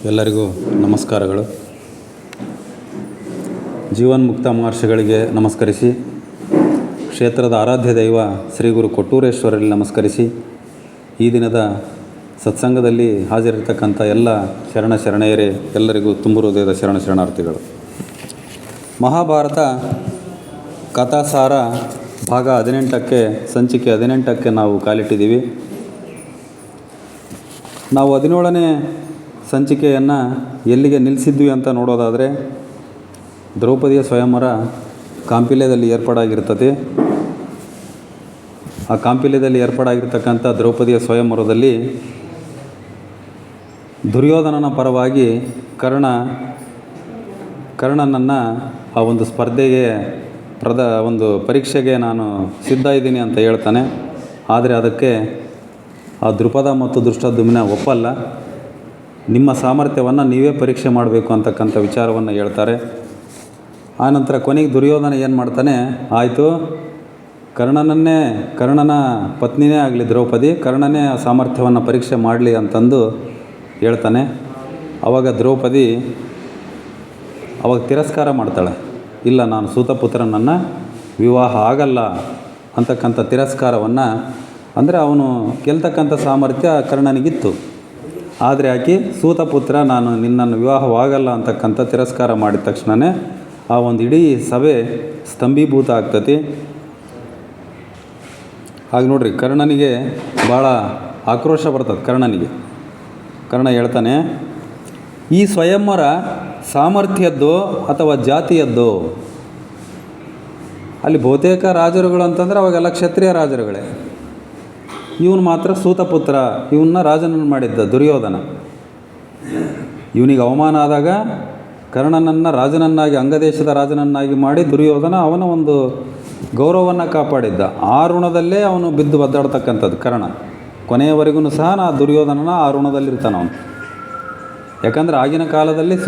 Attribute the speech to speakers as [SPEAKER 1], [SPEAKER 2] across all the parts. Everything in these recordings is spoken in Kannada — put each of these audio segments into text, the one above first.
[SPEAKER 1] ಎಲ್ಲರಿಗೂ ನಮಸ್ಕಾರಗಳು. ಜೀವನ್ಮುಕ್ತ ಮಹರ್ಷಿಗಳಿಗೆ ನಮಸ್ಕರಿಸಿ, ಕ್ಷೇತ್ರದ ಆರಾಧ್ಯ ದೈವ ಶ್ರೀ ಗುರು ಕೊಟ್ಟೂರೇಶ್ವರಲ್ಲಿ ನಮಸ್ಕರಿಸಿ, ಈ ದಿನದ ಸತ್ಸಂಗದಲ್ಲಿ ಹಾಜರಿರ್ತಕ್ಕಂಥ ಎಲ್ಲ ಶರಣೆಯರೇ ಎಲ್ಲರಿಗೂ ತುಂಬು ಹೃದಯದ ಶರಣಾರ್ಥಿಗಳು. ಮಹಾಭಾರತ ಕಥಾಸಾರ ಭಾಗ 18ಕ್ಕೆ ಸಂಚಿಕೆ 18ಕ್ಕೆ ನಾವು ಕಾಲಿಟ್ಟಿದ್ದೀವಿ. ನಾವು 17ನೇ ಸಂಚಿಕೆಯನ್ನು ಎಲ್ಲಿಗೆ ನಿಲ್ಲಿಸಿದ್ವಿ ಅಂತ ನೋಡೋದಾದರೆ, ದ್ರೌಪದಿಯ ಸ್ವಯಂವರ ಕಾಂಪಿಲ್ಯದಲ್ಲಿ ಏರ್ಪಾಡಾಗಿರ್ತದೆ. ಆ ಕಾಂಪಿಲ್ಯದಲ್ಲಿ ಏರ್ಪಾಡಾಗಿರ್ತಕ್ಕಂಥ ದ್ರೌಪದಿಯ ಸ್ವಯಂವರದಲ್ಲಿ ದುರ್ಯೋಧನನ ಪರವಾಗಿ ಕರ್ಣನನ್ನು ಆ ಒಂದು ಸ್ಪರ್ಧೆಗೆ ಒಂದು ಪರೀಕ್ಷೆಗೆ ನಾನು ಸಿದ್ಧ ಇದ್ದೀನಿ ಅಂತ ಹೇಳ್ತಾನೆ. ಆದರೆ ಅದಕ್ಕೆ ಆ ದೃಪದ ಮತ್ತು ದೃಷ್ಟದ್ಯುಮ್ನ ಒಪ್ಪಲ್ಲ. ನಿಮ್ಮ ಸಾಮರ್ಥ್ಯವನ್ನು ನೀವೇ ಪರೀಕ್ಷೆ ಮಾಡಬೇಕು ಅಂತಕ್ಕಂಥ ವಿಚಾರವನ್ನು ಹೇಳ್ತಾರೆ. ಆನಂತರ ಕೊನೆಗೆ ದುರ್ಯೋಧನ ಏನು ಮಾಡ್ತಾನೆ, ಆಯಿತು, ಕರ್ಣನ ಪತ್ನಿನೇ ಆಗಲಿ ದ್ರೌಪದಿ, ಕರ್ಣನೇ ಆ ಸಾಮರ್ಥ್ಯವನ್ನು ಪರೀಕ್ಷೆ ಮಾಡಲಿ ಅಂತಂದು ಹೇಳ್ತಾನೆ. ಆವಾಗ ದ್ರೌಪದಿ ತಿರಸ್ಕಾರ ಮಾಡ್ತಾಳೆ. ಇಲ್ಲ, ನಾನು ಸೂತಪುತ್ರನನ್ನು ವಿವಾಹ ಆಗಲ್ಲ ಅಂತಕ್ಕಂಥ ತಿರಸ್ಕಾರವನ್ನು, ಅಂದರೆ ಅವನು ಗೆಲ್ತಕ್ಕಂಥ ಸಾಮರ್ಥ್ಯ ಕರ್ಣನಿಗಿತ್ತು. ಆದರೆ ಆಕೆ ಸೂತಪುತ್ರ, ನಾನು ನಿನ್ನನ್ನು ವಿವಾಹವಾಗಲ್ಲ ಅಂತಕ್ಕಂಥ ತಿರಸ್ಕಾರ ಮಾಡಿದ ತಕ್ಷಣವೇ ಆ ಒಂದು ಇಡೀ ಸಭೆ ಸ್ತಂಭೀಭೂತ ಆಗ್ತತಿ. ಹಾಗೆ ನೋಡ್ರಿ, ಕರ್ಣನಿಗೆ ಭಾಳ ಆಕ್ರೋಶ ಬರ್ತದೆ. ಕರ್ಣ ಹೇಳ್ತಾನೆ, ಈ ಸ್ವಯಂವರ ಸಾಮರ್ಥ್ಯದ್ದೋ ಅಥವಾ ಜಾತಿಯದ್ದೋ? ಅಲ್ಲಿ ಬಹುತೇಕ ರಾಜರುಗಳು ಅಂತಂದರೆ ಅವಾಗೆಲ್ಲ ಕ್ಷತ್ರಿಯ ರಾಜರುಗಳೇ. ಇವನು ಮಾತ್ರ ಸೂತಪುತ್ರ, ಇವನ್ನ ರಾಜನನ್ನು ಮಾಡಿದ್ದ ದುರ್ಯೋಧನ. ಇವನಿಗೆ ಅವಮಾನ ಆದಾಗ ಕರ್ಣನನ್ನು ರಾಜನನ್ನಾಗಿ, ಅಂಗದೇಶದ ರಾಜನನ್ನಾಗಿ ಮಾಡಿ ದುರ್ಯೋಧನ ಅವನ ಒಂದು ಗೌರವವನ್ನು ಕಾಪಾಡಿದ್ದ. ಆ ಋಣದಲ್ಲೇ ಅವನು ಬಿದ್ದು ಒದ್ದಾಡ್ತಕ್ಕಂಥದ್ದು ಕರ್ಣ. ಕೊನೆಯವರೆಗೂ ಸಹ ದುರ್ಯೋಧನನ ಆ ಋಣದಲ್ಲಿರ್ತಾನೆ ಅವನು. ಯಾಕಂದರೆ ಆಗಿನ ಕಾಲದಲ್ಲಿ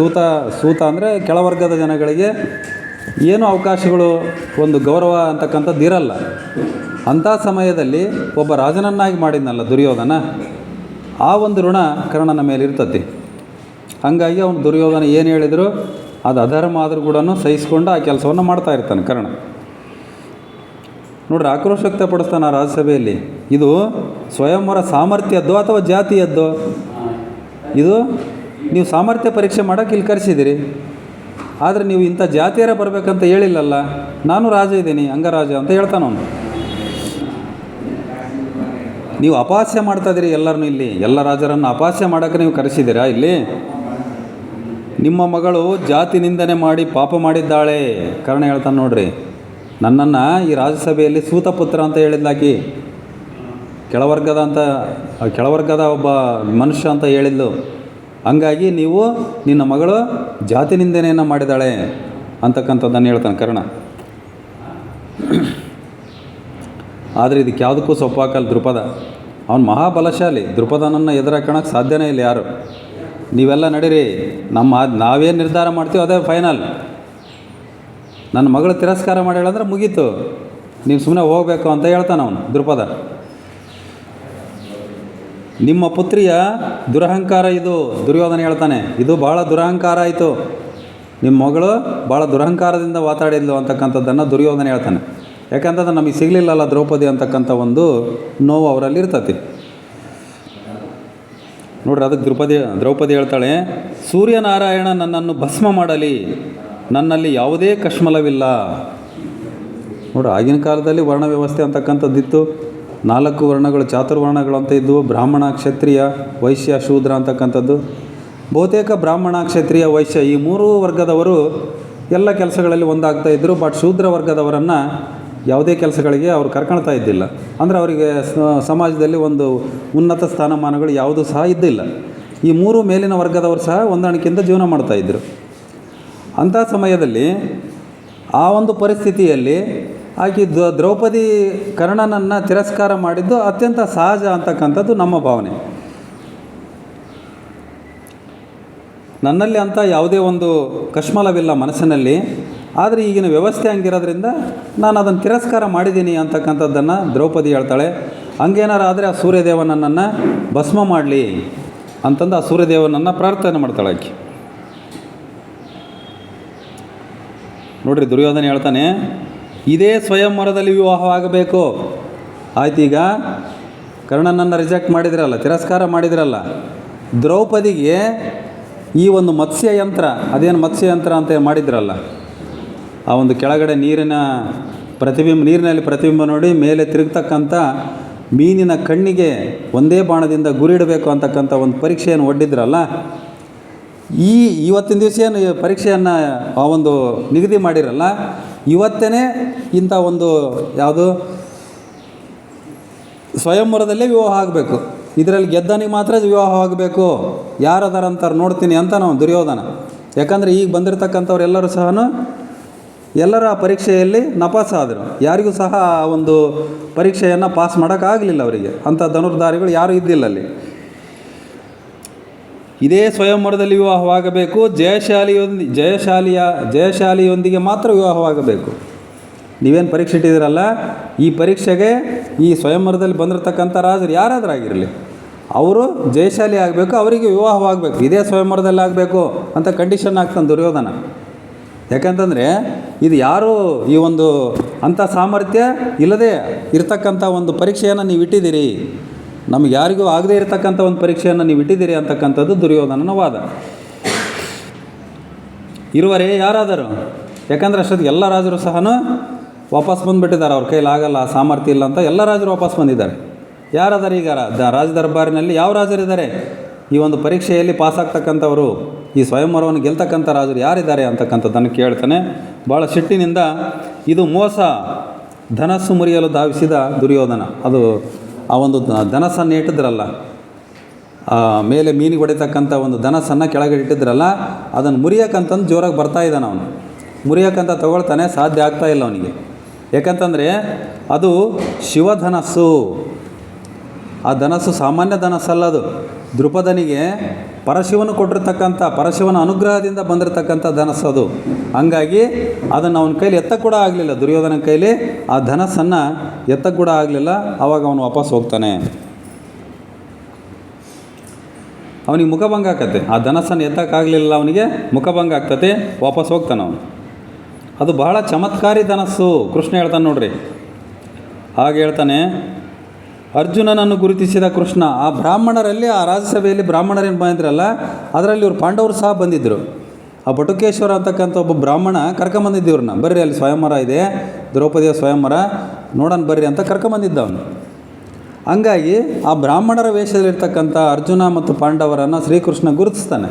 [SPEAKER 1] ಸೂತ ಅಂದರೆ ಕೆಳವರ್ಗದ ಜನಗಳಿಗೆ ಏನು ಅವಕಾಶಗಳು, ಒಂದು ಗೌರವ ಅಂತಕ್ಕಂಥದ್ದು ಇರಲ್ಲ. ಅಂಥ ಸಮಯದಲ್ಲಿ ಒಬ್ಬ ರಾಜನನ್ನಾಗಿ ಮಾಡಿದ್ನಲ್ಲ ದುರ್ಯೋಧನ, ಆ ಒಂದು ಋಣ ಕರ್ಣನ ಮೇಲೆ ಇರ್ತತಿ. ಹಾಗಾಗಿ ಅವನು ದುರ್ಯೋಧನ ಏನು ಹೇಳಿದ್ರು ಅದು ಅಧರ್ಮ ಆದರೂ ಕೂಡ ಸಹಿಸ್ಕೊಂಡು ಆ ಕೆಲಸವನ್ನು ಮಾಡ್ತಾ ಇರ್ತಾನೆ ಕರ್ಣ. ನೋಡ್ರಿ, ಆಕ್ರೋಶ ವ್ಯಕ್ತಪಡಿಸ್ತಾನೆ ಆ ರಾಜ್ಯಸಭೆಯಲ್ಲಿ. ಇದು ಸ್ವಯಂವರ ಸಾಮರ್ಥ್ಯದ್ದೋ ಅಥವಾ ಜಾತಿಯದ್ದೋ? ಇದು ನೀವು ಸಾಮರ್ಥ್ಯ ಪರೀಕ್ಷೆ ಮಾಡೋಕೆ ಇಲ್ಲಿ ಕರೆಸಿದ್ದೀರಿ, ಆದರೆ ನೀವು ಇಂಥ ಜಾತಿಯರ ಬರಬೇಕಂತ ಹೇಳಿಲ್ಲಲ್ಲ. ನಾನು ರಾಜ ಇದ್ದೀನಿ, ಅಂಗರಾಜ ಅಂತ ಹೇಳ್ತಾನೆ ಅವನು. ನೀವು ಅಪಹಾಸ್ಯ ಮಾಡ್ತಾಯಿದ್ದೀರಿ ಎಲ್ಲರನ್ನೂ. ಇಲ್ಲಿ ಎಲ್ಲ ರಾಜರನ್ನು ಅಪಹಾಸ್ಯ ಮಾಡೋಕ್ಕೆ ನೀವು ಕರೆಸಿದ್ದೀರಾ? ಇಲ್ಲಿ ನಿಮ್ಮ ಮಗಳು ಜಾತಿ ನಿಂದನೆ ಮಾಡಿ ಪಾಪ ಮಾಡಿದ್ದಾಳೆ. ಕರ್ಣ ಹೇಳ್ತಾನೆ, ನೋಡ್ರಿ, ನನ್ನನ್ನು ಈ ರಾಜ್ಯಸಭೆಯಲ್ಲಿ ಸೂತಪುತ್ರ ಅಂತ ಹೇಳಿದ್ಲಾಕಿ, ಕೆಳವರ್ಗದ ಒಬ್ಬ ಮನುಷ್ಯ ಅಂತ ಹೇಳಿದ್ಲು. ಹಂಗಾಗಿ ನೀವು, ನಿನ್ನ ಮಗಳು ಜಾತಿ ನಿಂದನೆಯನ್ನು ಮಾಡಿದ್ದಾಳೆ ಅಂತಕ್ಕಂಥದ್ದನ್ನು ಹೇಳ್ತಾನೆ ಕರ್ಣ. ಆದರೆ ಇದಕ್ಕೆ ಯಾವುದಕ್ಕೂ ಸೊಪ್ಪಾಕಲ್ಲ ದೃಪದ. ಅವನು ಮಹಾಬಲಶಾಲಿ. ದೃಪದನನ್ನು ಎದುರಾಕೋಣಕ್ಕೆ ಸಾಧ್ಯನೇ ಇಲ್ಲ ಯಾರು. ನೀವೆಲ್ಲ ನಡೀರಿ, ನಾವೇನು ನಿರ್ಧಾರ ಮಾಡ್ತೀವೋ ಅದೇ ಫೈನಲ್. ನನ್ನ ಮಗಳು ತಿರಸ್ಕಾರ ಮಾಡಿ ಹೇಳಂದ್ರೆ ಮುಗೀತು, ನೀವು ಸುಮ್ಮನೆ ಹೋಗಬೇಕು ಅಂತ ಹೇಳ್ತಾನೆ ಅವನು ದೃಪದ. ನಿಮ್ಮ ಪುತ್ರಿಯ ದುರಹಂಕಾರ ಇದು, ದುರ್ಯೋಧನ ಹೇಳ್ತಾನೆ. ಇದು ಭಾಳ ದುರಹಂಕಾರ ಆಯಿತು, ನಿಮ್ಮ ಮಗಳು ಭಾಳ ದುರಹಂಕಾರದಿಂದ ಮಾತಾಡಿದ್ಲು ಅಂತಕ್ಕಂಥದ್ದನ್ನು ದುರ್ಯೋಧನ ಹೇಳ್ತಾನೆ. ಯಾಕಂತಂದ್ರೆ ನಮಗೆ ಸಿಗಲಿಲ್ಲಲ್ಲ ದ್ರೌಪದಿ ಅಂತಕ್ಕಂಥ ಒಂದು ನೋವು ಅವರಲ್ಲಿ ಇರ್ತತಿ. ನೋಡ್ರಿ, ಅದಕ್ಕೆ ದ್ರೌಪದಿ ಹೇಳ್ತಾಳೆ, ಸೂರ್ಯನಾರಾಯಣ ನನ್ನನ್ನು ಭಸ್ಮ ಮಾಡಲಿ, ನನ್ನಲ್ಲಿ ಯಾವುದೇ ಕಶ್ಮಲವಿಲ್ಲ. ನೋಡ್ರಿ, ಆಗಿನ ಕಾಲದಲ್ಲಿ ವರ್ಣ ವ್ಯವಸ್ಥೆ ಅಂತಕ್ಕಂಥದ್ದಿತ್ತು. 4 ವರ್ಣಗಳು, ಚಾತುರ್ವರ್ಣಗಳು ಅಂತ ಇದ್ದವು. ಬ್ರಾಹ್ಮಣ, ಕ್ಷತ್ರಿಯ, ವೈಶ್ಯ, ಶೂದ್ರ ಅಂತಕ್ಕಂಥದ್ದು. ಬಹುತೇಕ ಬ್ರಾಹ್ಮಣ, ಕ್ಷತ್ರಿಯ, ವೈಶ್ಯ ಈ 3 ವರ್ಗದವರು ಎಲ್ಲ ಕೆಲಸಗಳಲ್ಲಿ ಒಂದಾಗ್ತಾಯಿದ್ರು. ಬಟ್ ಶೂದ್ರ ವರ್ಗದವರನ್ನು ಯಾವುದೇ ಕೆಲಸಗಳಿಗೆ ಅವ್ರು ಕರ್ಕೊಳ್ತಾ ಇದ್ದಿಲ್ಲ. ಅಂದರೆ ಅವರಿಗೆ ಸಮಾಜದಲ್ಲಿ ಒಂದು ಉನ್ನತ ಸ್ಥಾನಮಾನಗಳು ಯಾವುದೂ ಸಹ ಇದ್ದಿಲ್ಲ. ಈ 3 ಮೇಲಿನ ವರ್ಗದವರು ಸಹ ಹೊಂದಾಣಿಕೆಯಿಂದ ಜೀವನ ಮಾಡ್ತಾಯಿದ್ರು. ಅಂಥ ಸಮಯದಲ್ಲಿ ಆ ಒಂದು ಪರಿಸ್ಥಿತಿಯಲ್ಲಿ ಆಕೆ ದ್ರೌಪದಿ ಕರ್ಣನನ್ನು ತಿರಸ್ಕಾರ ಮಾಡಿದ್ದು ಅತ್ಯಂತ ಸಹಜ ಅಂತಕ್ಕಂಥದ್ದು ನಮ್ಮ ಭಾವನೆ. ನನ್ನಲ್ಲಿ ಅಂಥ ಯಾವುದೇ ಒಂದು ಕಶ್ಮಲವಿಲ್ಲ ಮನಸ್ಸಿನಲ್ಲಿ. ಆದರೆ ಈಗಿನ ವ್ಯವಸ್ಥೆ ಹಂಗಿರೋದ್ರಿಂದ ನಾನು ಅದನ್ನು ತಿರಸ್ಕಾರ ಮಾಡಿದ್ದೀನಿ ಅಂತಕ್ಕಂಥದ್ದನ್ನು ದ್ರೌಪದಿ ಹೇಳ್ತಾಳೆ. ಹಂಗೇನಾರು ಆದರೆ ಆ ಸೂರ್ಯದೇವ ನನ್ನನ್ನು ಭಸ್ಮ ಮಾಡಲಿ, ಅಂತಂದು ಆ ಸೂರ್ಯದೇವನನ್ನು ಪ್ರಾರ್ಥನೆ ಮಾಡ್ತಾಳೆ ಆಕೆ. ನೋಡ್ರಿ, ದುರ್ಯೋಧನ ಹೇಳ್ತಾನೆ, ಇದೇ ಸ್ವಯಂವರದಲ್ಲಿ ವಿವಾಹವಾಗಬೇಕು. ಆಯ್ತು, ಈಗ ಕರ್ಣನನ್ನು ರಿಜೆಕ್ಟ್ ಮಾಡಿದ್ರಲ್ಲ, ತಿರಸ್ಕಾರ ಮಾಡಿದ್ರಲ್ಲ, ದ್ರೌಪದಿಗೆ ಈ ಒಂದು ಮತ್ಸ್ಯ ಯಂತ್ರ, ಅದೇನು ಮತ್ಸ್ಯ ಯಂತ್ರ ಅಂತ ಮಾಡಿದ್ರಲ್ಲ, ಆ ಒಂದು ಕೆಳಗಡೆ ನೀರಿನಲ್ಲಿ ಪ್ರತಿಬಿಂಬ ನೋಡಿ ಮೇಲೆ ತಿರುಗ್ತಕ್ಕಂಥ ಮೀನಿನ ಕಣ್ಣಿಗೆ ಒಂದೇ ಬಾಣದಿಂದ ಗುರಿ ಇಡಬೇಕು ಅಂತಕ್ಕಂಥ ಒಂದು ಪರೀಕ್ಷೆಯನ್ನು ಒಡ್ಡಿದ್ರಲ್ಲ, ಇವತ್ತಿನ ದಿವಸ ಏನು ಪರೀಕ್ಷೆಯನ್ನು ಆ ಒಂದು ನಿಗದಿ ಮಾಡಿರಲ್ಲ, ಇವತ್ತೇ ಇಂಥ ಒಂದು ಯಾವುದು ಸ್ವಯಂವರದಲ್ಲೇ ವಿವಾಹ ಆಗಬೇಕು, ಇದರಲ್ಲಿ ಗೆದ್ದನಿಗೆ ಮಾತ್ರ ವಿವಾಹ ಆಗಬೇಕು, ಯಾರದಾರಂತಾರೆ ನೋಡ್ತೀನಿ ಅಂತ ನಾವು ದುರ್ಯೋಧನ. ಯಾಕಂದರೆ ಈಗ ಬಂದಿರತಕ್ಕಂಥವ್ರೆಲ್ಲರೂ ಸಹ ಎಲ್ಲರ ಪರೀಕ್ಷೆಯಲ್ಲಿ ನಪಾಸಾದರು, ಯಾರಿಗೂ ಸಹ ಆ ಒಂದು ಪರೀಕ್ಷೆಯನ್ನು ಪಾಸ್ ಮಾಡೋಕ್ಕಾಗಲಿಲ್ಲ ಅವರಿಗೆ. ಅಂಥ ಧನುರ್ಧಾರಿಗಳು ಯಾರೂ ಇದ್ದಿಲ್ಲ ಅಲ್ಲಿ. ಇದೇ ಸ್ವಯಂವರದಲ್ಲಿ ವಿವಾಹವಾಗಬೇಕು, ಜಯಶಾಲಿಯೊಂದಿಗೆ ಮಾತ್ರ ವಿವಾಹವಾಗಬೇಕು. ನೀವೇನು ಪರೀಕ್ಷೆ ಇಟ್ಟಿದ್ದೀರಲ್ಲ, ಈ ಪರೀಕ್ಷೆಗೆ ಈ ಸ್ವಯಂವರದಲ್ಲಿ ಬಂದಿರತಕ್ಕಂಥ ರಾಜರು ಯಾರಾದರೂ ಆಗಿರಲಿ, ಅವರು ಜಯಶಾಲಿ ಆಗಬೇಕು, ಅವರಿಗೆ ವಿವಾಹವಾಗಬೇಕು, ಇದೇ ಸ್ವಯಂವರದಲ್ಲಿ ಆಗಬೇಕು ಅಂತ ಕಂಡೀಷನ್ ಆಗ್ತಾನೆ ದುರ್ಯೋಧನ. ಯಾಕಂತಂದರೆ ಇದು ಯಾರೂ ಈ ಒಂದು ಅಂಥ ಸಾಮರ್ಥ್ಯ ಇಲ್ಲದೆ ಇರತಕ್ಕಂಥ ಒಂದು ಪರೀಕ್ಷೆಯನ್ನು ನೀವು ಇಟ್ಟಿದ್ದೀರಿ, ನಮಗೆ ಯಾರಿಗೂ ಆಗದೇ ಇರತಕ್ಕಂಥ ಒಂದು ಪರೀಕ್ಷೆಯನ್ನು ನೀವು ಇಟ್ಟಿದ್ದೀರಿ ಅಂತಕ್ಕಂಥದ್ದು ದುರ್ಯೋಧನನ ವಾದ. ಇರುವರೇ ಯಾರಾದರೂ, ಯಾಕಂದರೆ ಅಷ್ಟೊತ್ತಿಗೆ ಎಲ್ಲ ರಾಜರು ಸಹ ವಾಪಸ್ ಬಂದುಬಿಟ್ಟಿದ್ದಾರೆ, ಅವ್ರ ಕೈಲಾಗಲ್ಲ, ಸಾಮರ್ಥ್ಯ ಇಲ್ಲ ಅಂತ ಎಲ್ಲ ರಾಜರು ವಾಪಸ್ ಬಂದಿದ್ದಾರೆ. ಯಾರಾದರೆ ಈಗ ರಾಜ ದರ್ಬಾರಿನಲ್ಲಿ ಯಾವ ರಾಜರಿದ್ದಾರೆ ಈ ಒಂದು ಪರೀಕ್ಷೆಯಲ್ಲಿ ಪಾಸಾಗ್ತಕ್ಕಂಥವರು, ಈ ಸ್ವಯಂವರವನ್ನು ಗೆಲ್ತಕ್ಕಂಥ ರಾಜರು ಯಾರಿದ್ದಾರೆ ಅಂತಕ್ಕಂಥದ್ದನ್ನು ಕೇಳ್ತಾನೆ ಭಾಳ ಸಿಟ್ಟಿನಿಂದ. ಇದು ಮೋಸ, ಧನಸ್ಸು ಮುರಿಯಲು ಧಾವಿಸಿದ ದುರ್ಯೋಧನ. ಅದು ಆ ಒಂದು ಧನಸ್ಸನ್ನು ಇಟ್ಟಿದ್ರಲ್ಲ, ಮೇಲೆ ಮೀನಿಗೆ ಹೊಡಿತಕ್ಕಂಥ ಒಂದು ಧನಸ್ಸನ್ನು ಕೆಳಗಡೆ ಇಟ್ಟಿದ್ರಲ್ಲ, ಅದನ್ನು ಮುರಿಯೋಕ್ಕಂತಂದು ಜೋರಾಗಿ ಬರ್ತಾ ಇದ್ದಾನೆ ಅವನು. ಮುರಿಯೋಕ್ಕಂತ ತಗೊಳ್ತಾನೆ, ಸಾಧ್ಯ ಆಗ್ತಾ ಇಲ್ಲ ಅವನಿಗೆ. ಯಾಕಂತಂದರೆ ಅದು ಶಿವಧನಸ್ಸು. ಆ ಧನಸ್ಸು ಸಾಮಾನ್ಯ ಧನಸ್ಸಲ್ಲ, ಅದು ದ್ರುಪದನಿಗೆ ಪರಶಿವನು ಕೊಟ್ಟಿರ್ತಕ್ಕಂಥ, ಪರಶಿವನ ಅನುಗ್ರಹದಿಂದ ಬಂದಿರತಕ್ಕಂಥ ಧನಸ್ಸು ಅದು. ಹಂಗಾಗಿ ಅದನ್ನು ಅವನ ಕೈಲಿ ಎತ್ತಕ್ಕೆ ಕೂಡ ಆಗಲಿಲ್ಲ, ದುರ್ಯೋಧನ ಕೈಲಿ ಆ ಧನಸ್ಸನ್ನು ಎತ್ತಕ್ಕೆ ಕೂಡ ಆಗಲಿಲ್ಲ. ಆವಾಗ ಅವನು ವಾಪಸ್ ಹೋಗ್ತಾನೆ, ಅವನಿಗೆ ಮುಖಭಂಗ ಆಗ್ತದೆ. ಆ ಧನಸ್ಸನ್ನು ಎತ್ತಕ್ಕಾಗಲಿಲ್ಲ, ಅವನಿಗೆ ಮುಖಭಂಗ ಆಗ್ತದೆ, ವಾಪಸ್ ಹೋಗ್ತಾನೆ ಅವನು. ಅದು ಬಹಳ ಚಮತ್ಕಾರಿ ಧನಸ್ಸು. ಕೃಷ್ಣ ಹೇಳ್ತಾನೆ ನೋಡ್ರಿ, ಹಾಗೆ ಹೇಳ್ತಾನೆ, ಅರ್ಜುನನನ್ನು ಗುರುತಿಸಿದ ಕೃಷ್ಣ. ಆ ಬ್ರಾಹ್ಮಣರಲ್ಲಿ, ಆ ರಾಜ್ಯಸಭೆಯಲ್ಲಿ ಬ್ರಾಹ್ಮಣರೇನು ಬಂದಿದ್ರಲ್ಲ, ಅದರಲ್ಲಿ ಇವರು ಪಾಂಡವರು ಸಹ ಬಂದಿದ್ದರು. ಆ ಬಟುಕೇಶ್ವರ ಅಂತಕ್ಕಂಥ ಒಬ್ಬ ಬ್ರಾಹ್ಮಣ ಕರ್ಕೊಂಬಂದಿದ್ದು ಇವ್ರನ್ನ, ಬರ್ರಿ ಅಲ್ಲಿ ಸ್ವಯಂವರ ಇದೆ, ದ್ರೌಪದಿಯ ಸ್ವಯಂವರ ನೋಡೋಣ ಬರ್ರಿ ಅಂತ ಕರ್ಕೊಂಬಂದಿದ್ದ ಅವನು. ಹಂಗಾಗಿ ಆ ಬ್ರಾಹ್ಮಣರ ವೇಷದಲ್ಲಿರ್ತಕ್ಕಂಥ ಅರ್ಜುನ ಮತ್ತು ಪಾಂಡವರನ್ನು ಶ್ರೀಕೃಷ್ಣ ಗುರುತಿಸ್ತಾನೆ.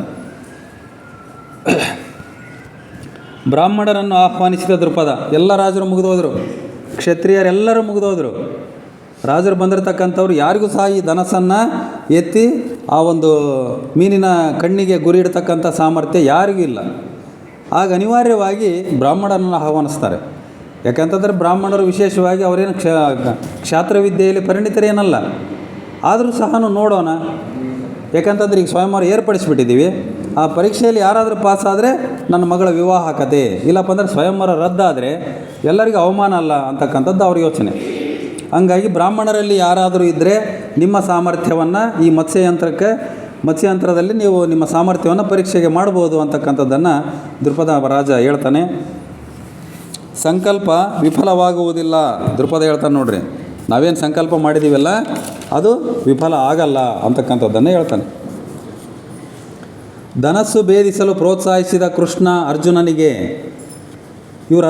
[SPEAKER 1] ಬ್ರಾಹ್ಮಣರನ್ನು ಆಹ್ವಾನಿಸಿದ ದ್ರುಪದ. ಎಲ್ಲ ರಾಜರು ಮುಗಿದೋದ್ರು, ಕ್ಷತ್ರಿಯರೆಲ್ಲರೂ ಮುಗಿದೋದ್ರು. ರಾಜರು ಬಂದಿರತಕ್ಕಂಥವ್ರು ಯಾರಿಗೂ ಸಹ ಈ ಧನಸ್ಸನ್ನು ಎತ್ತಿ ಆ ಒಂದು ಮೀನಿನ ಕಣ್ಣಿಗೆ ಗುರಿ ಇಡ್ತಕ್ಕಂಥ ಸಾಮರ್ಥ್ಯ ಯಾರಿಗೂ ಇಲ್ಲ. ಆಗ ಅನಿವಾರ್ಯವಾಗಿ ಬ್ರಾಹ್ಮಣರನ್ನು ಆಹ್ವಾನಿಸ್ತಾರೆ. ಯಾಕಂತಂದರೆ ಬ್ರಾಹ್ಮಣರು ವಿಶೇಷವಾಗಿ ಅವರೇನು ಕ್ಷಾತ್ರವಿದ್ಯೆಯಲ್ಲಿ ಪರಿಣಿತರೇನಲ್ಲ, ಆದರೂ ಸಹ ನೋಡೋಣ. ಯಾಕಂತಂದ್ರೆ ಈಗ ಸ್ವಯಂವರ ಏರ್ಪಡಿಸಿಬಿಟ್ಟಿದ್ದೀವಿ, ಆ ಪರೀಕ್ಷೆಯಲ್ಲಿ ಯಾರಾದರೂ ಪಾಸಾದರೆ ನನ್ನ ಮಗಳ ವಿವಾಹ ಕತೆ, ಇಲ್ಲಪ್ಪ ಅಂದರೆ ಸ್ವಯಂವರ ರದ್ದಾದರೆ ಎಲ್ಲರಿಗೂ ಅವಮಾನ ಅಲ್ಲ ಅಂತಕ್ಕಂಥದ್ದು ಅವ್ರ ಯೋಚನೆ. ಹಂಗಾಗಿ ಬ್ರಾಹ್ಮಣರಲ್ಲಿ ಯಾರಾದರೂ ಇದ್ದರೆ ನಿಮ್ಮ ಸಾಮರ್ಥ್ಯವನ್ನು ಈ ಮತ್ಸ್ಯಯಂತ್ರದಲ್ಲಿ ನೀವು ನಿಮ್ಮ ಸಾಮರ್ಥ್ಯವನ್ನು ಪರೀಕ್ಷೆಗೆ ಮಾಡ್ಬೋದು ಅಂತಕ್ಕಂಥದ್ದನ್ನು ದ್ರುಪದ ರಾಜ ಹೇಳ್ತಾನೆ. ಸಂಕಲ್ಪ ವಿಫಲವಾಗುವುದಿಲ್ಲ. ದ್ರುಪದ ಹೇಳ್ತಾನೆ ನೋಡ್ರಿ, ನಾವೇನು ಸಂಕಲ್ಪ ಮಾಡಿದ್ದೀವಲ್ಲ ಅದು ವಿಫಲ ಆಗಲ್ಲ ಅಂತಕ್ಕಂಥದ್ದನ್ನು ಹೇಳ್ತಾನೆ. ಧನಸ್ಸು ಭೇದಿಸಲು ಪ್ರೋತ್ಸಾಹಿಸಿದ ಕೃಷ್ಣ ಅರ್ಜುನನಿಗೆ.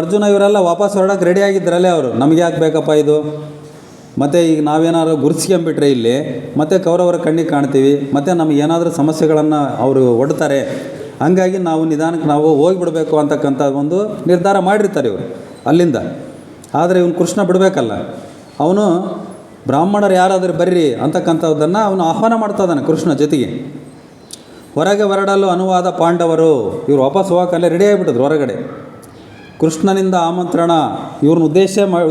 [SPEAKER 1] ಅರ್ಜುನ ಇವರೆಲ್ಲ ವಾಪಸ್ ಹೊರಡೋಕ್ಕೆ ರೆಡಿಯಾಗಿದ್ದರಲ್ಲೇ ಅವರು, ನಮಗೆ ಯಾಕೆ ಬೇಕಪ್ಪ ಇದು, ಮತ್ತು ಈಗ ನಾವೇನಾದ್ರು ಗುರುತಿಸ್ಕೊಂಬಿಟ್ರೆ ಇಲ್ಲಿ ಮತ್ತು ಕೌರವರ ಕಣ್ಣಿಗೆ ಕಾಣ್ತೀವಿ, ಮತ್ತು ನಮಗೇನಾದರೂ ಸಮಸ್ಯೆಗಳನ್ನು ಅವರು ಒಡ್ತಾರೆ, ಹಂಗಾಗಿ ನಾವು ನಿಧಾನಕ್ಕೆ ನಾವು ಹೋಗಿಬಿಡಬೇಕು ಅಂತಕ್ಕಂಥ ಒಂದು ನಿರ್ಧಾರ ಮಾಡಿರ್ತಾರೆ ಇವರು ಅಲ್ಲಿಂದ. ಆದರೆ ಇವನು ಕೃಷ್ಣ ಬಿಡಬೇಕಲ್ಲ, ಅವನು ಬ್ರಾಹ್ಮಣರು ಯಾರಾದರೂ ಬರ್ರಿ ಅಂತಕ್ಕಂಥದ್ದನ್ನು ಅವನು ಆಹ್ವಾನ ಮಾಡ್ತಾ ಇದ್ದಾನೆ ಕೃಷ್ಣ ಜೊತೆಗೆ. ಹೊರಗೆ ಹೊರಡಲು ಅನುವಾದ ಪಾಂಡವರು. ಇವರು ವಾಪಸ್ ಹೋಗೋಕ್ಕಲ್ಲೇ ರೆಡಿ ಆಗಿಬಿಟ್ಟಿದ್ರು ಹೊರಗಡೆ. ಕೃಷ್ಣನಿಂದ ಆಮಂತ್ರಣ, ಇವ್ರನ್ನ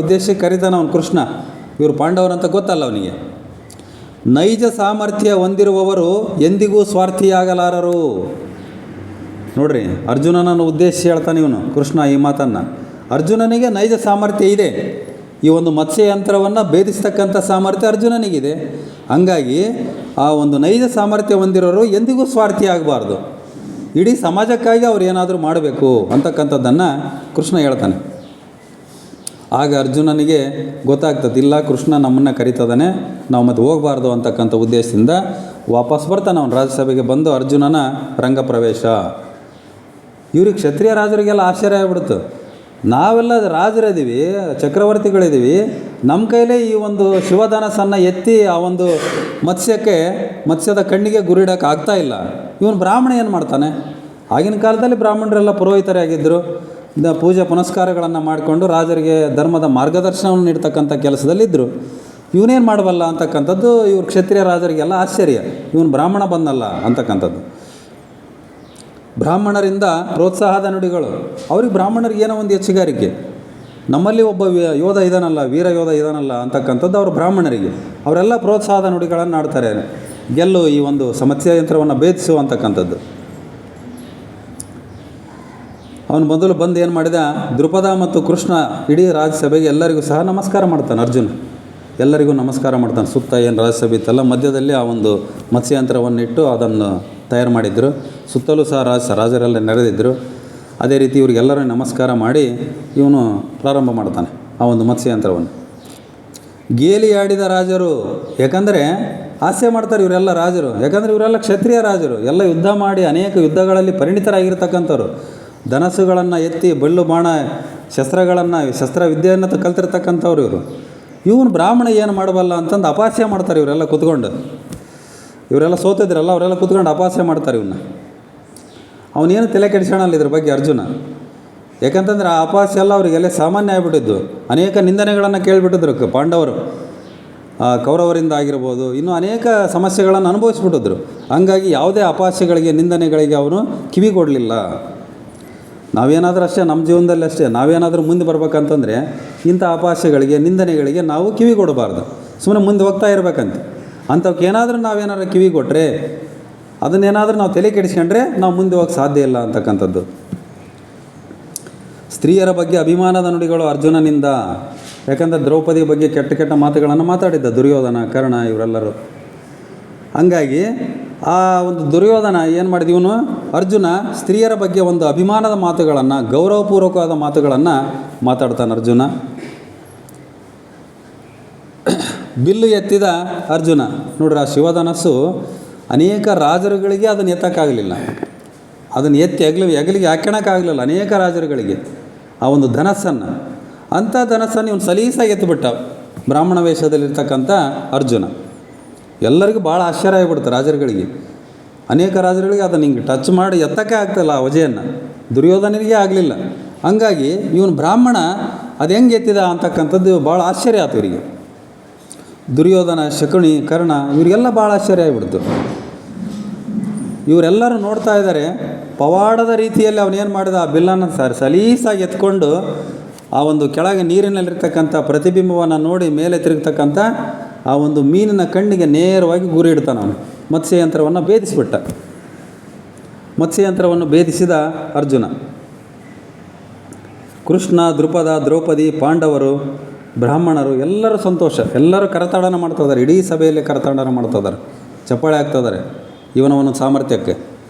[SPEAKER 1] ಉದ್ದೇಶಕ್ಕೆ ಕರೀತಾನೆ ಅವನು ಕೃಷ್ಣ. ಇವರು ಪಾಂಡವರಂತ ಗೊತ್ತಲ್ಲ ಅವನಿಗೆ. ನೈಜ ಸಾಮರ್ಥ್ಯ ಹೊಂದಿರುವವರು ಎಂದಿಗೂ ಸ್ವಾರ್ಥಿಯಾಗಲಾರರು. ನೋಡ್ರಿ, ಅರ್ಜುನನನ್ನು ಉದ್ದೇಶಿಸಿ ಹೇಳ್ತಾನೆ ಇವನು ಕೃಷ್ಣ ಈ ಮಾತನ್ನು. ಅರ್ಜುನನಿಗೆ ನೈಜ ಸಾಮರ್ಥ್ಯ ಇದೆ, ಈ ಒಂದು ಮತ್ಸ್ಯಯಂತ್ರವನ್ನು ಭೇದಿಸ್ತಕ್ಕಂಥ ಸಾಮರ್ಥ್ಯ ಅರ್ಜುನನಿಗಿದೆ. ಹಂಗಾಗಿ ಆ ಒಂದು ನೈಜ ಸಾಮರ್ಥ್ಯ ಹೊಂದಿರೋರು ಎಂದಿಗೂ ಸ್ವಾರ್ಥಿ ಆಗಬಾರ್ದು. ಇಡೀ ಸಮಾಜಕ್ಕಾಗಿ ಅವ್ರು ಏನಾದರೂ ಮಾಡಬೇಕು ಅಂತಕ್ಕಂಥದ್ದನ್ನು ಕೃಷ್ಣ ಹೇಳ್ತಾನೆ. ಆಗ ಅರ್ಜುನನಿಗೆ ಗೊತ್ತಾಗ್ತದೆ, ಇಲ್ಲ ಕೃಷ್ಣ ನಮ್ಮನ್ನು ಕರೀತದಾನೆ, ನಾವು ಮತ್ತೆ ಹೋಗಬಾರ್ದು ಅಂತಕ್ಕಂಥ ಉದ್ದೇಶದಿಂದ ವಾಪಸ್ ಬರ್ತಾನೆ ಅವನು. ರಾಜ್ಯಸಭೆಗೆ ಬಂದು ಅರ್ಜುನನ ರಂಗಪ್ರವೇಶ. ಇವ್ರಿಗೆ ಕ್ಷತ್ರಿಯ ರಾಜರಿಗೆಲ್ಲ ಆಶ್ಚರ್ಯ ಆಗ್ಬಿಡ್ತು. ನಾವೆಲ್ಲ ರಾಜರಿದ್ದೀವಿ, ಚಕ್ರವರ್ತಿಗಳಿದ್ದೀವಿ, ನಮ್ಮ ಕೈಲೇ ಈ ಒಂದು ಶಿವಧನಸ್ಸನ್ನು ಎತ್ತಿ ಆ ಒಂದು ಮತ್ಸ್ಯದ ಕಣ್ಣಿಗೆ ಗುರಿಡೋಕೆ ಆಗ್ತಾ ಇಲ್ಲ. ಇವನು ಬ್ರಾಹ್ಮಣ ಏನು ಮಾಡ್ತಾನೆ? ಆಗಿನ ಕಾಲದಲ್ಲಿ ಬ್ರಾಹ್ಮಣರೆಲ್ಲ ಪುರೋಹಿತರೇ ಆಗಿದ್ದರು. ಪೂಜೆ ಪುನಸ್ಕಾರಗಳನ್ನು ಮಾಡಿಕೊಂಡು ರಾಜರಿಗೆ ಧರ್ಮದ ಮಾರ್ಗದರ್ಶನವನ್ನು ನೀಡ್ತಕ್ಕಂಥ ಕೆಲಸದಲ್ಲಿದ್ದರು. ಇವನೇನು ಮಾಡಬಲ್ಲ ಅಂತಕ್ಕಂಥದ್ದು ಇವ್ರು ಕ್ಷತ್ರಿಯ ರಾಜರಿಗೆಲ್ಲ ಆಶ್ಚರ್ಯ. ಇವನು ಬ್ರಾಹ್ಮಣ ಬಂದಲ್ಲ ಅಂತಕ್ಕಂಥದ್ದು. ಬ್ರಾಹ್ಮಣರಿಂದ ಪ್ರೋತ್ಸಾಹದ ನುಡಿಗಳು. ಅವ್ರಿಗೆ ಬ್ರಾಹ್ಮಣರಿಗೆ ಏನೋ ಒಂದು ಹೆಚ್ಚುಗಾರಿಕೆ. ನಮ್ಮಲ್ಲಿ ಒಬ್ಬ ಯೋಧ ಇದಾನಲ್ಲ, ವೀರ ಯೋಧ ಇದಾನಲ್ಲ ಅಂತಕ್ಕಂಥದ್ದು ಅವರು ಬ್ರಾಹ್ಮಣರಿಗೆ. ಅವರೆಲ್ಲ ಪ್ರೋತ್ಸಾಹದ ನುಡಿಗಳನ್ನು ಆಡ್ತಾರೆ. ಗೆಲ್ಲು, ಈ ಒಂದು ಮತ್ಸ್ಯಯಂತ್ರವನ್ನು ಭೇದಿಸು ಅಂತಕ್ಕಂಥದ್ದು. ಅವನು ಮೊದಲು ಬಂದು ಏನು ಮಾಡಿದ, ದ್ರುಪದ ಮತ್ತು ಕೃಷ್ಣ ಇಡೀ ರಾಜ್ಯಸಭೆಗೆ ಎಲ್ಲರಿಗೂ ಸಹ ನಮಸ್ಕಾರ ಮಾಡ್ತಾನೆ. ಅರ್ಜುನ ಎಲ್ಲರಿಗೂ ನಮಸ್ಕಾರ ಮಾಡ್ತಾನೆ. ಸುತ್ತ ಏನು ರಾಜ್ಯಸಭೆ ಇತ್ತಲ್ಲ, ಮಧ್ಯದಲ್ಲಿ ಆ ಒಂದು ಮತ್ಸ್ಯಯಂತ್ರವನ್ನಿಟ್ಟು ಅದನ್ನು ತಯಾರು ಮಾಡಿದ್ರು. ಸುತ್ತಲೂ ಸಹ ರಾಜರೆಲ್ಲ ನೆರೆದಿದ್ದರು. ಅದೇ ರೀತಿ ಇವ್ರಿಗೆಲ್ಲರೂ ನಮಸ್ಕಾರ ಮಾಡಿ ಇವನು ಪ್ರಾರಂಭ ಮಾಡ್ತಾನೆ ಆ ಒಂದು ಮತ್ಸ್ಯಯಂತ್ರವನ್ನು. ಗೇಲಿ ಆಡಿದ ರಾಜರು, ಯಾಕಂದರೆ ಹಾಸ್ಯ ಮಾಡ್ತಾರೆ ಇವರೆಲ್ಲ ರಾಜರು. ಯಾಕಂದರೆ ಇವರೆಲ್ಲ ಕ್ಷತ್ರಿಯ ರಾಜರು, ಎಲ್ಲ ಯುದ್ಧ ಮಾಡಿ ಅನೇಕ ಯುದ್ಧಗಳಲ್ಲಿ ಪರಿಣಿತರಾಗಿರ್ತಕ್ಕಂಥವ್ರು. ಧನಸ್ಸುಗಳನ್ನು ಎತ್ತಿ ಬಳ್ಳು ಬಾಣ ಶಸ್ತ್ರವಿದ್ಯೆಯನ್ನು ಕಲ್ತಿರ್ತಕ್ಕಂಥವ್ರು ಇವರು. ಇವನು ಬ್ರಾಹ್ಮಣ ಏನು ಮಾಡಬಲ್ಲ ಅಂತಂದು ಅಪಹಾಸ್ಯ ಮಾಡ್ತಾರೆ ಇವರೆಲ್ಲ ಕೂತ್ಕೊಂಡು. ಇವರೆಲ್ಲ ಸೋತಿದ್ರಲ್ಲ, ಅವರೆಲ್ಲ ಕೂತ್ಕೊಂಡು ಅಪಹಾಸ್ಯ ಮಾಡ್ತಾರೆ ಇವನ್ನ. ಅವನೇನು ತಲೆ ಕೆಡಿಸೋಣಲ್ಲ ಇದ್ರ ಬಗ್ಗೆ ಅರ್ಜುನ. ಯಾಕಂತಂದರೆ ಆ ಅಪಹಾಸ್ಯ ಎಲ್ಲ ಅವರಿಗೆಲ್ಲ ಸಾಮಾನ್ಯ ಆಗಿಬಿಟ್ಟಿದ್ದು. ಅನೇಕ ನಿಂದನೆಗಳನ್ನು ಕೇಳಿಬಿಟ್ಟಿದ್ರು ಪಾಂಡವರು, ಕೌರವರಿಂದ ಆಗಿರ್ಬೋದು, ಇನ್ನೂ ಅನೇಕ ಸಮಸ್ಯೆಗಳನ್ನು ಅನುಭವಿಸ್ಬಿಟ್ಟಿದ್ರು. ಹಂಗಾಗಿ ಯಾವುದೇ ಅಪಹಾಸ್ಯಗಳಿಗೆ ನಿಂದನೆಗಳಿಗೆ ಅವನು ಕಿವಿ ಕೊಡಲಿಲ್ಲ. ನಾವೇನಾದರೂ ಅಷ್ಟೇ, ನಮ್ಮ ಜೀವನದಲ್ಲಿ ಅಷ್ಟೇ, ನಾವೇನಾದರೂ ಮುಂದೆ ಬರ್ಬೇಕಂತಂದರೆ ಇಂಥ ಅಪಹಾಸ್ಯಗಳಿಗೆ ನಿಂದನೆಗಳಿಗೆ ನಾವು ಕಿವಿ ಕೊಡಬಾರ್ದು. ಸುಮ್ಮನೆ ಮುಂದೆ ಹೋಗ್ತಾ ಇರಬೇಕಂತ. ಅಂಥವಕ್ಕೇನಾದರೂ ನಾವೇನಾದ್ರು ಕಿವಿ ಕೊಟ್ಟರೆ, ಅದನ್ನೇನಾದರೂ ನಾವು ತಲೆ ಕೆಡಿಸ್ಕೊಂಡ್ರೆ ನಾವು ಮುಂದೆ ಹೋಗಕ್ಕೆ ಸಾಧ್ಯ ಇಲ್ಲ ಅಂತಕ್ಕಂಥದ್ದು. ಸ್ತ್ರೀಯರ ಬಗ್ಗೆ ಅಭಿಮಾನದ ನುಡಿಗಳು ಅರ್ಜುನನಿಂದ. ಯಾಕಂದರೆ ದ್ರೌಪದಿ ಬಗ್ಗೆ ಕೆಟ್ಟ ಕೆಟ್ಟ ಮಾತುಗಳನ್ನು ಮಾತಾಡಿದ್ದ ದುರ್ಯೋಧನ, ಕರ್ಣ ಇವರೆಲ್ಲರೂ. ಹಂಗಾಗಿ ಆ ಒಂದು ದುರ್ಯೋಧನ ಏನು ಮಾಡಿದ, ಇವನು ಅರ್ಜುನ ಸ್ತ್ರೀಯರ ಬಗ್ಗೆ ಒಂದು ಅಭಿಮಾನದ ಮಾತುಗಳನ್ನು, ಗೌರವಪೂರ್ವಕವಾದ ಮಾತುಗಳನ್ನು ಮಾತಾಡ್ತಾನೆ ಅರ್ಜುನ. ಬಿಲ್ಲು ಎತ್ತಿದ ಅರ್ಜುನ. ನೋಡ್ರಿ, ಆ ಶಿವಧನಸ್ಸು ಅನೇಕ ರಾಜರುಗಳಿಗೆ ಅದನ್ನು ಎತ್ತಕ್ಕಾಗಲಿಲ್ಲ. ಅದನ್ನು ಎತ್ತಿ ಹೆಗಲಿಗೆ ಹಾಕ್ಯಣಕ್ಕಾಗಲಿಲ್ಲ ಅನೇಕ ರಾಜರುಗಳಿಗೆ ಆ ಒಂದು ಧನಸ್ಸನ್ನು. ಅಂಥ ಧನಸ್ಸನ್ನು ಇವನು ಸಲೀಸಾಗಿ ಎತ್ತಿಬಿಟ್ಟ ಬ್ರಾಹ್ಮಣ ವೇಷದಲ್ಲಿರ್ತಕ್ಕಂಥ ಅರ್ಜುನ. ಎಲ್ಲರಿಗೂ ಭಾಳ ಆಶ್ಚರ್ಯ ಆಗಿಬಿಡ್ತು ರಾಜರುಗಳಿಗೆ. ಅನೇಕ ರಾಜರುಗಳಿಗೆ ಅದನ್ನು ಹಿಂಗೆ ಟಚ್ ಮಾಡಿ ಎತ್ತಕ್ಕೆ ಆಗ್ತಾಯಿಲ್ಲ ಆ ವಜೆಯನ್ನು. ದುರ್ಯೋಧನನಿಗೆ ಆಗಲಿಲ್ಲ. ಹಂಗಾಗಿ ಇವನು ಬ್ರಾಹ್ಮಣ ಅದು ಹೆಂಗೆ ಎತ್ತಿದ ಅಂತಕ್ಕಂಥದ್ದು ಭಾಳ ಆಶ್ಚರ್ಯ ಆಯ್ತು ಇವರಿಗೆ. ದುರ್ಯೋಧನ, ಶಕುನಿ, ಕರ್ಣ ಇವರಿಗೆಲ್ಲ ಭಾಳ ಆಶ್ಚರ್ಯ ಆಗಿಬಿಡ್ತು. ಇವರೆಲ್ಲರೂ ನೋಡ್ತಾ ಇದ್ದಾರೆ. ಪವಾಡದ ರೀತಿಯಲ್ಲಿ ಅವನೇನು ಮಾಡಿದ, ಆ ಬಿಲ್ಲನ್ನು ಸಲೀಸಾಗಿ ಎತ್ಕೊಂಡು ಆ ಒಂದು ಕೆಳಗೆ ನೀರಿನಲ್ಲಿರ್ತಕ್ಕಂಥ ಪ್ರತಿಬಿಂಬವನ್ನು ನೋಡಿ ಮೇಲೆ ತಿರುಗ್ತಕ್ಕಂಥ ಆ ಒಂದು ಮೀನಿನ ಕಣ್ಣಿಗೆ ನೇರವಾಗಿ ಗುರಿ ಇಡ್ತಾನೆ ಅವನು. ಮತ್ಸ್ಯಯಂತ್ರವನ್ನು ಭೇದಿಸಿಬಿಟ್ಟ. ಮತ್ಸ್ಯಯಂತ್ರವನ್ನು ಭೇದಿಸಿದ ಅರ್ಜುನ. ಕೃಷ್ಣ, ದ್ರುಪದ, ದ್ರೌಪದಿ, ಪಾಂಡವರು, ಬ್ರಾಹ್ಮಣರು ಎಲ್ಲರೂ ಸಂತೋಷ. ಎಲ್ಲರೂ ಕರತಾಡನ ಮಾಡ್ತಾಯಿದ್ದಾರೆ. ಇಡೀ ಸಭೆಯಲ್ಲಿ ಕರತಾಡನ ಮಾಡ್ತಾಯಿದ್ದಾರೆ, ಚಪ್ಪಾಳೆ ಆಗ್ತಾಯಿದ್ದಾರೆ ಇವನ ಸಾಮರ್ಥ್ಯಕ್ಕೆ.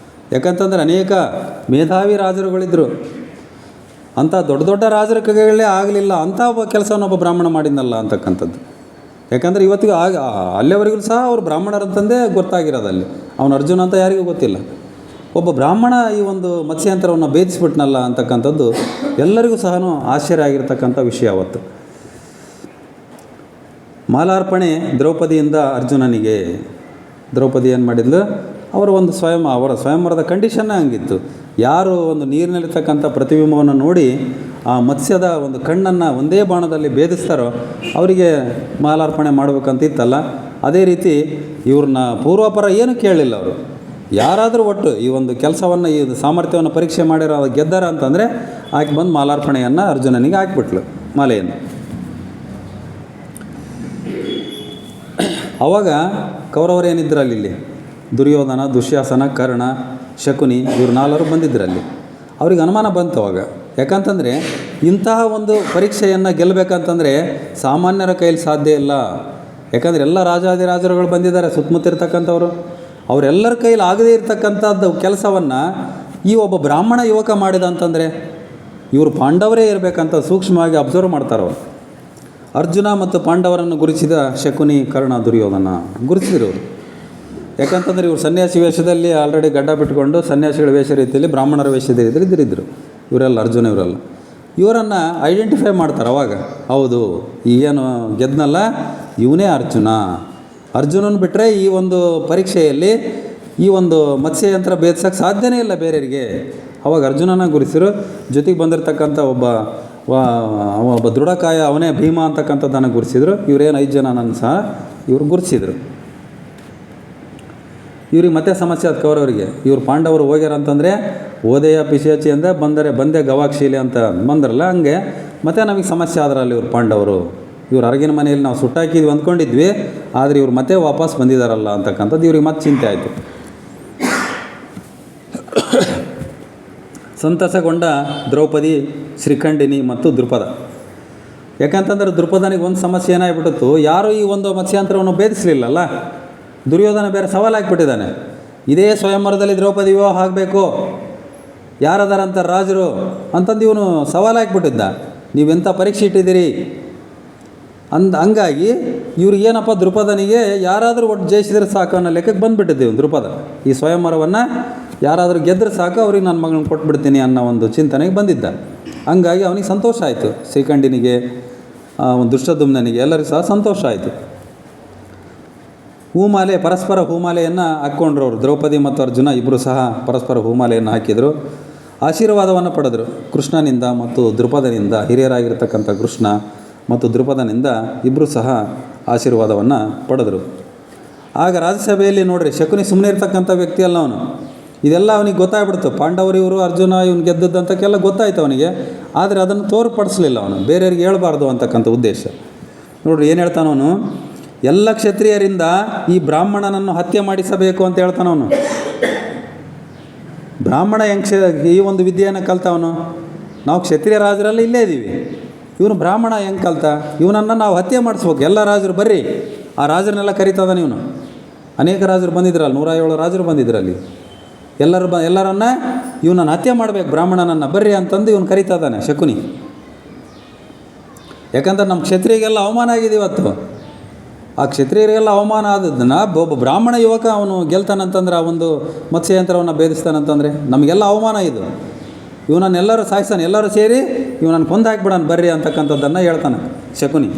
[SPEAKER 1] ಯಾಕಂತಂದರೆ ಅನೇಕ ಮೇಧಾವಿ ರಾಜರುಗಳಿದ್ದರು. ಅಂಥ ದೊಡ್ಡ ದೊಡ್ಡ ರಾಜರ ಕೈಗಳೇ ಆಗಲಿಲ್ಲ ಅಂಥ ಒಬ್ಬ ಕೆಲಸವನ್ನು ಒಬ್ಬ ಬ್ರಾಹ್ಮಣ ಮಾಡಿದ್ನಲ್ಲ ಅಂತಕ್ಕಂಥದ್ದು. ಯಾಕಂದರೆ ಇವತ್ತಿಗೂ ಅಲ್ಲಿವರೆಗೂ ಸಹ ಅವರು ಬ್ರಾಹ್ಮಣರಂತಂದೇ ಗೊತ್ತಾಗಿರೋದಲ್ಲಿ. ಅವನು ಅರ್ಜುನ ಅಂತ ಯಾರಿಗೂ ಗೊತ್ತಿಲ್ಲ. ಒಬ್ಬ ಬ್ರಾಹ್ಮಣ ಈ ಒಂದು ಮತ್ಸ್ಯಯಂತ್ರವನ್ನು ಭೇದಿಸ್ಬಿಟ್ನಲ್ಲ ಅಂತಕ್ಕಂಥದ್ದು ಎಲ್ಲರಿಗೂ ಸಹ ಆಶ್ಚರ್ಯ ಆಗಿರ್ತಕ್ಕಂಥ ವಿಷಯ ಅವತ್ತು. ಮಾಲಾರ್ಪಣೆ ದ್ರೌಪದಿಯಿಂದ ಅರ್ಜುನನಿಗೆ. ದ್ರೌಪದಿ ಏನು ಮಾಡಿದ್ಲು, ಅವರ ಸ್ವಯಂವರದ ಕಂಡೀಷನ್ನೇ ಹಂಗಿತ್ತು. ಯಾರು ಒಂದು ನೀರಿನಲ್ಲಿರ್ತಕ್ಕಂಥ ಪ್ರತಿಬಿಂಬವನ್ನು ನೋಡಿ ಆ ಮತ್ಸ್ಯದ ಒಂದು ಕಣ್ಣನ್ನು ಒಂದೇ ಬಾಣದಲ್ಲಿ ಭೇದಿಸ್ತಾರೋ ಅವರಿಗೆ ಮಾಲಾರ್ಪಣೆ ಮಾಡಬೇಕಂತ ಇತ್ತಲ್ಲ. ಅದೇ ರೀತಿ ಇವ್ರನ್ನ ಪೂರ್ವಾಪರ ಏನು ಕೇಳಲಿಲ್ಲ ಅವರು. ಯಾರಾದರೂ ಒಟ್ಟು ಈ ಒಂದು ಕೆಲಸವನ್ನು, ಈ ಸಾಮರ್ಥ್ಯವನ್ನು ಪರೀಕ್ಷೆ ಮಾಡಿರೋ ಗೆದ್ದಾರ ಅಂತಂದರೆ ಆಕೆ ಬಂದು ಮಾಲಾರ್ಪಣೆಯನ್ನು ಅರ್ಜುನನಿಗೆ ಹಾಕಿಬಿಟ್ಲು, ಮಾಲೆಯನ್ನು. ಆವಾಗ ಕೌರವರೇನಿದ್ರಲ್ಲಿ ಇಲ್ಲಿ ದುರ್ಯೋಧನ, ದುಶ್ಯಾಸನ, ಕರ್ಣ, ಶಕುನಿ ಇವ್ರು 4 ಬಂದಿದ್ದರಲ್ಲಿ. ಅವ್ರಿಗೆ ಅನುಮಾನ ಬಂತು ಅವಾಗ. ಯಾಕಂತಂದರೆ ಇಂತಹ ಒಂದು ಪರೀಕ್ಷೆಯನ್ನು ಗೆಲ್ಲಬೇಕಂತಂದರೆ ಸಾಮಾನ್ಯರ ಕೈಲಿ ಸಾಧ್ಯ ಇಲ್ಲ. ಯಾಕಂದರೆ ಎಲ್ಲ ರಾಜಾದಿರಾಜರುಗಳು ಬಂದಿದ್ದಾರೆ ಸುತ್ತಮುತ್ತಿರ್ತಕ್ಕಂಥವ್ರು. ಅವರೆಲ್ಲರ ಕೈಲಿ ಆಗದೇ ಇರತಕ್ಕಂಥದ್ದು ಕೆಲಸವನ್ನು ಈ ಒಬ್ಬ ಬ್ರಾಹ್ಮಣ ಯುವಕ ಮಾಡಿದ ಅಂತಂದರೆ ಇವರು ಪಾಂಡವರೇ ಇರಬೇಕಂತ ಸೂಕ್ಷ್ಮವಾಗಿ ಅಬ್ಸರ್ವ್ ಮಾಡ್ತಾರೆ ಅವರು. ಅರ್ಜುನ ಮತ್ತು ಪಾಂಡವರನ್ನು ಗುರುತಿಸಿದ ಶಕುನಿ, ಕರ್ಣ, ದುರ್ಯೋಧನ ಗುರುತಿಸಿದ್ರು ಅವರು. ಯಾಕಂತಂದರೆ ಇವರು ಸನ್ಯಾಸಿ ವೇಷದಲ್ಲಿ ಆಲ್ರೆಡಿ ಗಡ್ಡ ಬಿಟ್ಕೊಂಡು ಸನ್ಯಾಸಿಗಳ ವೇಷ ರೀತಿಯಲ್ಲಿ ಬ್ರಾಹ್ಮಣರ ವೇಷದ ರೀತಿಯಲ್ಲಿ ಇದ್ದರು ಇವರೆಲ್ಲ. ಅರ್ಜುನ ಇವರನ್ನು ಐಡೆಂಟಿಫೈ ಮಾಡ್ತಾರೆ ಅವಾಗ. ಹೌದು, ಏನು ಗೆದ್ನಲ್ಲ ಇವನೇ ಅರ್ಜುನನ ಬಿಟ್ಟರೆ ಈ ಒಂದು ಪರೀಕ್ಷೆಯಲ್ಲಿ ಈ ಒಂದು ಮತ್ಸ್ಯಯಂತ್ರ ಭೇದಿಸೋಕ್ಕೆ ಸಾಧ್ಯನೇ ಇಲ್ಲ ಬೇರೆಯವರಿಗೆ. ಅವಾಗ ಅರ್ಜುನನ ಗುರುತಿಸಿರು. ಜೊತೆಗೆ ಬಂದಿರತಕ್ಕಂಥ ಒಬ್ಬ ದೃಢಕಾಯ ಅವನೇ ಭೀಮ ಅಂತಕ್ಕಂಥದ್ದನ್ನು ಗುರುತಿಸಿದ್ರು. ಇವರೇನು 5 ಜನನನ್ನು ಸಹ ಇವರು ಗುರುತಿಸಿದ್ರು. ಇವ್ರಿಗೆ ಮತ್ತೆ ಸಮಸ್ಯೆ ಅದು ಕೌರವರಿಗೆ. ಇವ್ರು ಪಾಂಡವರು ಹೋಗ್ಯಾರ ಅಂತಂದರೆ ಓದೆಯ ಪಿಶಾಚಿ ಅಂದರೆ ಬಂದೆ ಗವಾಕ್ಷೀಲಿ ಅಂತ ಬಂದ್ರಲ್ಲ, ಹಂಗೆ ಮತ್ತೆ ನಮಗೆ ಸಮಸ್ಯೆ ಆದ್ರಲ್ಲಿ ಇವ್ರು ಪಾಂಡವರು. ಇವ್ರು ಅರಗಿನ ಮನೆಯಲ್ಲಿ ನಾವು ಸುಟ್ಟಾಕಿದ್ವಿ ಅಂದ್ಕೊಂಡಿದ್ವಿ, ಆದರೆ ಇವ್ರು ಮತ್ತೆ ವಾಪಸ್ ಬಂದಿದ್ದಾರಲ್ಲ ಅಂತಕ್ಕಂಥದ್ದು ಇವ್ರಿಗೆ ಮತ್ತೆ ಚಿಂತೆ ಆಯಿತು. ಸಂತಸಗೊಂಡ ದ್ರೌಪದಿ, ಶ್ರೀಖಂಡಿನಿ ಮತ್ತು ದೃಪದ. ಯಾಕಂತಂದ್ರೆ ದೃಪದನಿಗೆ ಒಂದು ಸಮಸ್ಯೆ ಏನಾಗ್ಬಿಟ್ಟಿತ್ತು, ಯಾರೂ ಈ ಒಂದು ಮತ್ಸ್ಯಾಂತರವನ್ನು ಭೇದಿಸಲಿಲ್ಲಲ್ಲ. ದುರ್ಯೋಧನ ಬೇರೆ ಸವಾಲಾಗಿಬಿಟ್ಟಿದ್ದಾನೆ. ಇದೇ ಸ್ವಯಂವರದಲ್ಲಿ ದ್ರೌಪದಿ ವಿವಾಹ ಆಗಬೇಕು, ಯಾರದಾರಂತ ರಾಜರು ಅಂತಂದು ಇವನು ಸವಾಲಾಗಿಬಿಟ್ಟಿದ್ದ. ನೀವೆಂಥ ಪರೀಕ್ಷೆ ಇಟ್ಟಿದ್ದೀರಿ ಹಂಗಾಗಿ ಇವ್ರಿಗೆ ಏನಪ್ಪ, ದೃಪದನಿಗೆ ಯಾರಾದರೂ ಒಟ್ಟು ಜಯಿಸಿದ್ರೆ ಸಾಕು ಅನ್ನೋ ಲೆಕ್ಕಕ್ಕೆ ಬಂದುಬಿಟ್ಟಿದ್ದೀವಿ. ದೃಪದ ಈ ಸ್ವಯಂವರವನ್ನು ಯಾರಾದರೂ ಗೆದ್ದರೆ ಸಾಕು, ಅವ್ರಿಗೆ ನನ್ನ ಮಗಳನ್ನ ಕೊಟ್ಬಿಡ್ತೀನಿ ಅನ್ನೋ ಒಂದು ಚಿಂತನೆಗೆ ಬಂದಿದ್ದ. ಹಂಗಾಗಿ ಅವನಿಗೆ ಸಂತೋಷ ಆಯಿತು. ಶ್ರೀಖಂಡಿನಿಗೆ, ದುಷ್ಟದುಮ್ನನಿಗೆ ಎಲ್ಲರಿಗೂ ಸಹ ಸಂತೋಷ ಆಯಿತು. ಪರಸ್ಪರ ಹೂಮಾಲೆಯನ್ನು ಹಾಕ್ಕೊಂಡ್ರು ಅವರು. ದ್ರೌಪದಿ ಮತ್ತು ಅರ್ಜುನ ಇಬ್ಬರು ಸಹ ಪರಸ್ಪರ ಹೂಮಾಲೆಯನ್ನು ಹಾಕಿದರು. ಆಶೀರ್ವಾದವನ್ನು ಪಡೆದರು ಕೃಷ್ಣನಿಂದ ಮತ್ತು ದೃಪದನಿಂದ. ಹಿರಿಯರಾಗಿರ್ತಕ್ಕಂಥ ಕೃಷ್ಣ ಮತ್ತು ದೃಪದನಿಂದ ಇಬ್ಬರು ಸಹ ಆಶೀರ್ವಾದವನ್ನು ಪಡೆದರು. ಆಗ ರಾಜ್ಯಸಭೆಯಲ್ಲಿ ನೋಡ್ರಿ, ಶಕುನಿ ಸುಮ್ಮನೆ ಇರ್ತಕ್ಕಂಥ ವ್ಯಕ್ತಿ ಅಲ್ಲ ಅವನು. ಇದೆಲ್ಲ ಅವನಿಗೆ ಗೊತ್ತಾಗ್ಬಿಡ್ತು. ಪಾಂಡವರು ಇವರು, ಅರ್ಜುನ ಇವನು ಗೆದ್ದದ್ದಂತಕ್ಕೆಲ್ಲ ಗೊತ್ತಾಯ್ತು ಅವನಿಗೆ. ಆದರೆ ಅದನ್ನು ತೋರ್ಪಡಿಸಲಿಲ್ಲ ಅವನು, ಬೇರೆಯವ್ರಿಗೆ ಹೇಳ್ಬಾರ್ದು ಅಂತಕ್ಕಂಥ ಉದ್ದೇಶ. ನೋಡ್ರಿ ಏನು ಹೇಳ್ತಾನವನು, ಎಲ್ಲ ಕ್ಷತ್ರಿಯರಿಂದ ಈ ಬ್ರಾಹ್ಮಣನನ್ನು ಹತ್ಯೆ ಮಾಡಿಸಬೇಕು ಅಂತ ಹೇಳ್ತಾನವನು. ಬ್ರಾಹ್ಮಣ ಹೆಂಗೆ ಈ ಒಂದು ವಿದ್ಯೆಯನ್ನು ಕಲ್ತವನು? ನಾವು ಕ್ಷತ್ರಿಯ ರಾಜರಲ್ಲಿ ಇಲ್ಲೇ ಇದ್ದೀವಿ, ಇವನು ಬ್ರಾಹ್ಮಣ ಹೆಂಗೆ ಕಲ್ತ? ಇವನನ್ನು ನಾವು ಹತ್ಯೆ ಮಾಡಿಸ್ಬೇಕು. ಎಲ್ಲ ರಾಜರು ಬರ್ರಿ, ಆ ರಾಜರನ್ನೆಲ್ಲ ಕರೀತದಾನೆ ಇವನು. ಅನೇಕ ರಾಜರು ಬಂದಿದ್ರಲ್ಲ, 107 ರಾಜರು ಬಂದಿದ್ರಲ್ಲಿ. ಎಲ್ಲರನ್ನ ಇವನನ್ನು ಹತ್ಯೆ ಮಾಡಬೇಕು, ಬ್ರಾಹ್ಮಣನನ್ನು ಬರ್ರಿ ಅಂತಂದು ಇವನು ಕರೀತದಾನೆ ಶಕುನಿ. ಯಾಕಂದ್ರೆ ನಮ್ಮ ಕ್ಷತ್ರಿಯರಿಗೆಲ್ಲ ಅವಮಾನ ಆಗಿದೆ ಇವತ್ತು. ಆ ಕ್ಷತ್ರಿಯರಿಗೆಲ್ಲ ಅವಮಾನ ಆದದ್ದನ್ನು ಒಬ್ಬ ಬ್ರಾಹ್ಮಣ ಯುವಕ ಅವನು ಗೆಲ್ತಾನಂತಂದ್ರೆ, ಆ ಒಂದು ಮತ್ಸ್ಯಯಂತ್ರವನ್ನು ಭೇದಿಸ್ತಾನಂತಂದರೆ ನಮಗೆಲ್ಲ ಅವಮಾನ ಇದು. ಇವನನ್ನೆಲ್ಲರೂ ಸಾಯಿಸ್ತಾನೆ, ಎಲ್ಲರೂ ಸೇರಿ ಇವನನ್ನು ಕೊಂದು ಹಾಕಿಬಿಡೋಣ ಬರ್ರಿ ಅಂತಕ್ಕಂಥದ್ದನ್ನು ಹೇಳ್ತಾನೆ ಶಕುನಿ.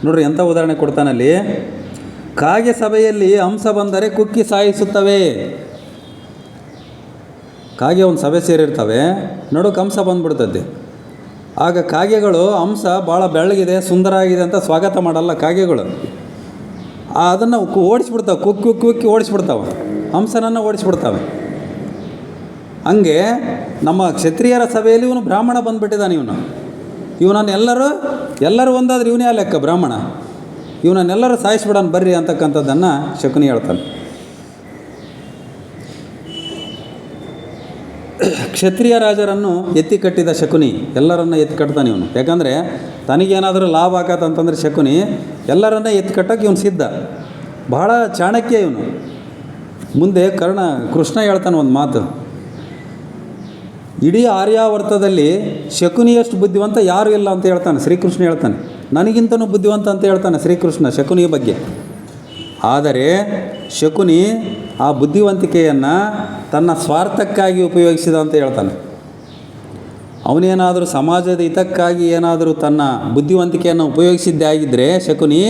[SPEAKER 1] ನೋಡ್ರಿ ಎಂಥ ಉದಾಹರಣೆ ಕೊಡ್ತಾನಲ್ಲಿ. ಕಾಗೆ ಸಭೆಯಲ್ಲಿ ಹಂಸ ಬಂದರೆ ಕುಕ್ಕಿ ಸಾಯಿಸುತ್ತವೆ. ಕಾಗೆ ಒಂದು ಸಭೆ ಸೇರಿರ್ತವೆ, ನಡುಕ್ಕೆ ಹಂಸ ಬಂದುಬಿಡ್ತದೆ. ಆಗ ಕಾಗೆಗಳು ಹಂಸ ಭಾಳ ಬೆಳ್ಳಗಿದೆ, ಸುಂದರ ಆಗಿದೆ ಅಂತ ಸ್ವಾಗತ ಮಾಡಲ್ಲ ಕಾಗೆಗಳು. ಅದನ್ನು ಓಡಿಸ್ಬಿಡ್ತಾವೆ, ಕುಕ್ಕಿ ಓಡಿಸ್ಬಿಡ್ತಾವೆ, ಹಂಸನನ್ನು ಓಡಿಸ್ಬಿಡ್ತಾವೆ. ಹಂಗೆ ನಮ್ಮ ಕ್ಷತ್ರಿಯರ ಸಭೆಯಲ್ಲಿ ಇವನು ಬ್ರಾಹ್ಮಣ ಬಂದುಬಿಟ್ಟಿದ್ದಾನೆ. ಇವನನ್ನು ಎಲ್ಲರೂ ಒಂದಾದ್ರೆ ಇವನೇ ಆ ಲೆಕ್ಕ ಬ್ರಾಹ್ಮಣ. ಇವನನ್ನೆಲ್ಲರೂ ಸಾಯಿಸ್ಬಿಡೋಣ ಬರ್ರಿ ಅಂತಕ್ಕಂಥದ್ದನ್ನು ಶಕುನಿ ಹೇಳ್ತಾನೆ. ಕ್ಷತ್ರಿಯ ರಾಜರನ್ನು ಎತ್ತಿ ಕಟ್ಟಿದ ಶಕುನಿ ಎಲ್ಲರನ್ನ ಎತ್ತಿ ಕಟ್ತಾನೆ ಇವನು. ಯಾಕಂದರೆ ತನಗೇನಾದರೂ ಲಾಭ ಆಗತ್ತಂತಂದರೆ ಶಕುನಿ ಎಲ್ಲರನ್ನ ಎತ್ತಿ ಕಟ್ಟೋಕ್ಕೆ ಇವನು ಸಿದ್ಧ. ಬಹಳ ಚಾಣಕ್ಯ ಇವನು. ಮುಂದೆ ಕೃಷ್ಣ ಹೇಳ್ತಾನೆ ಒಂದು ಮಾತು, ಇಡೀ ಆರ್ಯಾವರ್ತದಲ್ಲಿ ಶಕುನಿಯಷ್ಟು ಬುದ್ಧಿವಂತ ಯಾರೂ ಇಲ್ಲ ಅಂತ ಹೇಳ್ತಾನೆ ಶ್ರೀಕೃಷ್ಣ. ಹೇಳ್ತಾನೆ ನನಗಿಂತನೂ ಬುದ್ಧಿವಂತ ಅಂತ ಹೇಳ್ತಾನೆ ಶ್ರೀಕೃಷ್ಣ ಶಕುನಿಯ ಬಗ್ಗೆ. ಆದರೆ ಶಕುನಿ ಆ ಬುದ್ಧಿವಂತಿಕೆಯನ್ನು ತನ್ನ ಸ್ವಾರ್ಥಕ್ಕಾಗಿ ಉಪಯೋಗಿಸಿದ ಅಂತ ಹೇಳ್ತಾನೆ. ಅವನೇನಾದರೂ ಸಮಾಜದ ಹಿತಕ್ಕಾಗಿ ಏನಾದರೂ ತನ್ನ ಬುದ್ಧಿವಂತಿಕೆಯನ್ನು ಉಪಯೋಗಿಸಿದ್ದೇ ಆಗಿದ್ದರೆ ಶಕುನಿ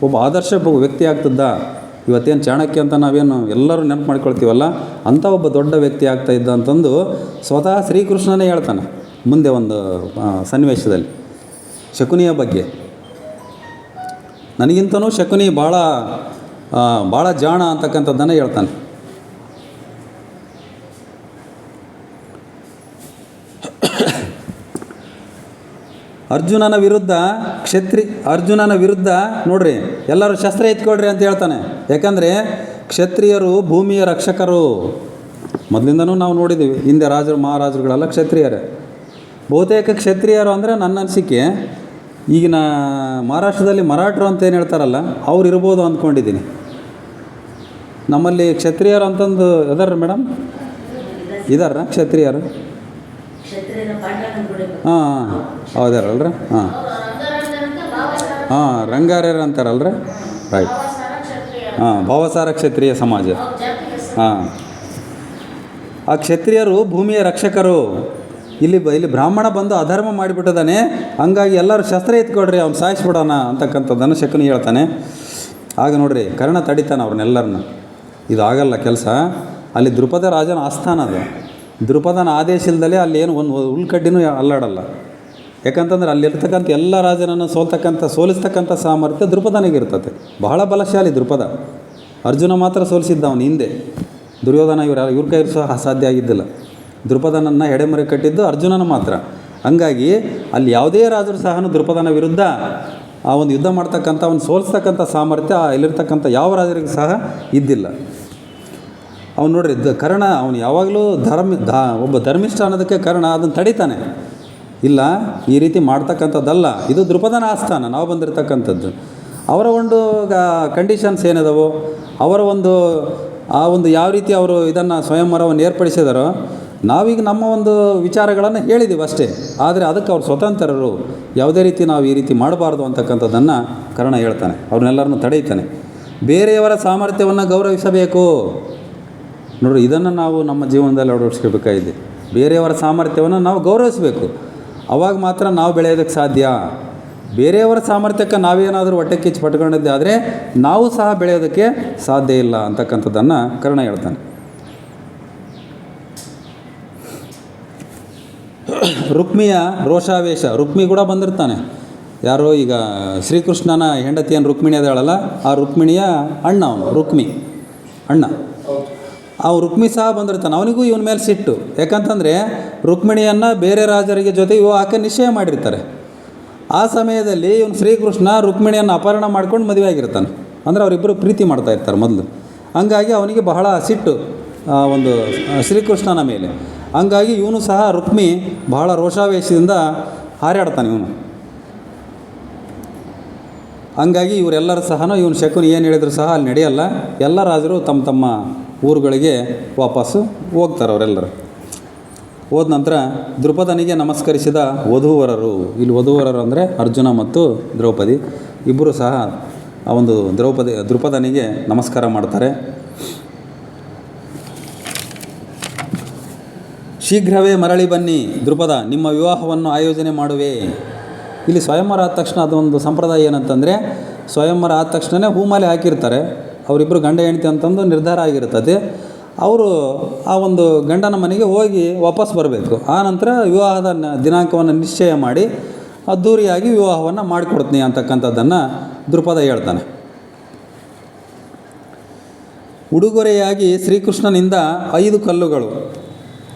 [SPEAKER 1] ಒಬ್ಬ ಆದರ್ಶ ವ್ಯಕ್ತಿ ಆಗ್ತಿದ್ದ. ಇವತ್ತೇನು ಚಾಣಕ್ಯ ಅಂತ ನಾವೇನು ಎಲ್ಲರೂ ನೆನಪು ಮಾಡ್ಕೊಳ್ತೀವಲ್ಲ, ಅಂಥ ಒಬ್ಬ ದೊಡ್ಡ ವ್ಯಕ್ತಿ ಆಗ್ತಾಯಿದ್ದ ಅಂತಂದು ಸ್ವತಃ ಶ್ರೀಕೃಷ್ಣನೇ ಹೇಳ್ತಾನೆ ಮುಂದೆ ಒಂದು ಸನ್ನಿವೇಶದಲ್ಲಿ ಶಕುನಿಯ ಬಗ್ಗೆ. ನನಗಿಂತನೂ ಶಕುನಿ ಭಾಳ ಜಾಣ ಅಂತಕ್ಕಂಥದ್ದನ್ನು ಹೇಳ್ತಾನೆ. ಅರ್ಜುನನ ವಿರುದ್ಧ ನೋಡ್ರಿ ಎಲ್ಲರೂ ಶಸ್ತ್ರ ಎತ್ಕೊಳ್ರಿ ಅಂತ ಹೇಳ್ತಾನೆ. ಯಾಕಂದರೆ ಕ್ಷತ್ರಿಯರು ಭೂಮಿಯ ರಕ್ಷಕರು. ಮೊದಲಿಂದನೂ ನಾವು ನೋಡಿದ್ದೀವಿ, ಹಿಂದೆ ಮಹಾರಾಜರುಗಳೆಲ್ಲ ಕ್ಷತ್ರಿಯರೇ. ಬಹುತೇಕ ಕ್ಷತ್ರಿಯರು ಅಂದರೆ ನನ್ನ ಅನಿಸಿಕೆ ಈಗಿನ ಮಹಾರಾಷ್ಟ್ರದಲ್ಲಿ ಮರಾಠರು ಅಂತ ಏನು ಹೇಳ್ತಾರಲ್ಲ ಅವ್ರು ಇರ್ಬೋದು ಅಂದ್ಕೊಂಡಿದ್ದೀನಿ. ನಮ್ಮಲ್ಲಿ ಕ್ಷತ್ರಿಯರು ಅಂತಂದು ಇದಾರ ಮೇಡಮ್, ಇದಾರ ಕ್ಷತ್ರಿಯರು? ಹಾಂ ಹೌದಾರಲ್ರಿ? ಹಾಂ ಹಾಂ ರಂಗಾರ್ಯರು ಅಂತಾರಲ್ರಿ? ರೈಟ್. ಹಾಂ, ಭಾವಸಾರ ಕ್ಷತ್ರಿಯ ಸಮಾಜ. ಹಾಂ, ಆ ಕ್ಷತ್ರಿಯರು ಭೂಮಿಯ ರಕ್ಷಕರು. ಇಲ್ಲಿ ಬ್ರಾಹ್ಮಣ ಬಂದು ಅಧರ್ಮ ಮಾಡಿಬಿಟ್ಟಿದ್ದಾನೆ, ಹಂಗಾಗಿ ಎಲ್ಲರೂ ಶಸ್ತ್ರ ಎತ್ಕೊಡ್ರಿ ಅವ್ನು ಸಾಯಿಸ್ಬಿಡೋಣ ಅಂತಕ್ಕಂಥದ್ದನ್ನು ಶಕುನಿ ಹೇಳ್ತಾನೆ. ಆಗ ನೋಡ್ರಿ ಕರ್ಣ ತಡಿತಾನೆ ಅವ್ರನ್ನೆಲ್ಲರನ್ನ. ಇದು ಆಗಲ್ಲ ಕೆಲಸ. ಅಲ್ಲಿ ದ್ರುಪದ ರಾಜನ ಆಸ್ಥಾನ ಅದು. ದ್ರುಪದನ ಆದೇಶ ಇಲ್ದಲೇ ಅಲ್ಲಿ ಏನು ಒಂದು ಉಳ್ಕಡ್ಡಿನೂ ಅಲ್ಲಾಡಲ್ಲ. ಯಾಕಂತಂದ್ರೆ ಅಲ್ಲಿರ್ತಕ್ಕಂಥ ಎಲ್ಲ ರಾಜನನ್ನು ಸೋಲಿಸ್ತಕ್ಕಂಥ ಸಾಮರ್ಥ್ಯ ದ್ರುಪದನಿಗಿರ್ತದೆ. ಬಹಳ ಬಲಶಾಲಿ ದ್ರುಪದ. ಅರ್ಜುನ ಮಾತ್ರ ಸೋಲಿಸಿದ್ದ ಅವನು ಹಿಂದೆ. ದುರ್ಯೋಧನ ಇವ್ರ ಕೈ ಸಹ ಸಾಧ್ಯ ಆಗಿದ್ದಿಲ್ಲ. ದ್ರುಪದನನ್ನು ಎಡೆಮರೆ ಕಟ್ಟಿದ್ದು ಅರ್ಜುನನ ಮಾತ್ರ. ಹಂಗಾಗಿ ಅಲ್ಲಿ ಯಾವುದೇ ರಾಜರು ಸಹ ದ್ರುಪದನ ವಿರುದ್ಧ ಆ ಒಂದು ಯುದ್ಧ ಮಾಡ್ತಕ್ಕಂಥ ಅವನು ಸೋಲಿಸ್ತಕ್ಕಂಥ ಸಾಮರ್ಥ್ಯ ಇಲ್ಲಿರ್ತಕ್ಕಂಥ ಯಾವ ರಾಜರಿಗೂ ಸಹ ಇದ್ದಿಲ್ಲ. ಅವನು ನೋಡ್ರಿ ಕರ್ಣ ಅವನು ಯಾವಾಗಲೂ ಒಬ್ಬ ಧರ್ಮಿಷ್ಠ ಅನ್ನೋದಕ್ಕೆ ಕರ್ಣ ಅದನ್ನು ತಡಿತಾನೆ. ಇಲ್ಲ, ಈ ರೀತಿ ಮಾಡ್ತಕ್ಕಂಥದ್ದಲ್ಲ, ಇದು ದ್ರುಪದನ ಆಸ್ಥಾನ, ನಾವು ಬಂದಿರತಕ್ಕಂಥದ್ದು. ಅವರ ಒಂದು ಕಂಡೀಷನ್ಸ್ ಏನಿದಾವೋ, ಅವರ ಒಂದು ಯಾವ ರೀತಿ ಅವರು ಇದನ್ನು ಸ್ವಯಂವರವನ್ನು ಏರ್ಪಡಿಸಿದಾರೋ, ನಾವೀಗ ನಮ್ಮ ಒಂದು ವಿಚಾರಗಳನ್ನು ಹೇಳಿದ್ದೀವಿ ಅಷ್ಟೇ. ಆದರೆ ಅದಕ್ಕೆ ಅವ್ರು ಸ್ವತಂತ್ರರು, ಯಾವುದೇ ರೀತಿ ನಾವು ಈ ರೀತಿ ಮಾಡಬಾರ್ದು ಅಂತಕ್ಕಂಥದ್ದನ್ನು ಕರ್ಣ ಹೇಳ್ತಾನೆ. ಅವ್ರನ್ನೆಲ್ಲರನ್ನು ತಡೆಯುತ್ತಾನೆ. ಬೇರೆಯವರ ಸಾಮರ್ಥ್ಯವನ್ನು ಗೌರವಿಸಬೇಕು. ನೋಡಿರಿ, ಇದನ್ನು ನಾವು ನಮ್ಮ ಜೀವನದಲ್ಲಿ ಅಳವಡಿಸ್ಕೋಬೇಕಾಗಿದೆ. ಬೇರೆಯವರ ಸಾಮರ್ಥ್ಯವನ್ನು ನಾವು ಗೌರವಿಸಬೇಕು. ಅವಾಗ ಮಾತ್ರ ನಾವು ಬೆಳೆಯೋದಕ್ಕೆ ಸಾಧ್ಯ. ಬೇರೆಯವರ ಸಾಮರ್ಥ್ಯಕ್ಕೆ ನಾವೇನಾದರೂ ಹೊಟ್ಟೆ ಕಿಚ್ಚು ಪಟ್ಕೊಂಡಿದ್ದೆ ಆದರೆ ನಾವು ಸಹ ಬೆಳೆಯೋದಕ್ಕೆ ಸಾಧ್ಯ ಇಲ್ಲ ಅಂತಕ್ಕಂಥದ್ದನ್ನು ಕರ್ಣ ಹೇಳ್ತಾನೆ. ರುಕ್ಮಿಯ ರೋಷಾವೇಶ. ರುಕ್ಮಿ ಕೂಡ ಬಂದಿರ್ತಾನೆ. ಯಾರೋ ಈಗ ಶ್ರೀಕೃಷ್ಣನ ಹೆಂಡತಿಯನ್ನು ರುಕ್ಮಿಣಿ ಅದಾಳಲ್ಲ, ಆ ರುಕ್ಮಿಣಿಯ ಅಣ್ಣ ಅವನು, ರುಕ್ಮಿ ಅಣ್ಣ. ಆ ರುಕ್ಮಿ ಸಹ ಬಂದಿರ್ತಾನೆ. ಅವನಿಗೂ ಇವನ ಮೇಲೆ ಸಿಟ್ಟು. ಯಾಕಂತಂದರೆ ರುಕ್ಮಿಣಿಯನ್ನು ಬೇರೆ ರಾಜರಿಗೆ ಜೊತೆ ವಿವಾಹಕ್ಕೆ ನಿಶ್ಚಯ ಮಾಡಿರ್ತಾರೆ. ಆ ಸಮಯದಲ್ಲಿ ಇವನು ಶ್ರೀಕೃಷ್ಣ ರುಕ್ಮಿಣಿಯನ್ನು ಅಪಹರಣ ಮಾಡ್ಕೊಂಡು ಮದುವೆ ಆಗಿರ್ತಾನೆ. ಅಂದರೆ ಅವರಿಬ್ಬರು ಪ್ರೀತಿ ಮಾಡ್ತಾಯಿರ್ತಾರೆ ಮೊದಲು. ಹಂಗಾಗಿ ಅವನಿಗೆ ಬಹಳ ಸಿಟ್ಟು ಒಂದು ಶ್ರೀಕೃಷ್ಣನ ಮೇಲೆ. ಹಂಗಾಗಿ ಇವನು ಸಹ ರುಕ್ಮಿ ಬಹಳ ರೋಷಾವೇಶದಿಂದ ಹಾರಾಡ್ತಾನೆ ಇವನು. ಹಂಗಾಗಿ ಇವರೆಲ್ಲರೂ ಸಹ ಇವನು ಶಕುನಿ ಏನು ಹೇಳಿದ್ರು ಸಹ ಅಲ್ಲಿ ನಡೆಯಲ್ಲ. ಎಲ್ಲ ರಾಜರು ತಮ್ಮ ತಮ್ಮ ಊರುಗಳಿಗೆ ವಾಪಸ್ಸು ಹೋಗ್ತಾರೆ. ಅವರೆಲ್ಲರೂ ಹೋದ ನಂತರ ದ್ರುಪದನಿಗೆ ನಮಸ್ಕರಿಸಿದ ವಧೂವರರು. ಇಲ್ಲಿ ವಧೂವರರು ಅಂದರೆ ಅರ್ಜುನ ಮತ್ತು ದ್ರೌಪದಿ ಇಬ್ಬರು ಸಹ ಆ ಒಂದು ದ್ರುಪದನಿಗೆ ನಮಸ್ಕಾರ ಮಾಡ್ತಾರೆ. ಶೀಘ್ರವೇ ಮರಳಿ ಬನ್ನಿ ದ್ರುಪದ, ನಿಮ್ಮ ವಿವಾಹವನ್ನು ಆಯೋಜನೆ ಮಾಡುವೆ. ಇಲ್ಲಿ ಸ್ವಯಂವರ ಆದ ತಕ್ಷಣ ಅದೊಂದು ಸಂಪ್ರದಾಯ ಏನಂತಂದರೆ, ಸ್ವಯಂವರ ಆದ ತಕ್ಷಣವೇ ಹೂಮಾಲೆ ಹಾಕಿರ್ತಾರೆ. ಅವರಿಬ್ಬರು ಗಂಡ ಹೆಂಡತಿ ಅಂತಂದು ನಿರ್ಧಾರ ಆಗಿರ್ತದೆ. ಅವರು ಆ ಒಂದು ಗಂಡನ ಮನೆಗೆ ಹೋಗಿ ವಾಪಸ್ ಬರಬೇಕು. ಆ ನಂತರ ವಿವಾಹದ ದಿನಾಂಕವನ್ನು ನಿಶ್ಚಯ ಮಾಡಿ ಅದ್ಧೂರಿಯಾಗಿ ವಿವಾಹವನ್ನು ಮಾಡಿಕೊಡ್ತೀನಿ ಅಂತಕ್ಕಂಥದ್ದನ್ನು ದ್ರುಪದ ಹೇಳ್ತಾನೆ. ಉಡುಗೊರೆಯಾಗಿ ಶ್ರೀಕೃಷ್ಣನಿಂದ 5 ಕಲ್ಲುಗಳು.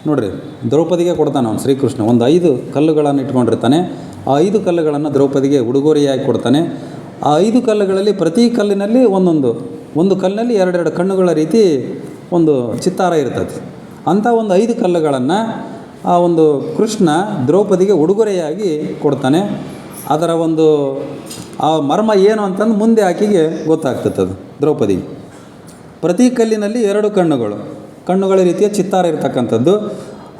[SPEAKER 1] ನೋಡಿರಿ, ದ್ರೌಪದಿಗೆ ಕೊಡ್ತಾನೆ ಅವನು ಶ್ರೀಕೃಷ್ಣ. ಒಂದು 5 ಕಲ್ಲುಗಳನ್ನು ಇಟ್ಕೊಂಡಿರ್ತಾನೆ. ಆ 5 ಕಲ್ಲುಗಳನ್ನು ದ್ರೌಪದಿಗೆ ಉಡುಗೊರೆಯಾಗಿ ಕೊಡ್ತಾನೆ. ಆ 5 ಕಲ್ಲುಗಳಲ್ಲಿ ಪ್ರತಿ ಕಲ್ಲಿನಲ್ಲಿ ಒಂದು ಕಲ್ಲಿನಲ್ಲಿ 2 ಕಣ್ಣುಗಳ ರೀತಿ ಒಂದು ಚಿತ್ತಾರ ಇರ್ತದೆ. ಅಂಥ ಒಂದು 5 ಕಲ್ಲುಗಳನ್ನು ಆ ಒಂದು ಕೃಷ್ಣ ದ್ರೌಪದಿಗೆ ಉಡುಗೊರೆಯಾಗಿ ಕೊಡ್ತಾನೆ. ಅದರ ಆ ಮರ್ಮ ಏನು ಅಂತಂದು ಮುಂದೆ ಆಕೆಗೆ ಗೊತ್ತಾಗ್ತದೆ. ಅದು ದ್ರೌಪದಿಗೆ ಪ್ರತಿ ಕಲ್ಲಿನಲ್ಲಿ 2 ಕಣ್ಣುಗಳ ರೀತಿಯ ಚಿತ್ತಾರ ಇರ್ತಕ್ಕಂಥದ್ದು.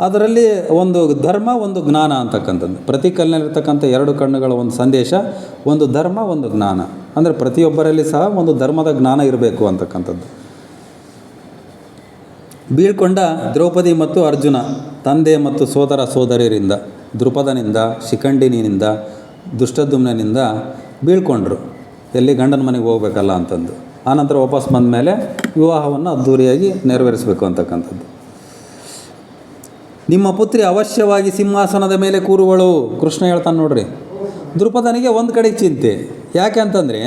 [SPEAKER 1] ಅದರಲ್ಲಿ ಒಂದು ಧರ್ಮ, ಒಂದು ಜ್ಞಾನ ಅಂತಕ್ಕಂಥದ್ದು. ಪ್ರತಿ ಕಲ್ಲಿನಲ್ಲಿರ್ತಕ್ಕಂಥ 2 ಕಣ್ಣುಗಳ ಒಂದು ಸಂದೇಶ, ಒಂದು ಧರ್ಮ, ಒಂದು ಜ್ಞಾನ. ಅಂದರೆ ಪ್ರತಿಯೊಬ್ಬರಲ್ಲಿ ಸಹ ಒಂದು ಧರ್ಮದ ಜ್ಞಾನ ಇರಬೇಕು ಅಂತಕ್ಕಂಥದ್ದು. ಬೀಳ್ಕೊಂಡ ದ್ರೌಪದಿ ಮತ್ತು ಅರ್ಜುನ ತಂದೆ ಮತ್ತು ಸೋದರ ಸೋದರಿಯರಿಂದ, ದ್ರುಪದನಿಂದ, ಶಿಖಂಡಿನಿಂದ, ದುಷ್ಟದ್ಯುಮ್ನನಿಂದ ಬೀಳ್ಕೊಂಡ್ರು. ಎಲ್ಲಿ ಗಂಡನ ಮನೆಗೆ ಹೋಗ್ಬೇಕಲ್ಲ ಅಂತಂದು. ಆನಂತರ ವಾಪಸ್ ಬಂದ ಮೇಲೆ ವಿವಾಹವನ್ನು ಅದ್ಧೂರಿಯಾಗಿ ನೆರವೇರಿಸಬೇಕು ಅಂತಕ್ಕಂಥದ್ದು. ನಿಮ್ಮ ಪುತ್ರಿ ಅವಶ್ಯವಾಗಿ ಸಿಂಹಾಸನದ ಮೇಲೆ ಕೂರುವಳು. ಕೃಷ್ಣ ಹೇಳ್ತಾನೆ ನೋಡ್ರಿ. ದ್ರುಪದನಿಗೆ ಒಂದು ಕಡೆಗೆ ಚಿಂತೆ. ಯಾಕೆ ಅಂತಂದರೆ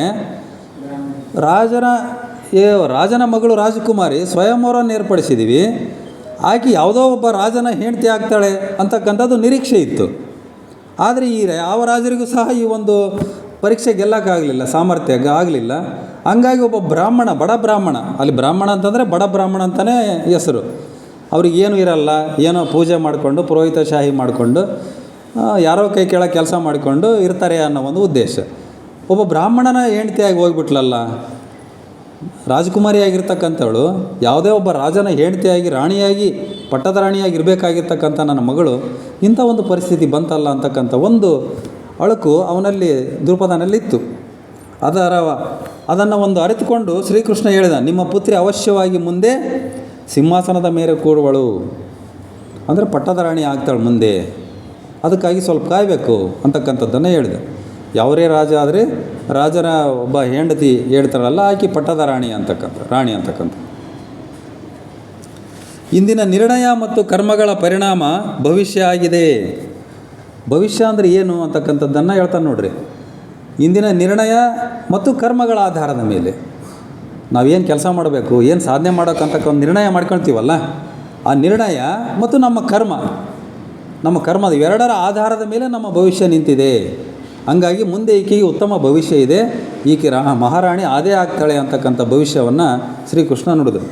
[SPEAKER 1] ರಾಜನ ಮಗಳು ರಾಜಕುಮಾರಿ ಸ್ವಯಂವರವನ್ನು ಏರ್ಪಡಿಸಿದ್ದೀವಿ, ಆಕೆ ಯಾವುದೋ ಒಬ್ಬ ರಾಜನ ಹೆಂಡತಿ ಆಗ್ತಾಳೆ ಅಂತಕ್ಕಂಥದ್ದು ನಿರೀಕ್ಷೆ ಇತ್ತು. ಆದರೆ ಯಾವ ರಾಜರಿಗೂ ಸಹ ಈ ಒಂದು ಪರೀಕ್ಷೆ ಗೆಲ್ಲಕ್ಕಾಗಲಿಲ್ಲ, ಸಾಮರ್ಥ್ಯ ಆಗಲಿಲ್ಲ. ಹಂಗಾಗಿ ಒಬ್ಬ ಬ್ರಾಹ್ಮಣ, ಬಡ ಬ್ರಾಹ್ಮಣ, ಅಲ್ಲಿ ಬ್ರಾಹ್ಮಣ ಅಂತಂದರೆ ಬಡ ಬ್ರಾಹ್ಮಣ ಅಂತಲೇ ಹೆಸರು. ಅವ್ರಿಗೇನು ಇರಲ್ಲ, ಏನೋ ಪೂಜೆ ಮಾಡಿಕೊಂಡು ಪುರೋಹಿತಶಾಹಿ ಮಾಡಿಕೊಂಡು ಯಾರೋ ಕೈ ಕೆಳಗೆ ಕೆಲಸ ಮಾಡಿಕೊಂಡು ಇರ್ತಾರೆ ಅನ್ನೋ ಒಂದು ಉದ್ದೇಶ. ಒಬ್ಬ ಬ್ರಾಹ್ಮಣನ ಹೆಂಡ್ತಿಯಾಗಿ ಹೋಗ್ಬಿಟ್ಲಲ್ಲ, ರಾಜಕುಮಾರಿಯಾಗಿರ್ತಕ್ಕಂಥವಳು ಯಾವುದೇ ಒಬ್ಬ ರಾಜನ ಹೆಂಡ್ತಿಯಾಗಿ ರಾಣಿಯಾಗಿ ಪಟ್ಟದ ರಾಣಿಯಾಗಿ ಇರಬೇಕಾಗಿರ್ತಕ್ಕಂಥ ನನ್ನ ಮಗಳು ಇಂಥ ಒಂದು ಪರಿಸ್ಥಿತಿ ಬಂತಲ್ಲ ಅಂತಕ್ಕಂಥ ಒಂದು ಅಳುಕು ಅವನಲ್ಲಿ ದ್ರುಪದನಲ್ಲಿತ್ತು. ಅದನ್ನು ಒಂದು ಅರಿತುಕೊಂಡು ಶ್ರೀಕೃಷ್ಣ ಹೇಳಿದ, ನಿಮ್ಮ ಪುತ್ರಿ ಅವಶ್ಯವಾಗಿ ಮುಂದೆ ಸಿಂಹಾಸನದ ಮೇಲೆ ಕೂರುವಳು, ಅಂದರೆ ಪಟ್ಟದ ರಾಣಿ ಆಗ್ತಾಳೆ ಮುಂದೆ, ಅದಕ್ಕಾಗಿ ಸ್ವಲ್ಪ ಕಾಯಬೇಕು ಅಂತಕ್ಕಂಥದ್ದನ್ನು ಹೇಳಿದೆ. ಯಾವುದೇ ರಾಜ ಆದರೆ ರಾಜನ ಒಬ್ಬ ಹೆಂಡತಿ ಹೇಳ್ತಾರಲ್ಲ, ಆಕೆ ಪಟ್ಟದ ರಾಣಿ ಅಂತಕ್ಕಂಥ. ಇಂದಿನ ನಿರ್ಣಯ ಮತ್ತು ಕರ್ಮಗಳ ಪರಿಣಾಮ ಭವಿಷ್ಯ ಆಗಿದೆ. ಭವಿಷ್ಯ ಅಂದರೆ ಏನು ಅಂತಕ್ಕಂಥದ್ದನ್ನು ಹೇಳ್ತಾನೆ ನೋಡ್ರಿ. ಇಂದಿನ ನಿರ್ಣಯ ಮತ್ತು ಕರ್ಮಗಳ ಆಧಾರದ ಮೇಲೆ ನಾವೇನು ಕೆಲಸ ಮಾಡಬೇಕು, ಏನು ಸಾಧನೆ ಮಾಡೋಕ್ಕಂತಕ್ಕ ಒಂದು ನಿರ್ಣಯ ಮಾಡ್ಕೊಳ್ತೀವಲ್ಲ, ಆ ನಿರ್ಣಯ ಮತ್ತು ನಮ್ಮ ಕರ್ಮದ ಎರಡರ ಆಧಾರದ ಮೇಲೆ ನಮ್ಮ ಭವಿಷ್ಯ ನಿಂತಿದೆ. ಹಂಗಾಗಿ ಮುಂದೆ ಈಕೆಗೆ ಉತ್ತಮ ಭವಿಷ್ಯ ಇದೆ, ಈಕೆ ಮಹಾರಾಣಿ ಆದೇ ಆಗ್ತಾಳೆ ಅಂತಕ್ಕಂಥ ಭವಿಷ್ಯವನ್ನು ಶ್ರೀಕೃಷ್ಣ ನುಡಿದರು.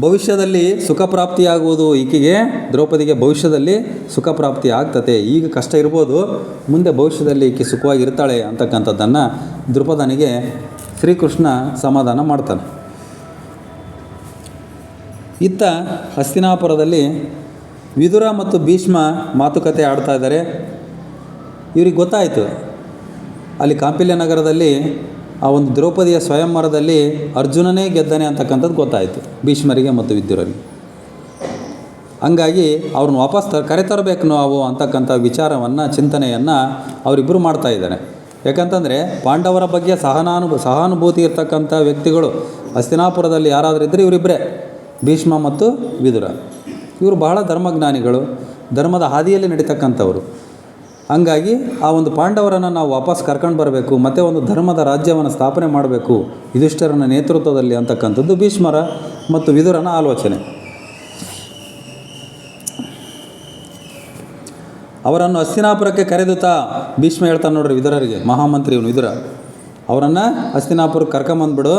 [SPEAKER 1] ಭವಿಷ್ಯದಲ್ಲಿ ಸುಖ ಪ್ರಾಪ್ತಿಯಾಗುವುದು, ಈಕೆಗೆ ದ್ರೌಪದಿಗೆ ಭವಿಷ್ಯದಲ್ಲಿ ಸುಖ ಪ್ರಾಪ್ತಿ ಆಗ್ತದೆ. ಈಗ ಕಷ್ಟ ಇರ್ಬೋದು, ಮುಂದೆ ಭವಿಷ್ಯದಲ್ಲಿ ಈಕೆ ಸುಖವಾಗಿರ್ತಾಳೆ ಅಂತಕ್ಕಂಥದ್ದನ್ನು ದ್ರುಪದನಿಗೆ ಶ್ರೀಕೃಷ್ಣ ಸಮಾಧಾನ ಮಾಡ್ತಾನೆ. ಇತ್ತ ಹಸ್ತಿನಾಪುರದಲ್ಲಿ ವಿದುರ ಮತ್ತು ಭೀಷ್ಮ ಮಾತುಕತೆ ಆಡ್ತಾ ಇದ್ದಾರೆ. ಇವ್ರಿಗೆ ಗೊತ್ತಾಯಿತು, ಅಲ್ಲಿ ಕಾಂಪಿಲ್ಯ ನಗರದಲ್ಲಿ ಆ ಒಂದು ದ್ರೌಪದಿಯ ಸ್ವಯಂವರದಲ್ಲಿ ಅರ್ಜುನನೇ ಗೆದ್ದಾನೆ ಅಂತಕ್ಕಂಥದ್ದು ಗೊತ್ತಾಯಿತು ಭೀಷ್ಮರಿಗೆ ಮತ್ತು ವಿದುರರಿಗೆ. ಹಂಗಾಗಿ ಅವ್ರನ್ನ ವಾಪಸ್ ಕರೆತರಬೇಕು ನಾವು ಅಂತಕ್ಕಂಥ ವಿಚಾರವನ್ನು, ಚಿಂತನೆಯನ್ನು ಅವರಿಬ್ಬರು ಮಾಡ್ತಾಯಿದ್ದಾರೆ. ಯಾಕಂತಂದರೆ ಪಾಂಡವರ ಬಗ್ಗೆ ಸಹಾನುಭೂತಿ ಇರ್ತಕ್ಕಂಥ ವ್ಯಕ್ತಿಗಳು ಹಸ್ತಿನಾಪುರದಲ್ಲಿ ಯಾರಾದರೂ ಇದ್ದರೆ ಇವರಿಬ್ಬರೇ, ಭೀಷ್ಮ ಮತ್ತು ವಿದುರ. ಇವರು ಬಹಳ ಧರ್ಮಜ್ಞಾನಿಗಳು, ಧರ್ಮದ ಹಾದಿಯಲ್ಲಿ ನಡೀತಕ್ಕಂಥವರು. ಹಂಗಾಗಿ ಆ ಒಂದು ಪಾಂಡವರನ್ನು ನಾವು ವಾಪಸ್ ಕರ್ಕೊಂಡು ಬರಬೇಕು, ಮತ್ತು ಒಂದು ಧರ್ಮದ ರಾಜ್ಯವನ್ನು ಸ್ಥಾಪನೆ ಮಾಡಬೇಕು ಯುಧಿಷ್ಠಿರನ ನೇತೃತ್ವದಲ್ಲಿ ಅಂತಕ್ಕಂಥದ್ದು ಭೀಷ್ಮರ ಮತ್ತು ವಿದುರನ ಆಲೋಚನೆ. ಅವರನ್ನು ಹಸ್ತಿನಾಪುರಕ್ಕೆ ಕರೆದುತ್ತಾ ಭೀಷ್ಮ ಹೇಳ್ತಾನೆ ನೋಡ್ರಿ ವಿದುರರಿಗೆ, ಮಹಾಮಂತ್ರಿ ಇವನು ವಿದುರ, ಅವರನ್ನು ಹಸ್ತಿನಾಪುರಕ್ಕೆ ಕರ್ಕೊಂಬಂದ್ಬಿಡು,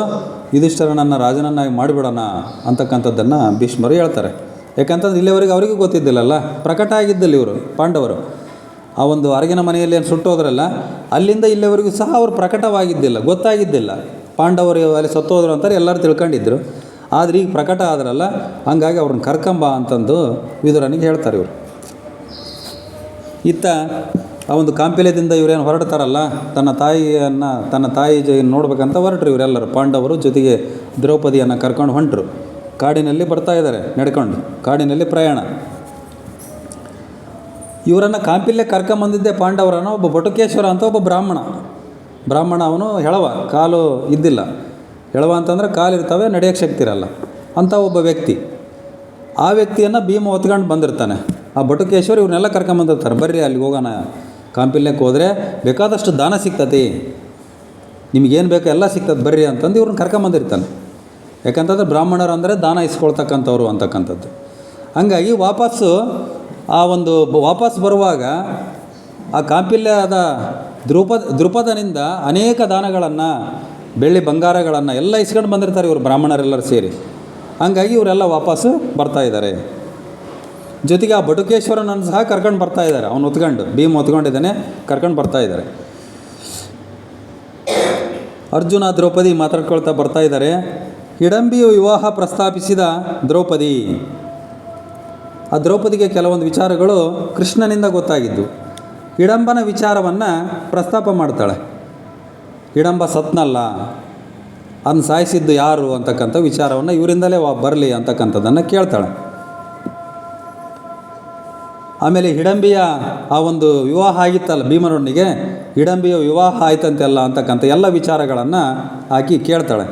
[SPEAKER 1] ಯುಧಿಷ್ಠಿರನನ್ನು ರಾಜನನ್ನಾಗಿ ಮಾಡಿಬಿಡೋಣ ಅಂತಕ್ಕಂಥದ್ದನ್ನು ಭೀಷ್ಮರು ಹೇಳ್ತಾರೆ. ಯಾಕಂತಂದ್ರೆ ಇಲ್ಲಿವರೆಗೆ ಅವರಿಗೂ ಗೊತ್ತಿದ್ದಿಲ್ಲಲ್ಲ, ಪ್ರಕಟ ಆಗಿದ್ದಿಲ್ಲ ಇವರು ಪಾಂಡವರು. ಆ ಒಂದು ಅರಗಿನ ಮನೆಯಲ್ಲಿ ಏನು ಸುಟ್ಟೋದ್ರಲ್ಲ, ಅಲ್ಲಿಂದ ಇಲ್ಲಿವರೆಗೂ ಸಹ ಅವರು ಪ್ರಕಟವಾಗಿದ್ದಿಲ್ಲ, ಗೊತ್ತಾಗಿದ್ದಿಲ್ಲ. ಪಾಂಡವರು ಅಲ್ಲಿ ಸತ್ತೋದ್ರು ಅಂತಾರೆ ಎಲ್ಲರೂ ತಿಳ್ಕೊಂಡಿದ್ರು. ಆದರೆ ಈಗ ಪ್ರಕಟ ಆದ್ರಲ್ಲ, ಹಂಗಾಗಿ ಅವ್ರನ್ನ ಕರ್ಕೊಂಬ ಅಂತಂದು ವಿದುರನಿಗೆ ಹೇಳ್ತಾರೆ ಇವರು. ಇತ್ತ ಆ ಒಂದು ಕಾಂಪಿಲ್ಯದಿಂದ ಇವರೇನು ಹೊರಡ್ತಾರಲ್ಲ, ತನ್ನ ತಾಯಿ ನೋಡ್ಬೇಕಂತ ಹೊರಟ್ರು ಇವರೆಲ್ಲರೂ ಪಾಂಡವರು, ಜೊತೆಗೆ ದ್ರೌಪದಿಯನ್ನು ಕರ್ಕೊಂಡು ಹೊಂಟರು. ಕಾಡಿನಲ್ಲಿ ಬರ್ತಾ ಇದ್ದಾರೆ ನಡ್ಕೊಂಡು, ಕಾಡಿನಲ್ಲಿ ಪ್ರಯಾಣ. ಇವರನ್ನು ಕಾಂಪಿಲ್ಯ ಕರ್ಕೊಂಬಂದಿದ್ದೆ ಪಾಂಡವರನ್ನು ಒಬ್ಬ ಬಟುಕೇಶ್ವರ ಅಂತ ಒಬ್ಬ ಬ್ರಾಹ್ಮಣ. ಅವನು ಹೆಳವ, ಕಾಲು ಇದ್ದಿಲ್ಲ. ಹೆಳವ ಅಂತಂದರೆ ಕಾಲಿರ್ತವೆ, ನಡೆಯೋಕ್ಕೆ ಶಕ್ತಿ ಇರಲ್ಲ ಅಂತ ಒಬ್ಬ ವ್ಯಕ್ತಿ. ಆ ವ್ಯಕ್ತಿಯನ್ನು ಭೀಮ ಹೊತ್ಕೊಂಡು ಬಂದಿರ್ತಾನೆ. ಆ ಬಟುಕೇಶ್ವರ ಇವ್ರನ್ನೆಲ್ಲ ಕರ್ಕೊಂಬಂದಿರ್ತಾರೆ, ಬರ್ರಿ ಅಲ್ಲಿಗೆ ಹೋಗೋಣ, ಕಾಂಪಿಲ್ಯಕ್ಕೆ ಹೋದರೆ ಬೇಕಾದಷ್ಟು ದಾನ ಸಿಗ್ತತಿ, ನಿಮಗೇನು ಬೇಕೋ ಎಲ್ಲ ಸಿಗ್ತದೆ ಬರ್ರಿ ಅಂತಂದು ಇವ್ರನ್ನ ಕರ್ಕೊಂಬಂದಿರ್ತಾನೆ. ಯಾಕಂತಂದ್ರೆ ಬ್ರಾಹ್ಮಣರು ಅಂದರೆ ದಾನ ಇಸ್ಕೊಳ್ತಕ್ಕಂಥವ್ರು ಅಂತಕ್ಕಂಥದ್ದು. ಹಂಗಾಗಿ ವಾಪಸ್ ಬರುವಾಗ ಆ ಕಾಂಪಿಲ್ಯದ ದ್ರುಪದನಿಂದ ಅನೇಕ ದಾನಗಳನ್ನು, ಬೆಳ್ಳಿ ಬಂಗಾರಗಳನ್ನು ಎಲ್ಲ ಇಸ್ಕೊಂಡು ಬಂದಿರ್ತಾರೆ ಇವರು ಬ್ರಾಹ್ಮಣರೆಲ್ಲರೂ ಸೇರಿ. ಹಂಗಾಗಿ ಇವರೆಲ್ಲ ವಾಪಸ್ಸು ಬರ್ತಾಯಿದ್ದಾರೆ. ಜೊತೆಗೆ ಆ ಬಟುಕೇಶ್ವರನನ್ನು ಸಹ ಕರ್ಕೊಂಡು ಬರ್ತಾಯಿದ್ದಾರೆ. ಅವನು ಹೊತ್ಕೊಂಡು, ಭೀಮ್ ಹೊತ್ಕೊಂಡಿದ್ದಾನೆ, ಕರ್ಕೊಂಡು ಬರ್ತಾಯಿದ್ದಾರೆ. ಅರ್ಜುನ ದ್ರೌಪದಿ ಮಾತಾಡ್ಕೊಳ್ತಾ ಬರ್ತಾಯಿದ್ದಾರೆ. ಹಿಡಂಬಿಯು ವಿವಾಹ ಪ್ರಸ್ತಾಪಿಸಿದ ದ್ರೌಪದಿ. ಆ ದ್ರೌಪದಿಗೆ ಕೆಲವೊಂದು ವಿಚಾರಗಳು ಕೃಷ್ಣನಿಂದ ಗೊತ್ತಾಗಿದ್ದು. ಹಿಡಂಬನ ವಿಚಾರವನ್ನು ಪ್ರಸ್ತಾಪ ಮಾಡ್ತಾಳೆ. ಹಿಡಂಬ ಸತ್ನಲ್ಲ, ಅದನ್ನು ಸಾಯಿಸಿದ್ದು ಯಾರು ಅಂತಕ್ಕಂಥ ವಿಚಾರವನ್ನು ಇವರಿಂದಲೇ ಬರಲಿ ಅಂತಕ್ಕಂಥದ್ದನ್ನು ಕೇಳ್ತಾಳೆ. ಆಮೇಲೆ ಹಿಡಂಬಿಯ ಆ ಒಂದು ವಿವಾಹ ಆಗಿತ್ತಲ್ಲ ಭೀಮನೊಂದಿಗೆ, ಹಿಡಂಬಿಯ ವಿವಾಹ ಆಯ್ತಂತೆಲ್ಲ ಅಂತಕ್ಕಂಥ ಎಲ್ಲ ವಿಚಾರಗಳನ್ನು ಆಕಿ ಕೇಳ್ತಾಳೆ,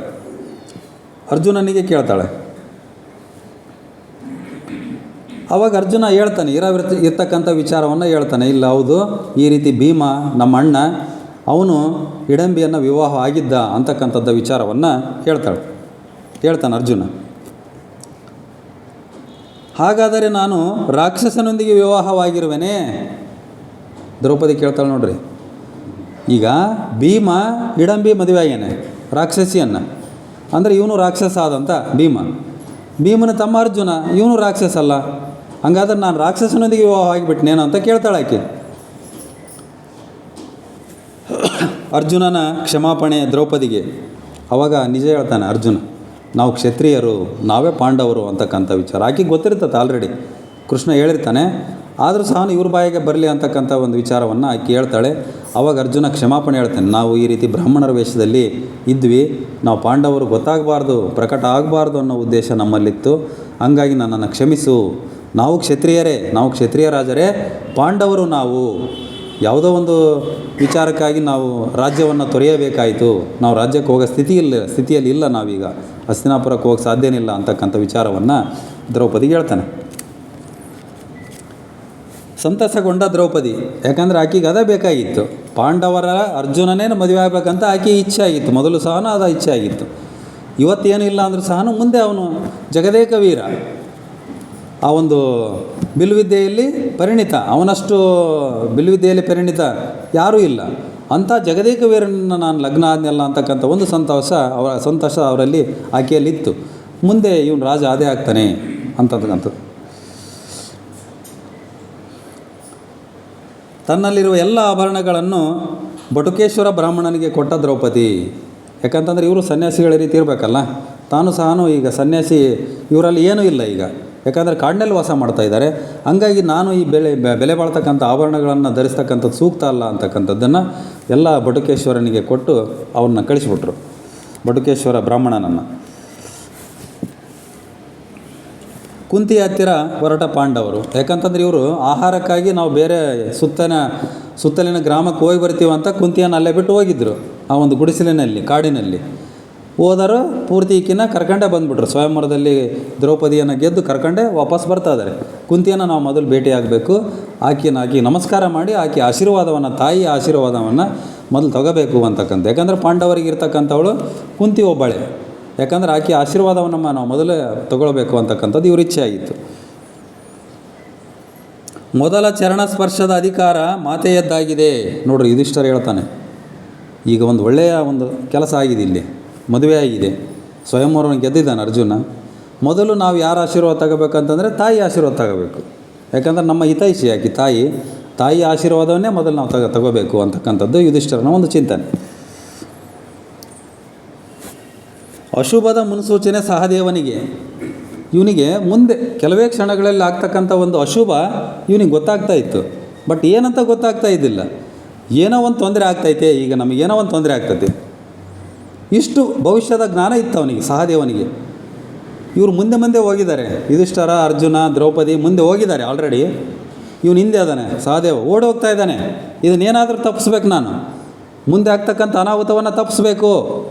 [SPEAKER 1] ಅರ್ಜುನನಿಗೆ ಕೇಳ್ತಾಳೆ. ಆವಾಗ ಅರ್ಜುನ ಹೇಳ್ತಾನೆ, ಇರ್ತಕ್ಕಂಥ ವಿಚಾರವನ್ನು ಹೇಳ್ತಾನೆ. ಇಲ್ಲ, ಹೌದು, ಈ ರೀತಿ ಭೀಮ ನಮ್ಮ ಅಣ್ಣ, ಅವನು ಹಿಡಂಬಿಯನ್ನು ವಿವಾಹ ಆಗಿದ್ದ ಅಂತಕ್ಕಂಥದ್ದು ವಿಚಾರವನ್ನು ಹೇಳ್ತಾನೆ ಅರ್ಜುನ. ಹಾಗಾದರೆ ನಾನು ರಾಕ್ಷಸನೊಂದಿಗೆ ವಿವಾಹವಾಗಿರುವೆನೇ? ದ್ರೌಪದಿ ಕೇಳ್ತಾಳೆ ನೋಡ್ರಿ. ಈಗ ಭೀಮ ಹಿಡಂಬಿ ಮದುವೆ ಆಗ್ಯಾನೆ ರಾಕ್ಷಸಿಯನ್ನು, ಅಂದರೆ ಇವನು ರಾಕ್ಷಸ ಆದಂಥ ಭೀಮನ ತಮ್ಮ ಅರ್ಜುನ, ಇವನು ರಾಕ್ಷಸ ಅಲ್ಲ. ಹಂಗಾದ್ರೆ ನಾನು ರಾಕ್ಷಸನೊಂದಿಗೆ ವಿವಾಹ ಆಗಿಬಿಟ್ನೇನು ಅಂತ ಕೇಳ್ತಾಳೆ ಆಕೆ. ಅರ್ಜುನನ ಕ್ಷಮಾಪಣೆ ದ್ರೌಪದಿಗೆ. ಅವಾಗ ನಿಜ ಹೇಳ್ತಾನೆ ಅರ್ಜುನ, ನಾವು ಕ್ಷತ್ರಿಯರು, ನಾವೇ ಪಾಂಡವರು ಅಂತಕ್ಕಂಥ ವಿಚಾರ ಆಕೆಗೆ ಗೊತ್ತಿರ್ತದೆ ಆಲ್ರೆಡಿ, ಕೃಷ್ಣ ಹೇಳಿರ್ತಾನೆ. ಆದರೂ ಸಹ ಇವ್ರ ಬಾಯಿಗೆ ಬರಲಿ ಅಂತಕ್ಕಂಥ ಒಂದು ವಿಚಾರವನ್ನು ಆಕೆ ಹೇಳ್ತಾಳೆ. ಆವಾಗ ಅರ್ಜುನ ಕ್ಷಮಾಪಣೆ ಹೇಳ್ತಾನೆ, ನಾವು ಈ ರೀತಿ ಬ್ರಾಹ್ಮಣರ ವೇಷದಲ್ಲಿ ಇದ್ವಿ, ನಾವು ಪಾಂಡವರು ಗೊತ್ತಾಗಬಾರ್ದು, ಪ್ರಕಟ ಆಗಬಾರ್ದು ಅನ್ನೋ ಉದ್ದೇಶ ನಮ್ಮಲ್ಲಿತ್ತು, ಹಂಗಾಗಿ ನನ್ನನ್ನು ಕ್ಷಮಿಸು. ನಾವು ಕ್ಷತ್ರಿಯರೇ, ನಾವು ಕ್ಷತ್ರಿಯ ರಾಜರೇ, ಪಾಂಡವರು ನಾವು ಯಾವುದೋ ಒಂದು ವಿಚಾರಕ್ಕಾಗಿ ನಾವು ರಾಜ್ಯವನ್ನು ತೊರೆಯಬೇಕಾಯಿತು, ನಾವು ರಾಜ್ಯಕ್ಕೆ ಹೋಗೋ ಸ್ಥಿತಿಯಲ್ಲಿ ಇಲ್ಲ, ನಾವೀಗ ಹಸ್ತಿನಾಪುರಕ್ಕೆ ಹೋಗಕ್ಕೆ ಸಾಧ್ಯನಿಲ್ಲ ಅಂತಕ್ಕಂಥ ವಿಚಾರವನ್ನು ದ್ರೌಪದಿಗೆ ಹೇಳ್ತಾನೆ. ಸಂತಸಗೊಂಡ ದ್ರೌಪದಿ, ಯಾಕಂದರೆ ಆಕೆಗೆ ಅದೇ ಬೇಕಾಗಿತ್ತು, ಪಾಂಡವರ ಅರ್ಜುನನೇ ಮದುವೆ ಆಗಬೇಕಂತ ಆಕೆ ಇಚ್ಛೆ ಆಗಿತ್ತು, ಮೊದಲು ಸಹ ಅದು ಇಚ್ಛೆ ಆಗಿತ್ತು. ಇವತ್ತೇನು ಇಲ್ಲ ಅಂದರೂ ಸಹ ಮುಂದೆ ಅವನು ಜಗದೇಕ ವೀರ, ಆ ಒಂದು ಬಿಲ್ವಿದ್ಯೆಯಲ್ಲಿ ಪರಿಣಿತ, ಅವನಷ್ಟು ಬಿಲ್ವಿದ್ಯೆಯಲ್ಲಿ ಪರಿಣಿತ ಯಾರೂ ಇಲ್ಲ, ಅಂಥ ಜಗದೇಕ ವೀರನನ್ನು ನಾನು ಲಗ್ನ ಆದ್ನಲ್ಲ ಅಂತಕ್ಕಂಥ ಒಂದು ಸಂತೋಷ ಅವರಲ್ಲಿ ಆಕೆಯಲ್ಲಿತ್ತು. ಮುಂದೆ ಇವನು ರಾಜ ಅದೇ ಆಗ್ತಾನೆ ಅಂತಕ್ಕಂಥದ್ದು. ತನ್ನಲ್ಲಿರುವ ಎಲ್ಲ ಆಭರಣಗಳನ್ನು ಬಟುಕೇಶ್ವರ ಬ್ರಾಹ್ಮಣನಿಗೆ ಕೊಟ್ಟ ದ್ರೌಪದಿ. ಯಾಕಂತಂದರೆ ಇವರು ಸನ್ಯಾಸಿಗಳ ರೀತಿ ಇರಬೇಕಲ್ಲ, ತಾನು ಸಹ ಈಗ ಸನ್ಯಾಸಿ, ಇವರಲ್ಲಿ ಏನೂ ಇಲ್ಲ ಈಗ, ಯಾಕಂದರೆ ಕಾಡಿನಲ್ಲಿ ವಾಸ ಮಾಡ್ತಾ ಇದ್ದಾರೆ. ಹಂಗಾಗಿ ನಾನು ಈ ಬೆಲೆ ಬಾಳ್ತಕ್ಕಂಥ ಆಭರಣಗಳನ್ನು ಧರಿಸ್ತಕ್ಕಂಥದ್ದು ಸೂಕ್ತ ಅಲ್ಲ ಅಂತಕ್ಕಂಥದ್ದನ್ನು ಎಲ್ಲ ಬಟುಕೇಶ್ವರನಿಗೆ ಕೊಟ್ಟು ಅವನ್ನ ಕಳಿಸಿಬಿಟ್ರು, ಬಟುಕೇಶ್ವರ ಬ್ರಾಹ್ಮಣನನ್ನು. ಕುಂತಿ ಹತ್ತಿರ ಹೊರಟ ಪಾಂಡವರು, ಯಾಕಂತಂದ್ರೆ ಇವರು ಆಹಾರಕ್ಕಾಗಿ ನಾವು ಬೇರೆ ಸುತ್ತಲಿನ ಗ್ರಾಮಕ್ಕೆ ಹೋಗಿ ಬರ್ತೀವಿ ಅಂತ ಕುಂತಿಯನ್ನು ಅಲ್ಲೇ ಬಿಟ್ಟು ಹೋಗಿದ್ದರು. ಆ ಒಂದು ಗುಡಿಸಲಿನಲ್ಲಿ, ಕಾಡಿನಲ್ಲಿ ಹೋದರು. ಪೂರ್ತಿ ಈಕಿನ ಕರ್ಕೊಂಡೇ ಬಂದುಬಿಟ್ರು. ಸ್ವಯಂವರದಲ್ಲಿ ದ್ರೌಪದಿಯನ್ನು ಗೆದ್ದು ಕರ್ಕೊಂಡೇ ವಾಪಸ್ ಬರ್ತಾ ಇದ್ದಾರೆ. ಕುಂತಿಯನ್ನು ನಾವು ಮೊದಲು ಭೇಟಿಯಾಗಬೇಕು, ಆಕೆ ನಮಸ್ಕಾರ ಮಾಡಿ ಆಕೆ ಆಶೀರ್ವಾದವನ್ನು, ತಾಯಿಯ ಆಶೀರ್ವಾದವನ್ನು ಮೊದಲು ತಗೋಬೇಕು ಅಂತಕ್ಕಂಥ. ಯಾಕಂದರೆ ಪಾಂಡವರಿಗೆ ಇರ್ತಕ್ಕಂಥವಳು ಕುಂತಿ ಒಬ್ಬಳೆ, ಯಾಕಂದರೆ ಆಕೆ ಆಶೀರ್ವಾದವನ್ನು ನಾವು ಮೊದಲೇ ತಗೊಳ್ಬೇಕು ಅಂತಕ್ಕಂಥದ್ದು ಇವ್ರ ಇಚ್ಛೆ ಆಗಿತ್ತು. ಮೊದಲ ಚರಣ ಸ್ಪರ್ಶದ ಅಧಿಕಾರ ಮಾತೆಯದ್ದಾಗಿದೆ. ನೋಡ್ರಿ, ಯುಧಿಷ್ಠಿರ ಹೇಳ್ತಾನೆ, ಈಗ ಒಂದು ಒಳ್ಳೆಯ ಒಂದು ಕೆಲಸ ಆಗಿದೆ, ಇಲ್ಲಿ ಮದುವೆ ಆಗಿದೆ, ಸ್ವಯಂವರವನ್ನು ಗೆದ್ದಿದ್ದಾನೆ ಅರ್ಜುನ. ಮೊದಲು ನಾವು ಯಾರ ಆಶೀರ್ವಾದ ತಗೋಬೇಕಂತಂದರೆ ತಾಯಿ ಆಶೀರ್ವಾದ ತಗೋಬೇಕು. ಯಾಕಂದರೆ ನಮ್ಮ ಹಿತೈಷಿ ಆಕೆ ತಾಯಿ ಆಶೀರ್ವಾದವನ್ನೇ ಮೊದಲು ನಾವು ತಗೋಬೇಕು ಅಂತಕ್ಕಂಥದ್ದು ಯುಧಿಷ್ಠಿರನ ಒಂದು ಚಿಂತನೆ. ಅಶುಭದ ಮುನ್ಸೂಚನೆ ಸಹದೇವನಿಗೆ. ಇವನಿಗೆ ಮುಂದೆ ಕೆಲವೇ ಕ್ಷಣಗಳಲ್ಲಿ ಆಗ್ತಕ್ಕಂಥ ಒಂದು ಅಶುಭ ಇವನಿಗೆ ಗೊತ್ತಾಗ್ತಾ ಇತ್ತು, ಬಟ್ ಏನಂತ ಗೊತ್ತಾಗ್ತಾ ಇದ್ದಿಲ್ಲ. ಏನೋ ಒಂದು ತೊಂದರೆ ಆಗ್ತೈತೆ, ಈಗ ನಮಗೇನೋ ಒಂದು ತೊಂದರೆ ಆಗ್ತೈತೆ, ಇಷ್ಟು ಭವಿಷ್ಯದ ಜ್ಞಾನ ಇತ್ತು ಅವನಿಗೆ, ಸಹದೇವನಿಗೆ. ಇವರು ಮುಂದೆ ಹೋಗಿದ್ದಾರೆ, ಯುಧಿಷ್ಠಿರ, ಅರ್ಜುನ, ದ್ರೌಪದಿ ಮುಂದೆ ಹೋಗಿದ್ದಾರೆ ಆಲ್ರೆಡಿ. ಇವನು ಹಿಂದೆ ಅದಾನೆ, ಸಹದೇವ ಓಡಿ ಹೋಗ್ತಾ ಇದ್ದಾನೆ. ಇದನ್ನೇನಾದರೂ ತಪ್ಪಿಸ್ಬೇಕು, ನಾನು ಮುಂದೆ ಆಗ್ತಕ್ಕಂಥ ಅನಾಹುತವನ್ನು ತಪ್ಪಿಸ್ಬೇಕು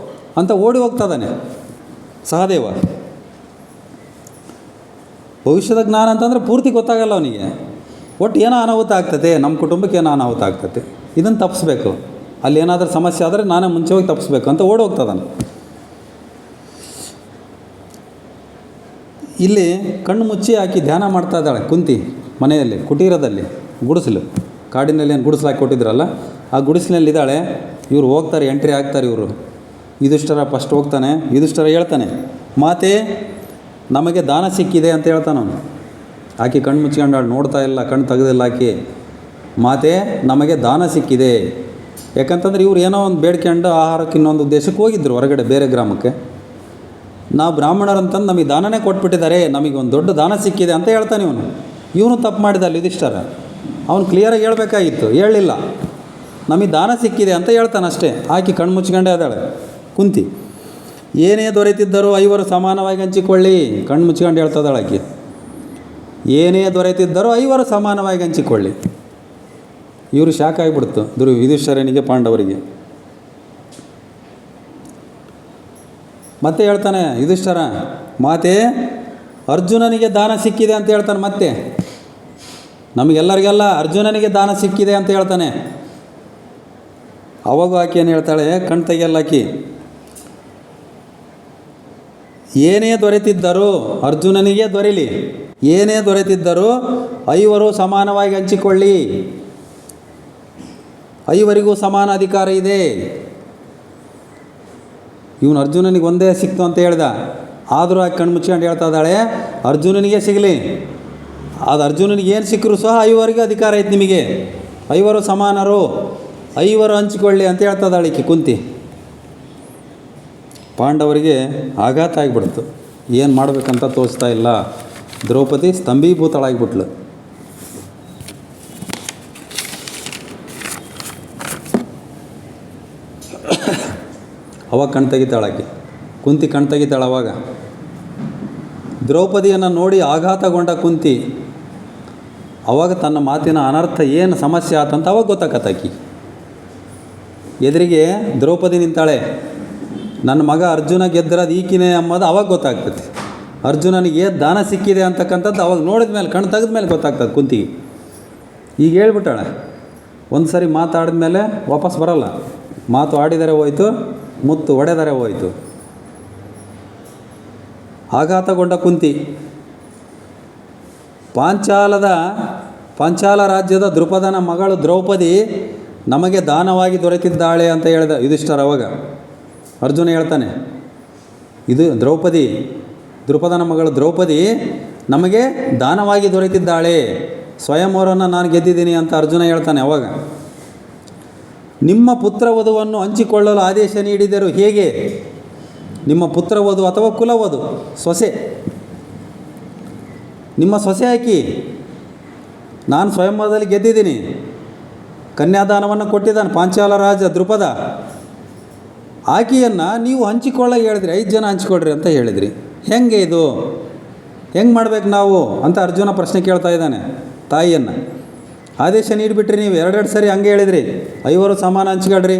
[SPEAKER 1] ಅಂತ ಓಡಿ ಹೋಗ್ತಾ ಇದ್ದಾನೆ ಸಹದೇವ. ಭವಿಷ್ಯದ ಜ್ಞಾನ ಅಂತಂದರೆ ಪೂರ್ತಿ ಗೊತ್ತಾಗಲ್ಲ ಅವನಿಗೆ. ಒಟ್ಟು ಏನೋ ಅನಾಹುತ ಆಗ್ತದೆ, ನಮ್ಮ ಕುಟುಂಬಕ್ಕೆ ಏನೋ ಅನಾಹುತ ಆಗ್ತದೆ, ಇದನ್ನು ತಪ್ಪಿಸ್ಬೇಕು, ಅಲ್ಲಿ ಏನಾದರೂ ಸಮಸ್ಯೆ ಆದರೆ ನಾನೇ ಮುಂಚೆ ಹೋಗಿ ತಪ್ಪಿಸ್ಬೇಕು ಅಂತ ಓಡಿ ಹೋಗ್ತದಾನೆ. ಇಲ್ಲಿ ಕಣ್ಣು ಮುಚ್ಚಿ ಹಾಕಿ ಧ್ಯಾನ ಮಾಡ್ತಾ ಇದ್ದಾಳೆ ಕುಂತಿ ಮನೆಯಲ್ಲಿ, ಕುಟೀರದಲ್ಲಿ, ಗುಡಿಸಲು, ಕಾಡಿನಲ್ಲಿ ಏನು ಗುಡಿಸಲು ಹಾಕಿ ಕೊಟ್ಟಿದ್ರಲ್ಲ ಆ ಗುಡಿಸಲಿನಲ್ಲಿದ್ದಾಳೆ. ಇವರು ಹೋಗ್ತಾರೆ, ಎಂಟ್ರಿ ಆಗ್ತಾರೆ ಇವರು. ಯುಧಿಷ್ಠಿರ ಫಸ್ಟ್ ಹೋಗ್ತಾನೆ. ಯುಧಿಷ್ಠಿರ ಹೇಳ್ತಾನೆ, ಮಾತೆ ನಮಗೆ ದಾನ ಸಿಕ್ಕಿದೆ ಅಂತ ಹೇಳ್ತಾನೆ ಅವನು. ಆಕೆ ಕಣ್ಣು ಮುಚ್ಕೊಂಡಾಳು, ನೋಡ್ತಾ ಇಲ್ಲ, ಕಣ್ಣು ತೆಗೆದಿಲ್ಲ ಆಕೆ. ಮಾತೆ ನಮಗೆ ದಾನ ಸಿಕ್ಕಿದೆ. ಯಾಕಂತಂದ್ರೆ ಇವ್ರು ಏನೋ ಒಂದು ಬೇಡ್ಕೊಂಡು ಆಹಾರಕ್ಕೆ ಇನ್ನೊಂದು ಉದ್ದೇಶಕ್ಕೆ ಹೋಗಿದ್ದರು ಹೊರಗಡೆ ಬೇರೆ ಗ್ರಾಮಕ್ಕೆ. ನಾವು ಬ್ರಾಹ್ಮಣರಂತಂದು ನಮಗೆ ದಾನನೇ ಕೊಟ್ಬಿಟ್ಟಿದ್ದಾರೆ, ನಮಗೆ ಒಂದು ದೊಡ್ಡ ದಾನ ಸಿಕ್ಕಿದೆ ಅಂತ ಹೇಳ್ತಾನೆ ಇವನು ತಪ್ಪು ಮಾಡಿದ ಅಲ್ಲಿ ಯುಧಿಷ್ಠಿರ. ಅವನು ಕ್ಲಿಯರಾಗಿ ಹೇಳ್ಬೇಕಾಗಿತ್ತು, ಹೇಳಲಿಲ್ಲ. ನಮಗೆ ದಾನ ಸಿಕ್ಕಿದೆ ಅಂತ ಹೇಳ್ತಾನೆ ಅಷ್ಟೇ. ಆಕೆ ಕಣ್ಣು ಮುಚ್ಕೊಂಡೇ ಅದಾಳೆ ಕುಂತಿ. ಏನೇ ದೊರೆತಿದ್ದರೂ 5 ಸಮಾನವಾಗಿ ಹಂಚಿಕೊಳ್ಳಿ. ಕಣ್ಣು ಮುಚ್ಕೊಂಡು ಹೇಳ್ತದಾಳೆ ಆಕೆ. ಏನೇ ದೊರೆತಿದ್ದರೂ 5 ಸಮಾನವಾಗಿ ಹಂಚಿಕೊಳ್ಳಿ. ಇವರು ಶಾಕ್ ಆಗಿಬಿಡ್ತು ಯುಧಿಷ್ಠಿರನಿಗೆ, ಪಾಂಡವರಿಗೆ. ಮತ್ತೆ ಹೇಳ್ತಾನೆ ಯುಧಿಷ್ಠಿರ, ಮಾತೆ ಅರ್ಜುನನಿಗೆ ದಾನ ಸಿಕ್ಕಿದೆ ಅಂತ ಹೇಳ್ತಾನೆ. ಮತ್ತೆ ನಮಗೆಲ್ಲರಿಗೆಲ್ಲ ಅರ್ಜುನನಿಗೆ ದಾನ ಸಿಕ್ಕಿದೆ ಅಂತ ಹೇಳ್ತಾನೆ. ಅವಾಗ ಆಕೆ ಏನು ಹೇಳ್ತಾಳೆ, ಕಣ್ ತೆಗೆಯಲ್ಲಾಕಿ. ಏನೇ ದೊರೆತಿದ್ದರೂ ಅರ್ಜುನನಿಗೆ ದೊರೆಯಲಿ, ಏನೇ ದೊರೆತಿದ್ದರೂ 5 ಸಮಾನವಾಗಿ ಹಂಚಿಕೊಳ್ಳಿ. 5 ಸಮಾನ ಅಧಿಕಾರ ಇದೆ. ಇವನು ಅರ್ಜುನನಿಗೆ ಒಂದೇ ಸಿಕ್ತು ಅಂತ ಹೇಳ್ದ, ಆದರೂ ಆ ಕಣ್ಣು ಮುಚ್ಕೊಂಡು ಹೇಳ್ತಾ ಇದ್ದಾಳೆ, ಅರ್ಜುನನಿಗೆ ಸಿಗಲಿ, ಅದು ಅರ್ಜುನನಿಗೆ ಏನು ಸಿಕ್ಕರೂ ಸಹ ಐವರಿಗೆ ಅಧಿಕಾರ ಐತೆ ನಿಮಗೆ, ಐವರು ಸಮಾನರು, ಐವರು ಹಂಚಿಕೊಳ್ಳಿ ಅಂತ ಹೇಳ್ತದಾಳೆ ಈಕೆ ಕುಂತಿ. ಪಾಂಡವರಿಗೆ ಆಘಾತ ಆಗಿಬಿಡ್ತು, ಏನು ಮಾಡಬೇಕಂತ ತೋಚ್ತಾ ಇಲ್ಲ. ದ್ರೌಪದಿ ಸ್ತಂಭೀಭೂತಳಾಗಿಬಿಟ್ಲು. ಅವಾಗ ಕಣ್ ತೆಗಿತಾಳಾಕಿ, ಕುಂತಿ ಕಣ್ ತೆಗಿತಾಳೆ. ಅವಾಗ ದ್ರೌಪದಿಯನ್ನು ನೋಡಿ ಆಘಾತಗೊಂಡ ಕುಂತಿ ಅವಾಗ ತನ್ನ ಮಾತಿನ ಅನರ್ಥ ಏನು ಸಮಸ್ಯೆ ಆತಂತ ಅವಾಗ ಗೊತ್ತಾಕತ್ತಾಕಿ. ಎದುರಿಗೆ ದ್ರೌಪದಿ ನಿಂತಾಳೆ, ನನ್ನ ಮಗ ಅರ್ಜುನ ಗೆದ್ದರದು ಈಕಿನೇ ಅಂಬೋದು ಅವಾಗ ಗೊತ್ತಾಗ್ತೈತಿ. ಅರ್ಜುನನಿಗೆ ದಾನ ಸಿಕ್ಕಿದೆ ಅಂತಕ್ಕಂಥದ್ದು ಅವಾಗ ನೋಡಿದ ಮೇಲೆ, ಕಣ್ಣು ತೆಗೆದ ಮೇಲೆ ಗೊತ್ತಾಗ್ತದೆ ಕುಂತಿಗೆ. ಈಗ ಹೇಳ್ಬಿಟ್ಟಾಳೆ, ಒಂದು ಸರಿ ಮಾತಾಡಿದ ಮೇಲೆ ವಾಪಸ್ ಬರಲ್ಲ. ಮಾತು ಆಡಿದರೆ ಹೋಯಿತು, ಮುತ್ತು ಒಡೆದರೆ ಹೋಯಿತು. ಆಘಾತಗೊಂಡ ಕುಂತಿ ಪಾಂಚಾಲ ರಾಜ್ಯದ ದೃಪದನ ಮಗಳು ದ್ರೌಪದಿ ನಮಗೆ ದಾನವಾಗಿ ದೊರೆತಿದ್ದಾಳೆ ಅಂತ ಹೇಳಿದ ಯುಧಿಷ್ಠಿರ. ಅವಾಗ ಅರ್ಜುನ ಹೇಳ್ತಾನೆ, ಇದು ದೃಪದನ ಮಗಳು ದ್ರೌಪದಿ ನಮಗೆ ದಾನವಾಗಿ ದೊರೆತಿದ್ದಾಳೆ, ಸ್ವಯಂವರನ್ನು ನಾನು ಗೆದ್ದಿದ್ದೀನಿ ಅಂತ ಅರ್ಜುನ ಹೇಳ್ತಾನೆ. ಅವಾಗ ನಿಮ್ಮ ಪುತ್ರವಧುವನ್ನು ಹಂಚಿಕೊಳ್ಳಲು ಆದೇಶ ನೀಡಿದರು ಹೇಗೆ? ನಿಮ್ಮ ಪುತ್ರವಧು ಅಥವಾ ಕುಲವಧು, ಸೊಸೆ, ನಿಮ್ಮ ಸೊಸೆ ಹಾಕಿ ನಾನು ಸ್ವಯಂವರದಲ್ಲಿ ಗೆದ್ದಿದ್ದೀನಿ, ಕನ್ಯಾದಾನವನ್ನು ಕೊಟ್ಟಿದ್ದಾನೆ ಪಾಂಚಾಲ ರಾಜ ದೃಪದ. ಆಕೆಯನ್ನು ನೀವು ಹಂಚಿಕೊಳ್ಳೋಕೆ ಹೇಳಿದ್ರಿ, 5 ಜನ ಹಂಚಿಕೊಳ್ರಿ ಅಂತ ಹೇಳಿದ್ರಿ. ಹೆಂಗೆ ಇದು, ಹೆಂಗೆ ಮಾಡ್ಬೇಕು ನಾವು ಅಂತ ಅರ್ಜುನ ಪ್ರಶ್ನೆ ಕೇಳ್ತಾ ಇದ್ದಾನೆ ತಾಯಿಯನ್ನು. ಆದೇಶ ನೀಡಿಬಿಟ್ರಿ ನೀವು, 2 ಸರಿ ಹಂಗೆ ಹೇಳಿದ್ರಿ, 5 ಸಮಾನ ಹಂಚ್ಕೊಳ್ರಿ,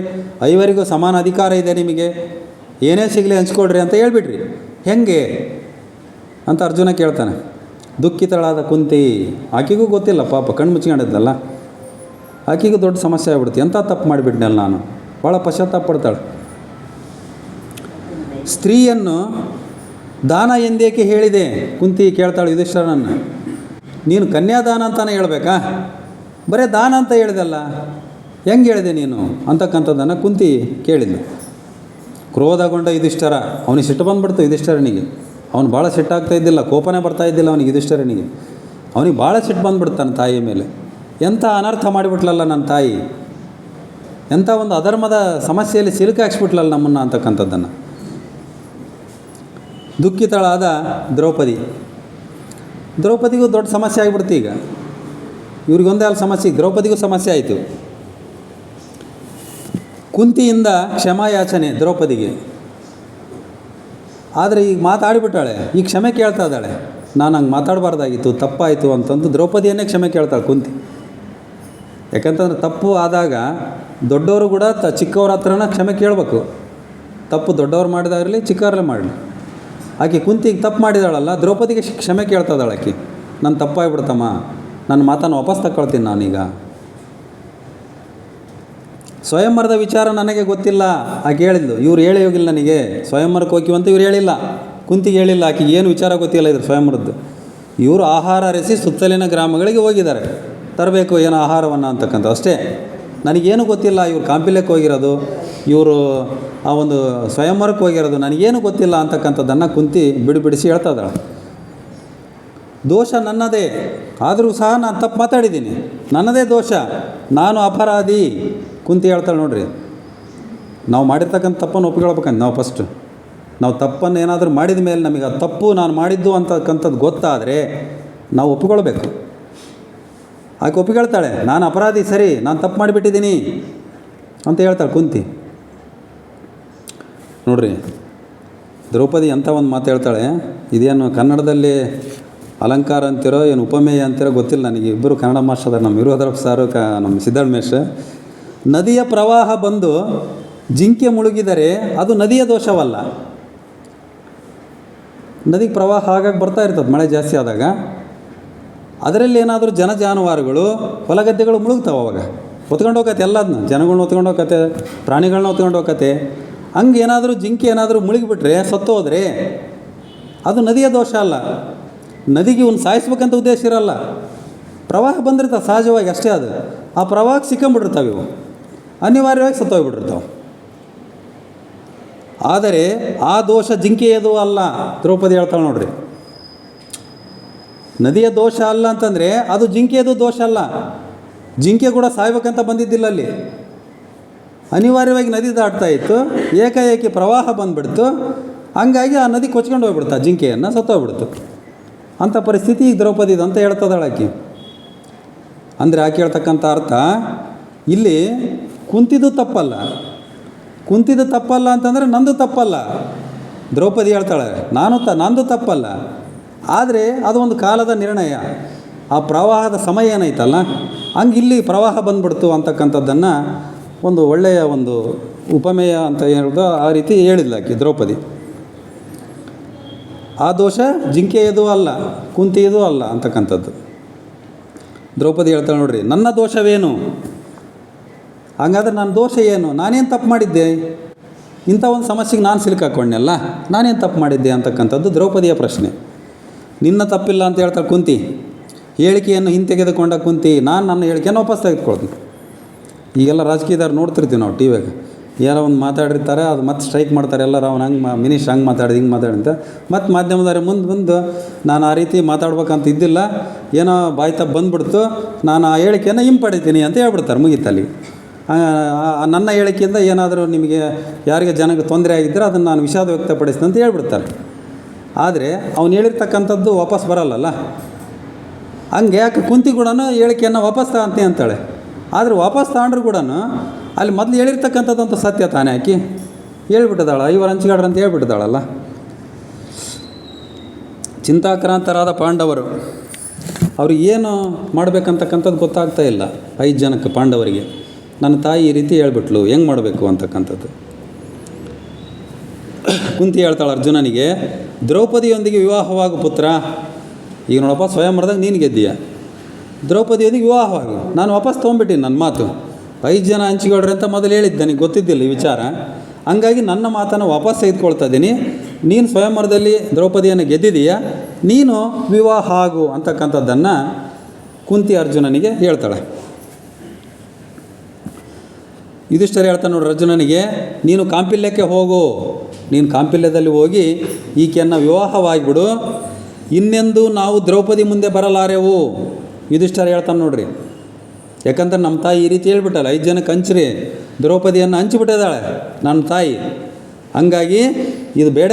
[SPEAKER 1] 5 ಸಮಾನ ಅಧಿಕಾರ ಇದೆ ನಿಮಗೆ, ಏನೇ ಸಿಗಲಿ ಹಂಚ್ಕೊಳ್ರಿ ಅಂತ ಹೇಳ್ಬಿಟ್ರಿ, ಹೆಂಗೆ ಅಂತ ಅರ್ಜುನ ಕೇಳ್ತಾನೆ. ದುಃಖಿತಳಾದ ಕುಂತಿ, ಆಕೆಗೂ ಗೊತ್ತಿಲ್ಲ ಪಾಪ, ಕಣ್ಣು ಮುಚ್ಕೊಂಡಿದ್ದಲ್ಲ, ಆಕೆಗೂ ದೊಡ್ಡ ಸಮಸ್ಯೆ ಆಗ್ಬಿಡ್ತು. ಎಂಥ ತಪ್ಪು ಮಾಡಿಬಿಟ್ನಲ್ಲ ನಾನು, ಭಾಳ ಪಶ್ಚಾತ್ತಾಪ ಪಡ್ತಾಳೆ. ಸ್ತ್ರೀಯನ್ನು ದಾನ ಎಂದೇಕೆ ಹೇಳಿದೆ ಕುಂತಿ ಕೇಳ್ತಾಳೆ ಯುಧಿಷ್ಠಿರನನ್ನು. ನೀನು ಕನ್ಯಾದಾನ ಅಂತಾನೆ ಹೇಳ್ಬೇಕಾ, ಬರೀ ದಾನ ಅಂತ ಹೇಳಿದಲ್ಲ, ಹೆಂಗೆ ಹೇಳಿದೆ ನೀನು ಅಂತಕ್ಕಂಥದ್ದನ್ನು ಕುಂತಿ ಕೇಳಿದ್ಲು. ಕ್ರೋಧಗೊಂಡ ಯುಧಿಷ್ಠಿರ, ಅವನಿಗೆ ಸಿಟ್ಟು ಬಂದುಬಿಡ್ತು ಯುಧಿಷ್ಠಿರನಿಗೆ. ಅವನು ಭಾಳ ಸಿಟ್ಟಾಗ್ತಾ ಇದ್ದಿಲ್ಲ, ಕೋಪನೇ ಬರ್ತಾ ಇದ್ದಿಲ್ಲ ಅವನಿಗೆ ಯುಧಿಷ್ಠಿರನಿಗೆ. ಅವನಿಗೆ ಭಾಳ ಸಿಟ್ಟು ಬಂದುಬಿಡ್ತಾನೆ ತಾಯಿ ಮೇಲೆ. ಎಂಥ ಅನರ್ಥ ಮಾಡಿಬಿಟ್ಲಲ್ಲ ನನ್ನ ತಾಯಿ, ಎಂಥ ಒಂದು ಅಧರ್ಮದ ಸಮಸ್ಯೆಯಲ್ಲಿ ಸಿಲುಕಾಕ್ಸ್ಬಿಟ್ಲಲ್ಲ ನಮ್ಮನ್ನು ಅಂತಕ್ಕಂಥದ್ದನ್ನು. ದುಃಖಿತಳಾದ ದ್ರೌಪದಿಗೂ ದೊಡ್ಡ ಸಮಸ್ಯೆ ಆಗಿಬಿಡ್ತು. ಈಗ ಇವ್ರಿಗೊಂದೇ ಅಲ್ಲಿ ಸಮಸ್ಯೆ, ದ್ರೌಪದಿಗೂ ಸಮಸ್ಯೆ ಆಯಿತು. ಕುಂತಿಯಿಂದ ಕ್ಷಮಾಯಾಚನೆ ದ್ರೌಪದಿಗೆ. ಆದರೆ ಈಗ ಮಾತಾಡಿಬಿಟ್ಟಾಳೆ, ಈಗ ಕ್ಷಮೆ ಕೇಳ್ತಾ ಇದ್ದಾಳೆ. ನಾನು ಹಂಗೆ ಮಾತಾಡಬಾರ್ದಾಗಿತ್ತು, ತಪ್ಪಾಯಿತು ಅಂತಂದು ದ್ರೌಪದಿಯನ್ನೇ ಕ್ಷಮೆ ಕೇಳ್ತಾಳೆ ಕುಂತಿ. ಯಾಕಂತಂದ್ರೆ ತಪ್ಪು ಆದಾಗ ದೊಡ್ಡವರು ಕೂಡ ಚಿಕ್ಕವ್ರ ಹತ್ರನ ಕ್ಷಮೆ ಕೇಳಬೇಕು. ತಪ್ಪು ದೊಡ್ಡವ್ರು ಮಾಡಿದಾಗಲಿ ಚಿಕ್ಕವರಲ್ಲೇ ಮಾಡಲಿ. ಆಕೆ ಕುಂತಿಗೆ ತಪ್ಪು ಮಾಡಿದಾಳಲ್ಲ, ದ್ರೌಪದಿಗೆ ಕ್ಷಮೆ ಕೇಳ್ತಾ ಇದ್ದಾಳೆ ಆಕೆ. ನಾನು ತಪ್ಪಾಗಿಬಿಡ್ತಮ್ಮ, ನನ್ನ ಮಾತನ್ನು ವಾಪಸ್ ತಗೊಳ್ತೀನಿ ನಾನೀಗ. ಸ್ವಯಂವರದ ವಿಚಾರ ನನಗೆ ಗೊತ್ತಿಲ್ಲ ಆಕೆ ಹೇಳಿದ್ಲು. ಇವ್ರು ಹೇಳೇ ಹೋಗಿಲ್ಲ ನನಗೆ, ಸ್ವಯಂವರಕ್ಕೆ ಹೋಗಿವಂತ ಇವ್ರು ಹೇಳಿಲ್ಲ, ಕುಂತಿಗೆ ಹೇಳಿಲ್ಲ. ಆಕೆಗೆ ಏನು ವಿಚಾರ ಗೊತ್ತಿಲ್ಲ ಇದ್ರ ಸ್ವಯಂವರದ್ದು. ಇವರು ಆಹಾರ ಅರಸಿ ಸುತ್ತಲಿನ ಗ್ರಾಮಗಳಿಗೆ ಹೋಗಿದ್ದಾರೆ, ತರಬೇಕು ಏನೋ ಆಹಾರವನ್ನು ಅಂತಕ್ಕಂಥ ಅಷ್ಟೇ. ನನಗೇನು ಗೊತ್ತಿಲ್ಲ, ಇವ್ರು ಕಾಂಪಿಲೆಕ್ಕೆ ಹೋಗಿರೋದು, ಇವರು ಆ ಒಂದು ಸ್ವಯಂವರಕ್ಕೆ ಹೋಗಿರೋದು ನನಗೇನು ಗೊತ್ತಿಲ್ಲ ಅಂತಕ್ಕಂಥದ್ದನ್ನು ಕುಂತಿ ಬಿಡಿಸಿ ಹೇಳ್ತಾ ಇದ್ದಾಳೆ. ದೋಷ ನನ್ನದೇ, ಆದರೂ ಸಹ ನಾನು ತಪ್ಪು ಮಾತಾಡಿದ್ದೀನಿ, ನನ್ನದೇ ದೋಷ, ನಾನು ಅಪರಾಧಿ ಕುಂತಿ ಹೇಳ್ತಾಳೆ. ನೋಡ್ರಿ, ನಾವು ಮಾಡಿರ್ತಕ್ಕಂಥ ತಪ್ಪನ್ನು ಒಪ್ಪಿಕೊಳ್ಬೇಕಂತ ನಾವು ಫಸ್ಟು. ನಾವು ತಪ್ಪನ್ನು ಏನಾದರೂ ಮಾಡಿದ ಮೇಲೆ ನಮಗೆ ಆ ತಪ್ಪು ನಾನು ಮಾಡಿದ್ದು ಅಂತಕ್ಕಂಥದ್ದು ಗೊತ್ತಾದರೆ ನಾವು ಒಪ್ಪಿಕೊಳ್ಬೇಕು. ಆಕೆ ಒಪ್ಪಿಕೊಳ್ತಾಳೆ, ನಾನು ಅಪರಾಧಿ, ಸರಿ, ನಾನು ತಪ್ಪು ಮಾಡಿಬಿಟ್ಟಿದ್ದೀನಿ ಅಂತ ಹೇಳ್ತಾಳೆ ಕುಂತಿ. ನೋಡ್ರಿ, ದ್ರೌಪದಿ ಅಂಥ ಒಂದು ಮಾತು ಹೇಳ್ತಾಳೆ. ಇದೇನು ಕನ್ನಡದಲ್ಲಿ ಅಲಂಕಾರ ಅಂತಿರೋ ಏನು ಉಪಮೇಯ ಅಂತಿರೋ ಗೊತ್ತಿಲ್ಲ ನನಗೆ. ಇಬ್ಬರು ಕನ್ನಡ ಮಾಸ್ಟರ್ ಅದಾರ, ನಮ್ಮ ಇರುವುದರಪ್ಪ ಸಾರು, ನಮ್ಮ ಸಿದ್ಧಾರ್ಥ ಮೇಷ. ನದಿಯ ಪ್ರವಾಹ ಬಂದು ಜಿಂಕೆ ಮುಳುಗಿದರೆ ಅದು ನದಿಯ ದೋಷವಲ್ಲ. ನದಿಗೆ ಪ್ರವಾಹ ಆಗಾಗ ಬರ್ತಾ ಇರ್ತದೆ ಮಳೆ ಜಾಸ್ತಿ ಆದಾಗ. ಅದರಲ್ಲಿ ಏನಾದರೂ ಜಾನುವಾರುಗಳು ಹೊಲಗದ್ದೆಗಳು ಮುಳುಗ್ತಾವೆ, ಅವಾಗ ಹೊತ್ಕೊಂಡು ಹೋಗತ್ತೆ ಎಲ್ಲದನ್ನ, ಜನಗಳನ್ನ ಹೊತ್ಕೊಂಡು ಹೋಗತ್ತೆ, ಪ್ರಾಣಿಗಳನ್ನ ಹೊತ್ಕೊಂಡು ಹೋಗತ್ತೆ. ಹಂಗೆ ಏನಾದರೂ ಜಿಂಕೆ ಏನಾದರೂ ಮುಳುಗಿಬಿಟ್ರೆ, ಸತ್ತು ಹೋದರೆ ಅದು ನದಿಯ ದೋಷ ಅಲ್ಲ. ನದಿಗೆ ಇವ್ನು ಸಾಯಿಸ್ಬೇಕಂತ ಉದ್ದೇಶ ಇರಲ್ಲ, ಪ್ರವಾಹ ಬಂದಿರ್ತಾವೆ ಸಹಜವಾಗಿ ಅಷ್ಟೇ. ಅದು ಆ ಪ್ರವಾಹಕ್ಕೆ ಸಿಕ್ಕೊಂಬಿಟ್ಟಿರ್ತಾವೆ, ಇವು ಅನಿವಾರ್ಯವಾಗಿ ಸತ್ತೋಗ್ಬಿಟ್ಟಿರ್ತಾವೆ. ಆದರೆ ಆ ದೋಷ ಜಿಂಕೆಯದು ಅಲ್ಲ. ದ್ರೌಪದಿ ಹೇಳ್ತಾಳೆ ನೋಡ್ರಿ, ನದಿಯ ದೋಷ ಅಲ್ಲ ಅಂತಂದರೆ ಅದು ಜಿಂಕೆಯದು ದೋಷ ಅಲ್ಲ. ಜಿಂಕೆ ಕೂಡ ಸಾಯ್ಬೇಕಂತ ಬಂದಿದ್ದಿಲ್ಲ ಅಲ್ಲಿ, ಅನಿವಾರ್ಯವಾಗಿ ನದಿ ದಾಟ್ತಾ ಇತ್ತು, ಏಕಾಏಕಿ ಪ್ರವಾಹ ಬಂದುಬಿಡ್ತು, ಹಂಗಾಗಿ ಆ ನದಿ ಕೊಚ್ಕೊಂಡು ಹೋಗ್ಬಿಡ್ತು, ಆ ಜಿಂಕೆಯನ್ನು ಸತ್ತೋಗ್ಬಿಡ್ತು. ಅಂಥ ಪರಿಸ್ಥಿತಿ ಈಗ ದ್ರೌಪದಿದು ಅಂತ ಹೇಳ್ತದಾಳೆ ಆಕೆ. ಅಂದರೆ ಆಕೆ ಹೇಳ್ತಕ್ಕಂಥ ಅರ್ಥ ಇಲ್ಲಿ ಕುಂತಿದ್ದು ತಪ್ಪಲ್ಲ, ಕುಂತಿದ್ದು ತಪ್ಪಲ್ಲ ಅಂತಂದರೆ ನಂದು ತಪ್ಪಲ್ಲ. ದ್ರೌಪದಿ ಹೇಳ್ತಾಳೆ ನಂದು ತಪ್ಪಲ್ಲ, ಆದರೆ ಅದು ಒಂದು ಕಾಲದ ನಿರ್ಣಯ. ಆ ಪ್ರವಾಹದ ಸಮಯ ಏನೈತಲ್ಲ, ಹಂಗೆ ಇಲ್ಲಿ ಪ್ರವಾಹ ಬಂದ್ಬಿಡ್ತು ಅಂತಕ್ಕಂಥದ್ದನ್ನು ಒಂದು ಒಳ್ಳೆಯ ಒಂದು ಉಪಮೇಯ ಅಂತ ಹೇಳೋದು ಆ ರೀತಿ ಹೇಳಿದ್ಲು ಆಕೆ ದ್ರೌಪದಿ. ಆ ದೋಷ ಜಿಂಕೆಯದು ಅಲ್ಲ, ಕುಂತಿಯದು ಅಲ್ಲ ಅಂತಕ್ಕಂಥದ್ದು. ದ್ರೌಪದಿ ಹೇಳ್ತಾಳೆ ನೋಡ್ರಿ, ನನ್ನ ದೋಷವೇನು? ಹಾಗಾದ್ರೆ ನನ್ನ ದೋಷ ಏನು? ನಾನೇನು ತಪ್ಪು ಮಾಡಿದ್ದೆ? ಇಂಥ ಒಂದು ಸಮಸ್ಯೆಗೆ ನಾನು ಸಿಲುಕಾಕೊಂಡೆಲ್ಲ, ನಾನೇನು ತಪ್ಪು ಮಾಡಿದ್ದೆ ಅಂತಕ್ಕಂಥದ್ದು ದ್ರೌಪದಿಯ ಪ್ರಶ್ನೆ. ನಿನ್ನ ತಪ್ಪಿಲ್ಲ ಅಂತ ಹೇಳ್ತಾಳೆ ಕುಂತಿ. ಹೇಳಿಕೆಯನ್ನು ಹಿಂತೆಗೆದುಕೊಂಡ ಕುಂತಿ, ನಾನು ನನ್ನ ಹೇಳಿಕೆಯನ್ನು ವಾಪಸ್ ತೆಗೆದುಕೊಳ್ತೀನಿ. ಈಗೆಲ್ಲ ರಾಜಕೀಯದವ್ರು ನೋಡ್ತಿರ್ತೀವಿ ನಾವು ಟಿ ವಿಯಾಗ, ಯಾರೋ ಒಂದು ಮಾತಾಡಿರ್ತಾರೆ, ಅದು ಮತ್ತೆ ಸ್ಟ್ರೈಕ್ ಮಾಡ್ತಾರೆ ಎಲ್ಲರೂ, ಅವ್ನು ಹಂಗೆ ಮಿನಿಸ್ಟ್ರ್ ಹಂಗೆ ಮಾತಾಡಿದ ಹಿಂಗೆ ಮಾತಾಡಿದ, ಮತ್ತು ಮಾಧ್ಯಮದವ್ರೆ ಮುಂದೆ ನಾನು ಆ ರೀತಿ ಮಾತಾಡ್ಬೇಕಂತ ಇದ್ದಿಲ್ಲ, ಏನೋ ಬಾಯಿ ತಪ್ಪು ಬಂದುಬಿಡ್ತು, ನಾನು ಆ ಹೇಳಿಕೆಯನ್ನು ಹಿಂಪಡಿತೀನಿ ಅಂತ ಹೇಳ್ಬಿಡ್ತಾರೆ. ಮುಗೀತಲ್ಲಿ ನನ್ನ ಹೇಳಿಕೆಯಿಂದ ಏನಾದರೂ ನಿಮಗೆ ಯಾರಿಗೆ ಜನಕ್ಕೆ ತೊಂದರೆ ಆಗಿದ್ದರೆ ಅದನ್ನು ನಾನು ವಿಷಾದ ವ್ಯಕ್ತಪಡಿಸ್ತೀನಿ ಅಂತ ಹೇಳ್ಬಿಡ್ತಾರೆ. ಆದರೆ ಅವ್ನು ಹೇಳಿರ್ತಕ್ಕಂಥದ್ದು ವಾಪಸ್ ಬರಲ್ಲಲ್ಲ. ಹಂಗೆ ಯಾಕೆ ಕುಂತಿ ಕೂಡ ಹೇಳಿಕೆಯನ್ನು ವಾಪಸ್ ತಗೊಂತೀನಿ ಅಂತಾಳೆ. ಆದರೆ ವಾಪಸ್ ತಗೊಂಡ್ರು ಕೂಡ ಅಲ್ಲಿ ಮೊದಲು ಹೇಳಿರ್ತಕ್ಕಂಥದ್ದಂತೂ ಸತ್ಯ ತಾನೇ, ಆಕಿ ಹೇಳ್ಬಿಟ್ಟಿದ್ದಾಳೆ, ಐವರು ಹಂಚಿಗಾಡ್ರು ಅಂತ ಹೇಳ್ಬಿಟ್ಟಿದ್ದಾಳಲ್ಲ. ಚಿಂತಾಕ್ರಾಂತರಾದ ಪಾಂಡವರು ಅವ್ರಿಗೆ ಏನು ಮಾಡಬೇಕಂತಕ್ಕಂಥದ್ದು ಗೊತ್ತಾಗ್ತಾ ಇಲ್ಲ. 5 ಜನಕ್ಕೆ ಪಾಂಡವರಿಗೆ ನನ್ನ ತಾಯಿ ಈ ರೀತಿ ಹೇಳ್ಬಿಟ್ಲು, ಹೆಂಗೆ ಮಾಡಬೇಕು ಅಂತಕ್ಕಂಥದ್ದು. ಕುಂತಿ ಹೇಳ್ತಾಳೆ ಅರ್ಜುನನಿಗೆ, ದ್ರೌಪದಿಯೊಂದಿಗೆ ವಿವಾಹವಾಗು ಪುತ್ರ. ಈಗ ನೋಡಪ್ಪ, ಸ್ವಯಂವರದಾಗ ನೀನು ಗೆದ್ದೀಯ, ದ್ರೌಪದಿಯೊಂದಿಗೆ ವಿವಾಹವಾಗಿ ನಾನು ವಾಪಸ್ ತೊಗೊಂಡ್ಬಿಟ್ಟಿನಿ ನನ್ನ ಮಾತು. 5 ಜನ ಹಂಚಿಕೊಳ್ರಿ ಅಂತ ಮೊದಲು ಹೇಳಿದ್ದೆ, ನನಗೆ ಗೊತ್ತಿದ್ದಿಲ್ಲ ಈ ವಿಚಾರ. ಹಂಗಾಗಿ ನನ್ನ ಮಾತನ್ನು ವಾಪಸ್ ತೆಗೆದುಕೊಳ್ತಾ ಇದ್ದೀನಿ. ನೀನು ಸ್ವಯಂವರದಲ್ಲಿ ದ್ರೌಪದಿಯನ್ನು ಗೆದ್ದಿದೀಯ, ನೀನು ವಿವಾಹ ಆಗು ಅಂತಕ್ಕಂಥದ್ದನ್ನು ಕುಂತಿ ಅರ್ಜುನನಿಗೆ ಹೇಳ್ತಾಳೆ. ಯುಧಿಷ್ಠಿರ ಹೇಳ್ತಾನೆ ನೋಡ್ರಿ ಅರ್ಜುನನಿಗೆ, ನೀನು ಕಾಂಪಿಲ್ಯಕ್ಕೆ ಹೋಗು, ನೀನು ಕಾಂಪಿಲ್ಯದಲ್ಲಿ ಹೋಗಿ ಈಕೆಯನ್ನು ವಿವಾಹವಾಗಿಬಿಡು, ಇನ್ನೆಂದು ನಾವು ದ್ರೌಪದಿ ಮುಂದೆ ಬರಲಾರೆವು. ಯುಧಿಷ್ಠಿರ ಹೇಳ್ತಾನೆ ನೋಡ್ರಿ, ಯಾಕಂದ್ರೆ ನಮ್ಮ ತಾಯಿ ಈ ರೀತಿ ಹೇಳ್ಬಿಟ್ಟಲ್ಲ, 5 ಜನಕ್ಕೆ ಹಂಚ್ರಿ, ದ್ರೌಪದಿಯನ್ನು ಹಂಚಿಬಿಟ್ಟಿದ್ದಾಳೆ ನನ್ನ ತಾಯಿ. ಹಂಗಾಗಿ ಇದು ಬೇಡ,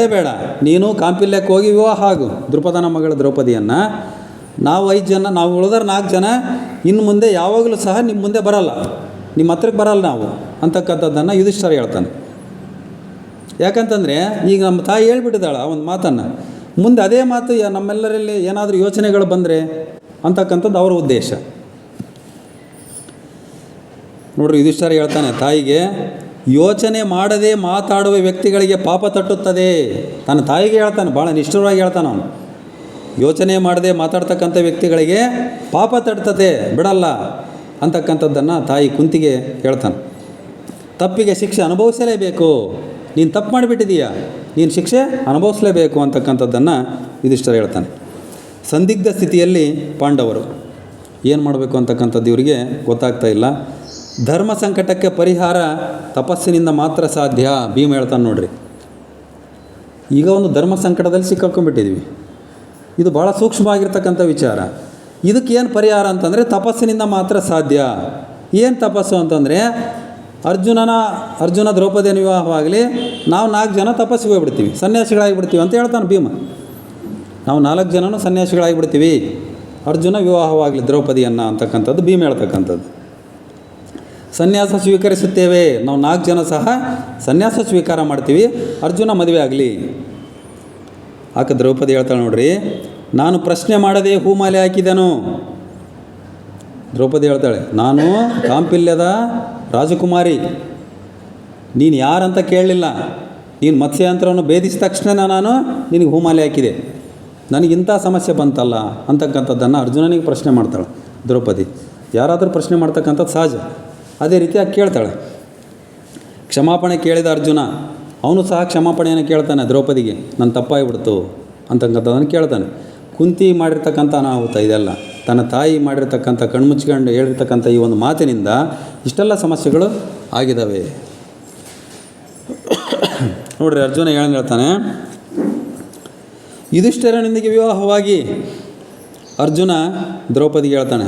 [SPEAKER 1] ನೀನು ಕಾಂಪಿಲ್ಯಕ್ಕೆ ಹೋಗಿ ವಿವಾಹ ಆಗು ದೃಪದನ ಮಗಳ ದ್ರೌಪದಿಯನ್ನು. ನಾವು 5 ಜನ, ನಾವು ಉಳಿದ್ರೆ 4 ಜನ, ಇನ್ನು ಮುಂದೆ ಯಾವಾಗಲೂ ಸಹ ನಿಮ್ಮ ಮುಂದೆ ಬರಲ್ಲ, ನಿಮ್ಮ ಹತ್ರಕ್ಕೆ ಬರಲ್ಲ ನಾವು ಅಂತಕ್ಕಂಥದ್ದನ್ನು ಯುಧಿಷ್ಠಿರ ಹೇಳ್ತಾನೆ. ಯಾಕಂತಂದರೆ ಈಗ ನಮ್ಮ ತಾಯಿ ಹೇಳ್ಬಿಟ್ಟಿದ್ದಾಳೆ ಒಂದು ಮಾತನ್ನು, ಮುಂದೆ ಅದೇ ಮಾತು ನಮ್ಮೆಲ್ಲರಲ್ಲಿ ಏನಾದರೂ ಯೋಚನೆಗಳು ಬಂದರೆ ಅಂತಕ್ಕಂಥದ್ದು ಅವರ ಉದ್ದೇಶ. ನೋಡ್ರಿ, ಯುಧಿಷ್ಠಿರ ಹೇಳ್ತಾನೆ ತಾಯಿಗೆ, ಯೋಚನೆ ಮಾಡದೆ ಮಾತಾಡುವ ವ್ಯಕ್ತಿಗಳಿಗೆ ಪಾಪ ತಟ್ಟುತ್ತದೆ. ತನ್ನ ತಾಯಿಗೆ ಹೇಳ್ತಾನೆ, ಭಾಳ ನಿಷ್ಠುರವಾಗಿ ಹೇಳ್ತಾನೆ ಅವನು. ಯೋಚನೆ ಮಾಡದೆ ಮಾತಾಡ್ತಕ್ಕಂಥ ವ್ಯಕ್ತಿಗಳಿಗೆ ಪಾಪ ತಟ್ಟುತ್ತದೆ, ಬಿಡಲ್ಲ ಅಂತಕ್ಕಂಥದ್ದನ್ನು ತಾಯಿ ಕುಂತಿಗೆ ಹೇಳ್ತಾನೆ. ತಪ್ಪಿಗೆ ಶಿಕ್ಷೆ ಅನುಭವಿಸಲೇಬೇಕು, ನೀನು ತಪ್ಪು ಮಾಡಿಬಿಟ್ಟಿದೀಯ, ನೀನು ಶಿಕ್ಷೆ ಅನುಭವಿಸಲೇಬೇಕು ಅಂತಕ್ಕಂಥದ್ದನ್ನು ಯುಧಿಷ್ಠಿರ ಹೇಳ್ತಾನೆ. ಸಂದಿಗ್ಧ ಸ್ಥಿತಿಯಲ್ಲಿ ಪಾಂಡವರು ಏನು ಮಾಡಬೇಕು ಅಂತಕ್ಕಂಥದ್ದು ಇವರಿಗೆ ಗೊತ್ತಾಗ್ತಾ ಇಲ್ಲ. ಧರ್ಮ ಸಂಕಟಕ್ಕೆ ಪರಿಹಾರ ತಪಸ್ಸಿನಿಂದ ಮಾತ್ರ ಸಾಧ್ಯ. ಭೀಮ ಹೇಳ್ತಾನೆ ನೋಡ್ರಿ, ಈಗ ಒಂದು ಧರ್ಮ ಸಂಕಟದಲ್ಲಿ ಸಿಕ್ಕಾಕೊಂಡ್ಬಿಟ್ಟಿದ್ವಿ, ಇದು ಭಾಳ ಸೂಕ್ಷ್ಮವಾಗಿರ್ತಕ್ಕಂಥ ವಿಚಾರ. ಇದಕ್ಕೇನು ಪರಿಹಾರ ಅಂತಂದರೆ ತಪಸ್ಸಿನಿಂದ ಮಾತ್ರ ಸಾಧ್ಯ. ಏನು ತಪಸ್ಸು ಅಂತಂದರೆ, ಅರ್ಜುನ ದ್ರೌಪದಿಯ ವಿವಾಹವಾಗಲಿ, ನಾವು 4 ಜನ ತಪಸ್ಸಿಗೆ ಹೋಗ್ಬಿಡ್ತೀವಿ, ಸನ್ಯಾಸಿಗಳಾಗಿಬಿಡ್ತೀವಿ ಅಂತ ಹೇಳ್ತಾನೆ ಭೀಮ. ನಾವು 4 ಜನನೂ ಸನ್ಯಾಸಿಗಳಾಗಿಬಿಡ್ತೀವಿ, ಅರ್ಜುನ ವಿವಾಹವಾಗಲಿ ದ್ರೌಪದಿಯನ್ನು ಅಂತಕ್ಕಂಥದ್ದು ಭೀಮ ಹೇಳ್ತಕ್ಕಂಥದ್ದು. ಸನ್ಯಾಸ ಸ್ವೀಕರಿಸುತ್ತೇವೆ, ನಾವು 4 ಜನ ಸಹ ಸನ್ಯಾಸ ಸ್ವೀಕಾರ ಮಾಡ್ತೀವಿ, ಅರ್ಜುನ ಮದುವೆ ಆಗಲಿ. ಆಕೆ ದ್ರೌಪದಿ ಹೇಳ್ತಾಳೆ ನೋಡ್ರಿ, ನಾನು ಪ್ರಶ್ನೆ ಮಾಡದೆ ಹೂಮಾಲೆ ಹಾಕಿದನು. ದ್ರೌಪದಿ ಹೇಳ್ತಾಳೆ, ನಾನು ಕಾಂಪಿಲ್ಯದ ರಾಜಕುಮಾರಿ, ನೀನು ಯಾರಂತ ಕೇಳಲಿಲ್ಲ, ನೀನು ಮತ್ಸ್ಯಾಂತರವನ್ನು ಭೇದಿಸಿದ ತಕ್ಷಣ ನಾನು ನಿನಗೆ ಹೂಮಾಲೆ ಹಾಕಿದೆ, ನನಗಿಂಥ ಸಮಸ್ಯೆ ಬಂತಲ್ಲ ಅಂತಕ್ಕಂಥದ್ದನ್ನು ಅರ್ಜುನನಿಗೆ ಪ್ರಶ್ನೆ ಮಾಡ್ತಾಳೆ ದ್ರೌಪದಿ. ಯಾರಾದರೂ ಪ್ರಶ್ನೆ ಮಾಡ್ತಕ್ಕಂಥದ್ದು ಸಹಜ, ಅದೇ ರೀತಿಯಾಗಿ ಕೇಳ್ತಾಳೆ. ಕ್ಷಮಾಪಣೆ ಕೇಳಿದ ಅರ್ಜುನ, ಅವನು ಸಹ ಕ್ಷಮಾಪಣೆಯನ್ನು ಕೇಳ್ತಾನೆ ದ್ರೌಪದಿಗೆ, ನನ್ನ ತಪ್ಪಾಗಿಬಿಡ್ತು ಅಂತಕ್ಕಂಥದ್ದನ್ನು ಕೇಳ್ತಾನೆ. ಕುಂತಿ ಮಾಡಿರ್ತಕ್ಕಂಥ ಅನಾಹುತ ಇದೆಲ್ಲ, ತನ್ನ ತಾಯಿ ಮಾಡಿರ್ತಕ್ಕಂಥ ಕಣ್ಮುಚ್ಕೊಂಡು ಹೇಳಿರ್ತಕ್ಕಂಥ ಈ ಒಂದು ಮಾತಿನಿಂದ ಇಷ್ಟೆಲ್ಲ ಸಮಸ್ಯೆಗಳು ಆಗಿದ್ದಾವೆ. ನೋಡ್ರಿ, ಅರ್ಜುನ ಹೇಳ್ತಾನೆ, ಯುಧಿಷ್ಠಿರನೊಂದಿಗೆ ವಿವಾಹವಾಗಿ ಅರ್ಜುನ ದ್ರೌಪದಿಗೆ ಹೇಳ್ತಾನೆ,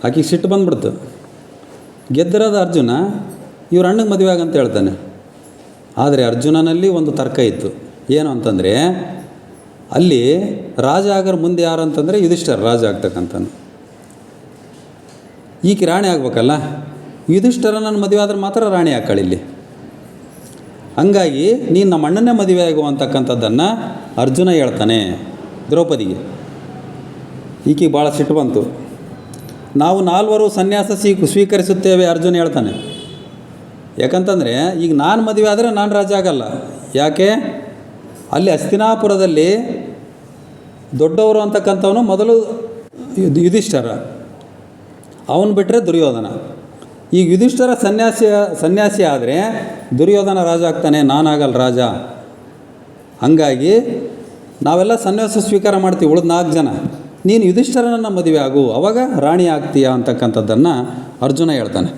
[SPEAKER 1] ಆಕೆಗೆ ಸಿಟ್ಟು ಬಂದ್ಬಿಡ್ತು. ಗೆದ್ದಿರೋದು ಅರ್ಜುನ, ಇವ್ರ ಅಣ್ಣಗೆ ಮದುವೆ ಆಗಂತ ಹೇಳ್ತಾನೆ. ಆದರೆ ಅರ್ಜುನನಲ್ಲಿ ಒಂದು ತರ್ಕ ಇತ್ತು. ಏನು ಅಂತಂದರೆ, ಅಲ್ಲಿ ರಾಜ ಆಗರ ಮುಂದೆ ಯಾರು ಅಂತಂದರೆ ಯುಧಿಷ್ಠಿರ ರಾಜ ಆಗ್ತಕ್ಕಂಥನು. ಈಕೆ ರಾಣಿ ಆಗ್ಬೇಕಲ್ಲ, ಯುಧಿಷ್ಠಿರನ ಮದುವೆ ಆದ್ರೆ ಮಾತ್ರ ರಾಣಿ ಹಾಕಳಿಲ್ಲಿ. ಹಂಗಾಗಿ ನೀನು ನಮ್ಮ ಅಣ್ಣನೇ ಮದುವೆ ಆಗುವಂತಕ್ಕಂಥದ್ದನ್ನು ಅರ್ಜುನ ಹೇಳ್ತಾನೆ ದ್ರೌಪದಿಗೆ. ಈಕೆಗೆ ಭಾಳ ಸಿಟ್ಟು ಬಂತು. ನಾವು 4 ಸನ್ಯಾಸ ಸ್ವೀಕರಿಸುತ್ತೇವೆ ಅರ್ಜುನ ಹೇಳ್ತಾನೆ. ಯಾಕಂತಂದರೆ ಈಗ ನಾನು ಮದುವೆ ಆದರೆ ನಾನು ರಾಜ ಆಗಲ್ಲ. ಯಾಕೆ? ಅಲ್ಲಿ ಹಸ್ತಿನಾಪುರದಲ್ಲಿ ದೊಡ್ಡವರು ಅಂತಕ್ಕಂಥವನು ಮೊದಲು ಯುಧಿಷ್ಠಿರ, ಅವನು ಬಿಟ್ಟರೆ ದುರ್ಯೋಧನ. ಈಗ ಯುಧಿಷ್ಠಿರ ಸನ್ಯಾಸಿ ಆದರೆ ದುರ್ಯೋಧನ ರಾಜ ಆಗ್ತಾನೆ, ನಾನಾಗಲ್ಲ ರಾಜ. ಹಂಗಾಗಿ ನಾವೆಲ್ಲ ಸನ್ಯಾಸ ಸ್ವೀಕಾರ ಮಾಡ್ತೀವಿ, ಉಳಿದ 4 ಜನ. ನೀನು ಯುಧಿಷ್ಠಿರನನ್ನು ಮದುವೆ ಆಗು, ಅವಾಗ ರಾಣಿ ಆಗ್ತೀಯ ಅಂತಕ್ಕಂಥದ್ದನ್ನು ಅರ್ಜುನ ಹೇಳ್ತಾನೆ.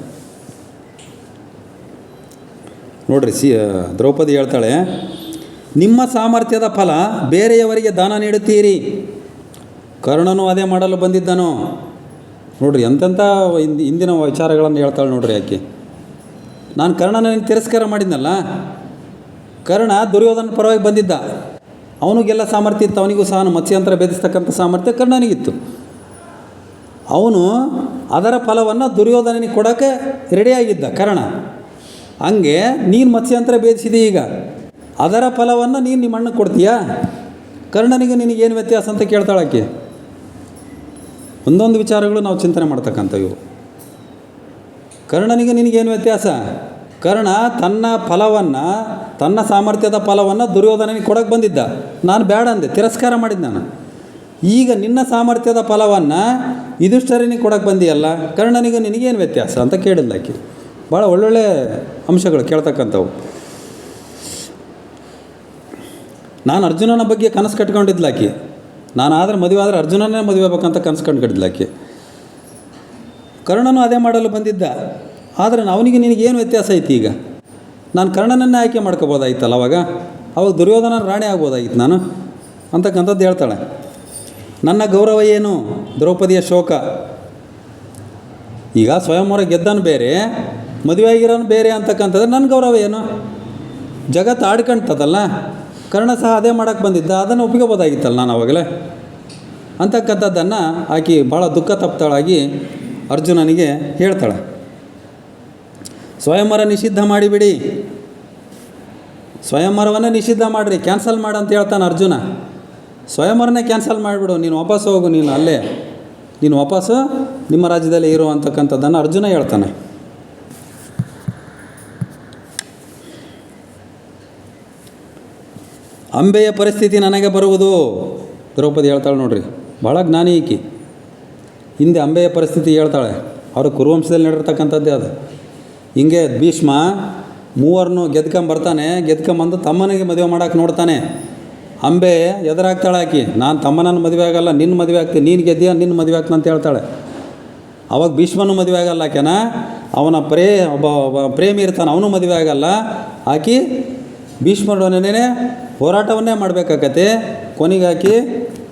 [SPEAKER 1] ನೋಡ್ರಿ, ದ್ರೌಪದಿ ಹೇಳ್ತಾಳೆ, ನಿಮ್ಮ ಸಾಮರ್ಥ್ಯದ ಫಲ ಬೇರೆಯವರಿಗೆ ದಾನ ನೀಡುತ್ತೀರಿ. ಕರ್ಣನು ಅದೇ ಮಾಡಲು ಬಂದಿದ್ದನು. ನೋಡ್ರಿ, ಎಂತೆಂಥ ಇಂದಿನ ವಿಚಾರಗಳನ್ನು ಹೇಳ್ತಾಳೆ ನೋಡ್ರಿ ಆಕೆ. ನಾನು ಕರ್ಣನ ತಿರಸ್ಕಾರ ಮಾಡಿದ್ನಲ್ಲ, ಕರ್ಣ ದುರ್ಯೋಧನ ಪರವಾಗಿ ಬಂದಿದ್ದ, ಅವನಿಗೆಲ್ಲ ಸಾಮರ್ಥ್ಯ ಇತ್ತು. ಅವನಿಗೂ ಸಹ ಮತ್ಸ್ಯಂತರ ಭೇದಿಸ್ತಕ್ಕಂಥ ಸಾಮರ್ಥ್ಯ ಕರ್ಣನಿಗಿತ್ತು. ಅವನು ಅದರ ಫಲವನ್ನು ದುರ್ಯೋಧನನಿಗೆ ಕೊಡೋಕ್ಕೆ ರೆಡಿಯಾಗಿದ್ದ ಕರ್ಣ. ಹಂಗೆ ನೀನು ಮತ್ಸ್ಯಂತರ ಭೇದಿಸಿದಿ, ಈಗ ಅದರ ಫಲವನ್ನು ನೀನು ನಿಮ್ಮ ಅಣ್ಣಗೆ ಕೊಡ್ತೀಯಾ? ಕರ್ಣನಿಗೆ ನಿನಗೇನು ವ್ಯತ್ಯಾಸ ಅಂತ ಕೇಳ್ತಾಳಕ್ಕೆ. ಒಂದೊಂದು ವಿಚಾರಗಳು ನಾವು ಚಿಂತನೆ ಮಾಡ್ತಕ್ಕಂಥವು. ಕರ್ಣನಿಗೆ ನಿನಗೇನು ವ್ಯತ್ಯಾಸ? ಕರ್ಣ ತನ್ನ ಫಲವನ್ನು, ತನ್ನ ಸಾಮರ್ಥ್ಯದ ಫಲವನ್ನು ದುರ್ಯೋಧನನಿಗೆ ಕೊಡೋಕ್ಕೆ ಬಂದಿದ್ದ. ನಾನು ಬೇಡ ಅಂದೆ, ತಿರಸ್ಕಾರ ಮಾಡಿದ್ದೆ ನಾನು. ಈಗ ನಿನ್ನ ಸಾಮರ್ಥ್ಯದ ಫಲವನ್ನು ಯುಧಿಷ್ಠಿರನಿಗೆ ಕೊಡೋಕ್ಕೆ ಬಂದಿಯಲ್ಲ, ಕರ್ಣನಿಗೆ ನಿನಗೇನು ವ್ಯತ್ಯಾಸ ಅಂತ ಕೇಳಿದ್ಲ ಆಕೆ. ಭಾಳ ಒಳ್ಳೊಳ್ಳೆ ಅಂಶಗಳು ಕೇಳ್ತಕ್ಕಂಥವು. ನಾನು ಅರ್ಜುನನ ಬಗ್ಗೆ ಕನಸು ಕಟ್ಕೊಂಡಿದ್ಲಾಕಿ. ನಾನು ಆದರೆ ಮದುವೆ ಆದರೆ ಅರ್ಜುನನೇ ಮದುವೆ ಆಗ್ಬೇಕಂತ ಕನಸು ಕಂಡುಕಟ್ಟಿದ್ಲಾಕಿ. ಕರ್ಣನು ಅದೇ ಮಾಡಲು ಬಂದಿದ್ದ. ಆದರೆ ಅವನಿಗೆ ನಿನಗೇನು ವ್ಯತ್ಯಾಸ ಐತಿ? ಈಗ ನಾನು ಕರ್ಣನನ್ನೇ ಆಯ್ಕೆ ಮಾಡ್ಕೋಬೋದಾಗಿತ್ತಲ್ಲ, ಅವಾಗ ದುರ್ಯೋಧನ ರಾಣಿ ಆಗ್ಬೋದಾಗಿತ್ತು ನಾನು ಅಂತಕ್ಕಂಥದ್ದು ಹೇಳ್ತಾಳೆ. ನನ್ನ ಗೌರವ ಏನು? ದ್ರೌಪದಿಯ ಶೋಕ. ಈಗ ಸ್ವಯಂವರ ಗೆದ್ದನು ಬೇರೆ, ಮದುವೆ ಆಗಿರೋನು ಬೇರೆ ಅಂತಕ್ಕಂಥದ್ದು ನನ್ನ ಗೌರವ ಏನು? ಜಗತ್ತು ಆಡ್ಕೊಳ್ತದಲ್ಲ, ಕರ್ಣ ಸಹ ಅದೇ ಮಾಡೋಕ್ಕೆ ಬಂದಿದ್ದ, ಅದನ್ನು ಒಪ್ಪಿಕೋಬೋದಾಗಿತ್ತಲ್ಲ ನಾನು ಅವಾಗಲೇ ಅಂತಕ್ಕಂಥದ್ದನ್ನು ಆಕೆ ಭಾಳ ದುಃಖ ತಪ್ತಾಳಾಗಿ ಅರ್ಜುನನಿಗೆ ಹೇಳ್ತಾಳೆ. ಸ್ವಯಂವರ ನಿಷಿದ್ಧ ಮಾಡಿಬಿಡಿ, ಸ್ವಯಂವರವನ್ನೇ ನಿಷಿದ್ಧ ಮಾಡಿರಿ, ಕ್ಯಾನ್ಸಲ್ ಮಾಡು ಅಂತ ಹೇಳ್ತಾನೆ ಅರ್ಜುನ. ಸ್ವಯಂವರನೇ ಕ್ಯಾನ್ಸಲ್ ಮಾಡಿಬಿಡು, ನೀನು ವಾಪಸ್ ಹೋಗು, ನೀನು ವಾಪಸ್ಸು ನಿಮ್ಮ ರಾಜ್ಯದಲ್ಲಿ ಇರು ಅಂತಕ್ಕಂಥದ್ದನ್ನು ಅರ್ಜುನ ಹೇಳ್ತಾನೆ. ಅಂಬೆಯ ಪರಿಸ್ಥಿತಿ ನನಗೆ ಬರುವುದು. ದ್ರೌಪದಿ ಹೇಳ್ತಾಳೆ ನೋಡ್ರಿ, ಭಾಳ ಜ್ಞಾನಿ ಈಕಿ. ಹಿಂದೆ ಅಂಬೆಯ ಪರಿಸ್ಥಿತಿ ಹೇಳ್ತಾಳೆ. ಅವರು ಕುರುವಂಶದಲ್ಲಿ ನಡೆರ್ತಕ್ಕಂಥದ್ದೇ ಅದು. ಹಿಂಗೆ ಭೀಷ್ಮ 3 ಗೆದ್ಕೊಂಬರ್ತಾನೆ, ಗೆದ್ಕೊಂಬಂದು ತಮ್ಮನಿಗೆ ಮದುವೆ ಮಾಡೋಕೆ ನೋಡ್ತಾನೆ. ಅಂಬೆ ಎದುರಾಗ್ತಾಳೆ ಆಕಿ, ನಾನು ತಮ್ಮನನ್ನು ಮದುವೆ ಆಗಲ್ಲ, ನಿನ್ನ ಮದುವೆ ಆಗ್ತೀನಿ, ನೀನು ಗೆದ್ದೀಯ, ನಿನ್ನ ಮದುವೆ ಆಗ್ತಾನೆ ಅಂತ ಹೇಳ್ತಾಳೆ. ಅವಾಗ ಭೀಷ್ಮನೂ ಮದುವೆ ಆಗಲ್ಲ ಆಕೆನ, ಅವನ ಒಬ್ಬ ಪ್ರೇಮಿ ಇರ್ತಾನೆ, ಅವನು ಮದುವೆ ಆಗಲ್ಲ. ಆಕಿ ಭೀಷ್ಮರೊಡನೆ ಹೋರಾಟವನ್ನೇ ಮಾಡಬೇಕಾಗತ್ತೆ. ಕೊನೆಗಾಕಿ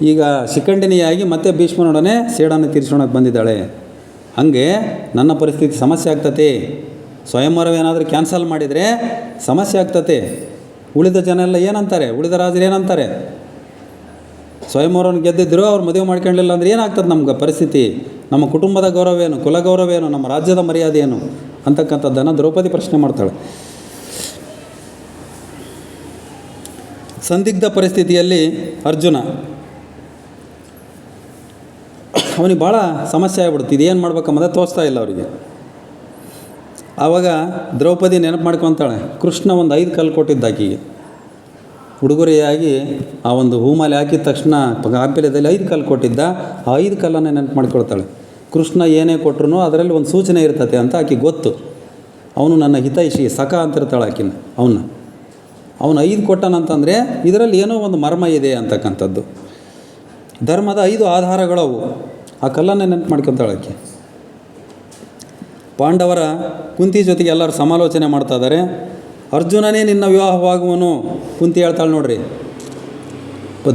[SPEAKER 1] ಈಗ ಶಿಖಂಡಿನಿಯಾಗಿ ಮತ್ತೆ ಭೀಷ್ಮನೊಡನೆ ಸೇಡನ್ನು ತೀರಿಸ್ಕೊಳಕ್ಕೆ ಬಂದಿದ್ದಾಳೆ. ಹಾಗೆ ನನ್ನ ಪರಿಸ್ಥಿತಿ ಸಮಸ್ಯೆ ಆಗ್ತತೆ. ಸ್ವಯಂವರವೇನಾದರೂ ಕ್ಯಾನ್ಸಲ್ ಮಾಡಿದರೆ ಸಮಸ್ಯೆ ಆಗ್ತತೆ. ಉಳಿದ ಜನ ಎಲ್ಲ ಏನಂತಾರೆ, ಉಳಿದ ರಾಜರು ಏನಂತಾರೆ? ಸ್ವಯಂವರವನ್ನು ಗೆದ್ದಿದ್ರು ಅವ್ರು ಮದುವೆ ಮಾಡ್ಕೊಳ್ಳಿಲ್ಲ ಅಂದರೆ ಏನಾಗ್ತದೆ ನಮ್ಗೆ ಪರಿಸ್ಥಿತಿ? ನಮ್ಮ ಕುಟುಂಬದ ಗೌರವ ಏನು, ಕುಲ ಗೌರವ ಏನು, ನಮ್ಮ ರಾಜ್ಯದ ಮರ್ಯಾದೆ ಏನು ಅಂತಕ್ಕಂಥದ್ದನ್ನು ದ್ರೌಪದಿ ಪ್ರಶ್ನೆ ಮಾಡ್ತಾಳೆ. ಸಂದಿಗ್ಧ ಪರಿಸ್ಥಿತಿಯಲ್ಲಿ ಅರ್ಜುನ, ಅವನಿಗೆ ಭಾಳ ಸಮಸ್ಯೆ ಆಗ್ಬಿಡ್ತು. ಇದೇನು ಮಾಡ್ಬೇಕಂಬುದೇ ತೋರಿಸ್ತಾ ಇಲ್ಲ ಅವರಿಗೆ. ಆವಾಗ ದ್ರೌಪದಿ ನೆನಪು ಮಾಡ್ಕೊತಾಳೆ, ಕೃಷ್ಣ ಒಂದು 5 ಕಲ್ಲು ಕೊಟ್ಟಿದ್ದ ಆಕೆಗೆ ಉಡುಗೊರೆಯಾಗಿ. ಆ ಒಂದು ಹೂಮಾಲೆ ಹಾಕಿದ ತಕ್ಷಣ ಗಾಂಭೀರ್ಯದಲ್ಲಿ 5 ಕಲ್ಲು ಕೊಟ್ಟಿದ್ದ. ಆ 5 ಕಲ್ಲನ್ನು ನೆನಪು ಮಾಡ್ಕೊಳ್ತಾಳೆ. ಕೃಷ್ಣ ಏನೇ ಕೊಟ್ಟರು ಅದರಲ್ಲಿ ಒಂದು ಸೂಚನೆ ಇರ್ತತೆ ಅಂತ ಆಕೆ ಗೊತ್ತು. ಅವನು ನನ್ನ ಹಿತೈಷಿ ಸಖ ಅಂತಿರ್ತಾಳೆ ಆಕಿನ. ಅವನು 5 ಕೊಟ್ಟನಂತಂದರೆ ಇದರಲ್ಲಿ ಏನೋ ಒಂದು ಮರ್ಮ ಇದೆ ಅಂತಕ್ಕಂಥದ್ದು. ಧರ್ಮದ 5 ಆಧಾರಗಳವು. ಆ ಕಲ್ಲನ್ನೇ ನೆನಪು ಮಾಡ್ಕೊತಾಳೆ ಆಕೆ. ಪಾಂಡವರ ಕುಂತಿ ಜೊತೆಗೆ ಎಲ್ಲರೂ ಸಮಾಲೋಚನೆ ಮಾಡ್ತಾ ಇದ್ದಾರೆ. ಅರ್ಜುನನೇ ನಿನ್ನ ವಿವಾಹವಾಗುವನು ಕುಂತಿ ಹೇಳ್ತಾಳೆ ನೋಡ್ರಿ.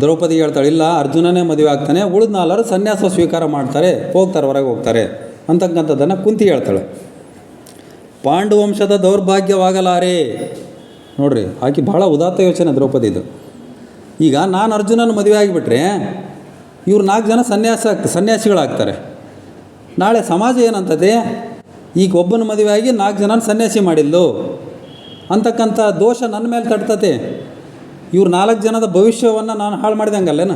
[SPEAKER 1] ದ್ರೌಪದಿ ಹೇಳ್ತಾಳೆ, ಇಲ್ಲ ಅರ್ಜುನನೇ ಮದುವೆ ಆಗ್ತಾನೆ, ಉಳಿದ 4 ಸನ್ಯಾಸ ಸ್ವೀಕಾರ ಮಾಡ್ತಾರೆ, ಹೋಗ್ತಾರೆ, ಹೊರಗೆ ಹೋಗ್ತಾರೆ ಅಂತಕ್ಕಂಥದ್ದನ್ನು ಕುಂತಿ ಹೇಳ್ತಾಳೆ. ಪಾಂಡುವಂಶದ ದೌರ್ಭಾಗ್ಯವಾಗಲಾರೆ. ನೋಡ್ರಿ, ಆಕೆ ಭಾಳ ಉದಾತ್ತ ಯೋಚನೆ ದ್ರೌಪದಿದು. ಈಗ ನಾನು ಅರ್ಜುನನ ಮದುವೆ ಆಗಿಬಿಟ್ರೆ ಇವ್ರು 4 ಜನ ಸನ್ಯಾಸಿಗಳಾಗ್ತಾರೆ. ನಾಳೆ ಸಮಾಜ ಏನಂತದೆ, ಈಗ ಒಬ್ಬನ ಮದುವೆ ಆಗಿ 4 ಜನ ಸನ್ಯಾಸಿ ಮಾಡಿಲ್ಲು ಅಂತಕ್ಕಂಥ ದೋಷ ನನ್ನ ಮೇಲೆ ತಡ್ತತೆ. ಇವ್ರು 4 ಜನದ ಭವಿಷ್ಯವನ್ನು ನಾನು ಹಾಳು ಮಾಡಿದಂಗಲ್ಲೇನ,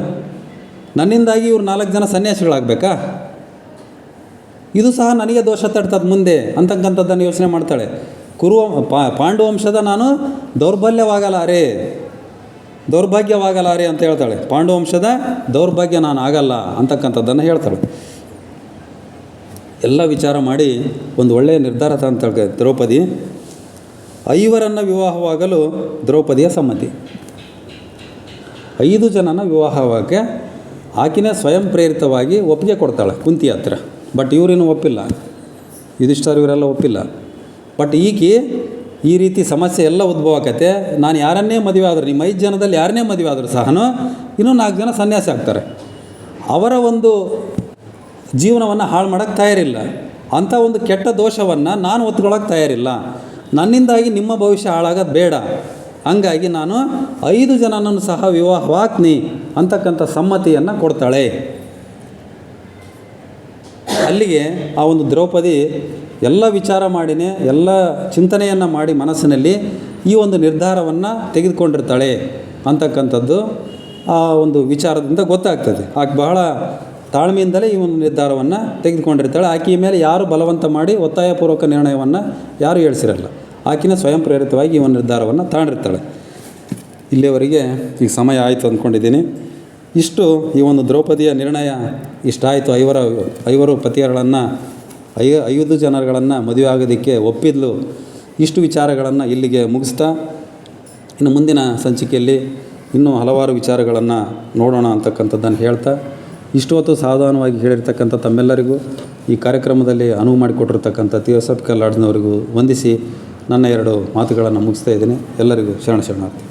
[SPEAKER 1] ನನ್ನಿಂದಾಗಿ ಇವ್ರು 4 ಜನ ಸನ್ಯಾಸಿಗಳಾಗಬೇಕಾ? ಇದು ಸಹ ನನಗೆ ದೋಷ ತಡ್ತದೆ ಮುಂದೆ ಅಂತಕ್ಕಂಥದ್ದನ್ನು ಯೋಚನೆ ಮಾಡ್ತಾಳೆ. ಪಾಂಡುವಂಶದ ನಾನು ದೌರ್ಭಾಗ್ಯವಾಗಲಾರೆ ಅಂತ ಹೇಳ್ತಾಳೆ. ಪಾಂಡುವಂಶದ ದೌರ್ಭಾಗ್ಯ ನಾನು ಆಗಲ್ಲ ಅಂತಕ್ಕಂಥದ್ದನ್ನು ಹೇಳ್ತಾಳೆ. ಎಲ್ಲ ವಿಚಾರ ಮಾಡಿ ಒಂದು ಒಳ್ಳೆಯ ನಿರ್ಧಾರ ತಂತಾಳೆ ದ್ರೌಪದಿ. 5 ವಿವಾಹವಾಗಲು ದ್ರೌಪದಿಯ ಸಮ್ಮತಿ. 5 ಜನನ ವಿವಾಹಕ್ಕೆ ಆಕೆನೇ ಸ್ವಯಂ ಪ್ರೇರಿತವಾಗಿ ಒಪ್ಪಿಗೆ ಕೊಡ್ತಾಳೆ ಕುಂತಿ ಹತ್ರ. ಬಟ್ ಇವರೇನು ಒಪ್ಪಿಲ್ಲ, ಯುಧಿಷ್ಠಿರ ಇವರೆಲ್ಲ ಒಪ್ಪಿಲ್ಲ. ಬಟ್ ಈಕೆ ಈ ರೀತಿ ಸಮಸ್ಯೆ ಎಲ್ಲ ಉದ್ಭವ ಆಕತ್ತೆ. ನಾನು ಯಾರನ್ನೇ ಮದುವೆ ಆದರೂ, ನಿಮ್ಮ 5 ಜನದಲ್ಲಿ ಯಾರನ್ನೇ ಮದುವೆ ಆದರೂ ಸಹ ಇನ್ನೂ 4 ಜನ ಸನ್ಯಾಸಿ ಆಗ್ತಾರೆ. ಅವರ ಒಂದು ಜೀವನವನ್ನು ಹಾಳು ಮಾಡೋಕ್ಕೆ ತಯಾರಿಲ್ಲ. ಅಂಥ ಒಂದು ಕೆಟ್ಟ ದೋಷವನ್ನು ನಾನು ಒತ್ಕೊಳ್ಳೋಕ್ಕೆ ತಯಾರಿಲ್ಲ. ನನ್ನಿಂದಾಗಿ ನಿಮ್ಮ ಭವಿಷ್ಯ ಹಾಳಾಗೋದು ಬೇಡ. ಹಂಗಾಗಿ ನಾನು 5 ಜನನನ್ನು ಸಹ ವಿವಾಹವಾಗ್ತೀನಿ ಅಂತಕ್ಕಂಥ ಸಮ್ಮತಿಯನ್ನು ಕೊಡ್ತಾಳೆ. ಅಲ್ಲಿಗೆ ಆ ಒಂದು ದ್ರೌಪದಿ ಎಲ್ಲ ವಿಚಾರ ಮಾಡಿನೇ, ಎಲ್ಲ ಚಿಂತನೆಯನ್ನು ಮಾಡಿ ಮನಸ್ಸಿನಲ್ಲಿ ಈ ಒಂದು ನಿರ್ಧಾರವನ್ನು ತೆಗೆದುಕೊಂಡಿರ್ತಾಳೆ ಅಂತಕ್ಕಂಥದ್ದು ಆ ಒಂದು ವಿಚಾರದಿಂದ ಗೊತ್ತಾಗ್ತದೆ. ಆಕೆ ಬಹಳ ತಾಳ್ಮೆಯಿಂದಲೇ ಈ ಒಂದು ನಿರ್ಧಾರವನ್ನು ತೆಗೆದುಕೊಂಡಿರ್ತಾಳೆ. ಆಕೆಯ ಮೇಲೆ ಯಾರು ಬಲವಂತ ಮಾಡಿ ಒತ್ತಾಯಪೂರ್ವಕ ನಿರ್ಣಯವನ್ನು ಯಾರೂ ಹೇಳಿಸಿರಲ್ಲ. ಆಕೆನೇ ಸ್ವಯಂ ಪ್ರೇರಿತವಾಗಿ ಈ ಒಂದು ನಿರ್ಧಾರವನ್ನು ತಗೊಂಡಿರ್ತಾಳೆ. ಇಲ್ಲಿಯವರೆಗೆ ಈಗ ಸಮಯ ಆಯಿತು ಅಂದ್ಕೊಂಡಿದ್ದೀನಿ. ಇಷ್ಟು ಈ ಒಂದು ದ್ರೌಪದಿಯ ನಿರ್ಣಯ ಇಷ್ಟಾಯಿತು. 5 ಪತಿಯರುಗಳನ್ನು 5 ಜನರುಗಳನ್ನು ಮದುವೆ ಆಗೋದಕ್ಕೆ ಒಪ್ಪಿದ್ಲು. ಇಷ್ಟು ವಿಚಾರಗಳನ್ನು ಇಲ್ಲಿಗೆ ಮುಗಿಸ್ತಾ ಇನ್ನು ಮುಂದಿನ ಸಂಚಿಕೆಯಲ್ಲಿ ಇನ್ನೂ ಹಲವಾರು ವಿಚಾರಗಳನ್ನು ನೋಡೋಣ ಅಂತಕ್ಕಂಥದ್ದನ್ನು ಹೇಳ್ತಾ, ಇಷ್ಟು ಹೊತ್ತು ಸಾವಧಾನವಾಗಿ ಹೇಳಿರ್ತಕ್ಕಂಥ ತಮ್ಮೆಲ್ಲರಿಗೂ, ಈ ಕಾರ್ಯಕ್ರಮದಲ್ಲಿ ಅನುವು ಮಾಡಿಕೊಟ್ಟಿರ್ತಕ್ಕಂಥ ಥಿಯೋಸಫಿಕಲ್ ಲಾಡ್ಜ್ನವರಿಗೂ ವಂದಿಸಿ ನನ್ನ 2 ಮಾತುಗಳನ್ನು ಮುಗಿಸ್ತಾ ಇದ್ದೀನಿ. ಎಲ್ಲರಿಗೂ ಶರಣಾರ್ಥಿ.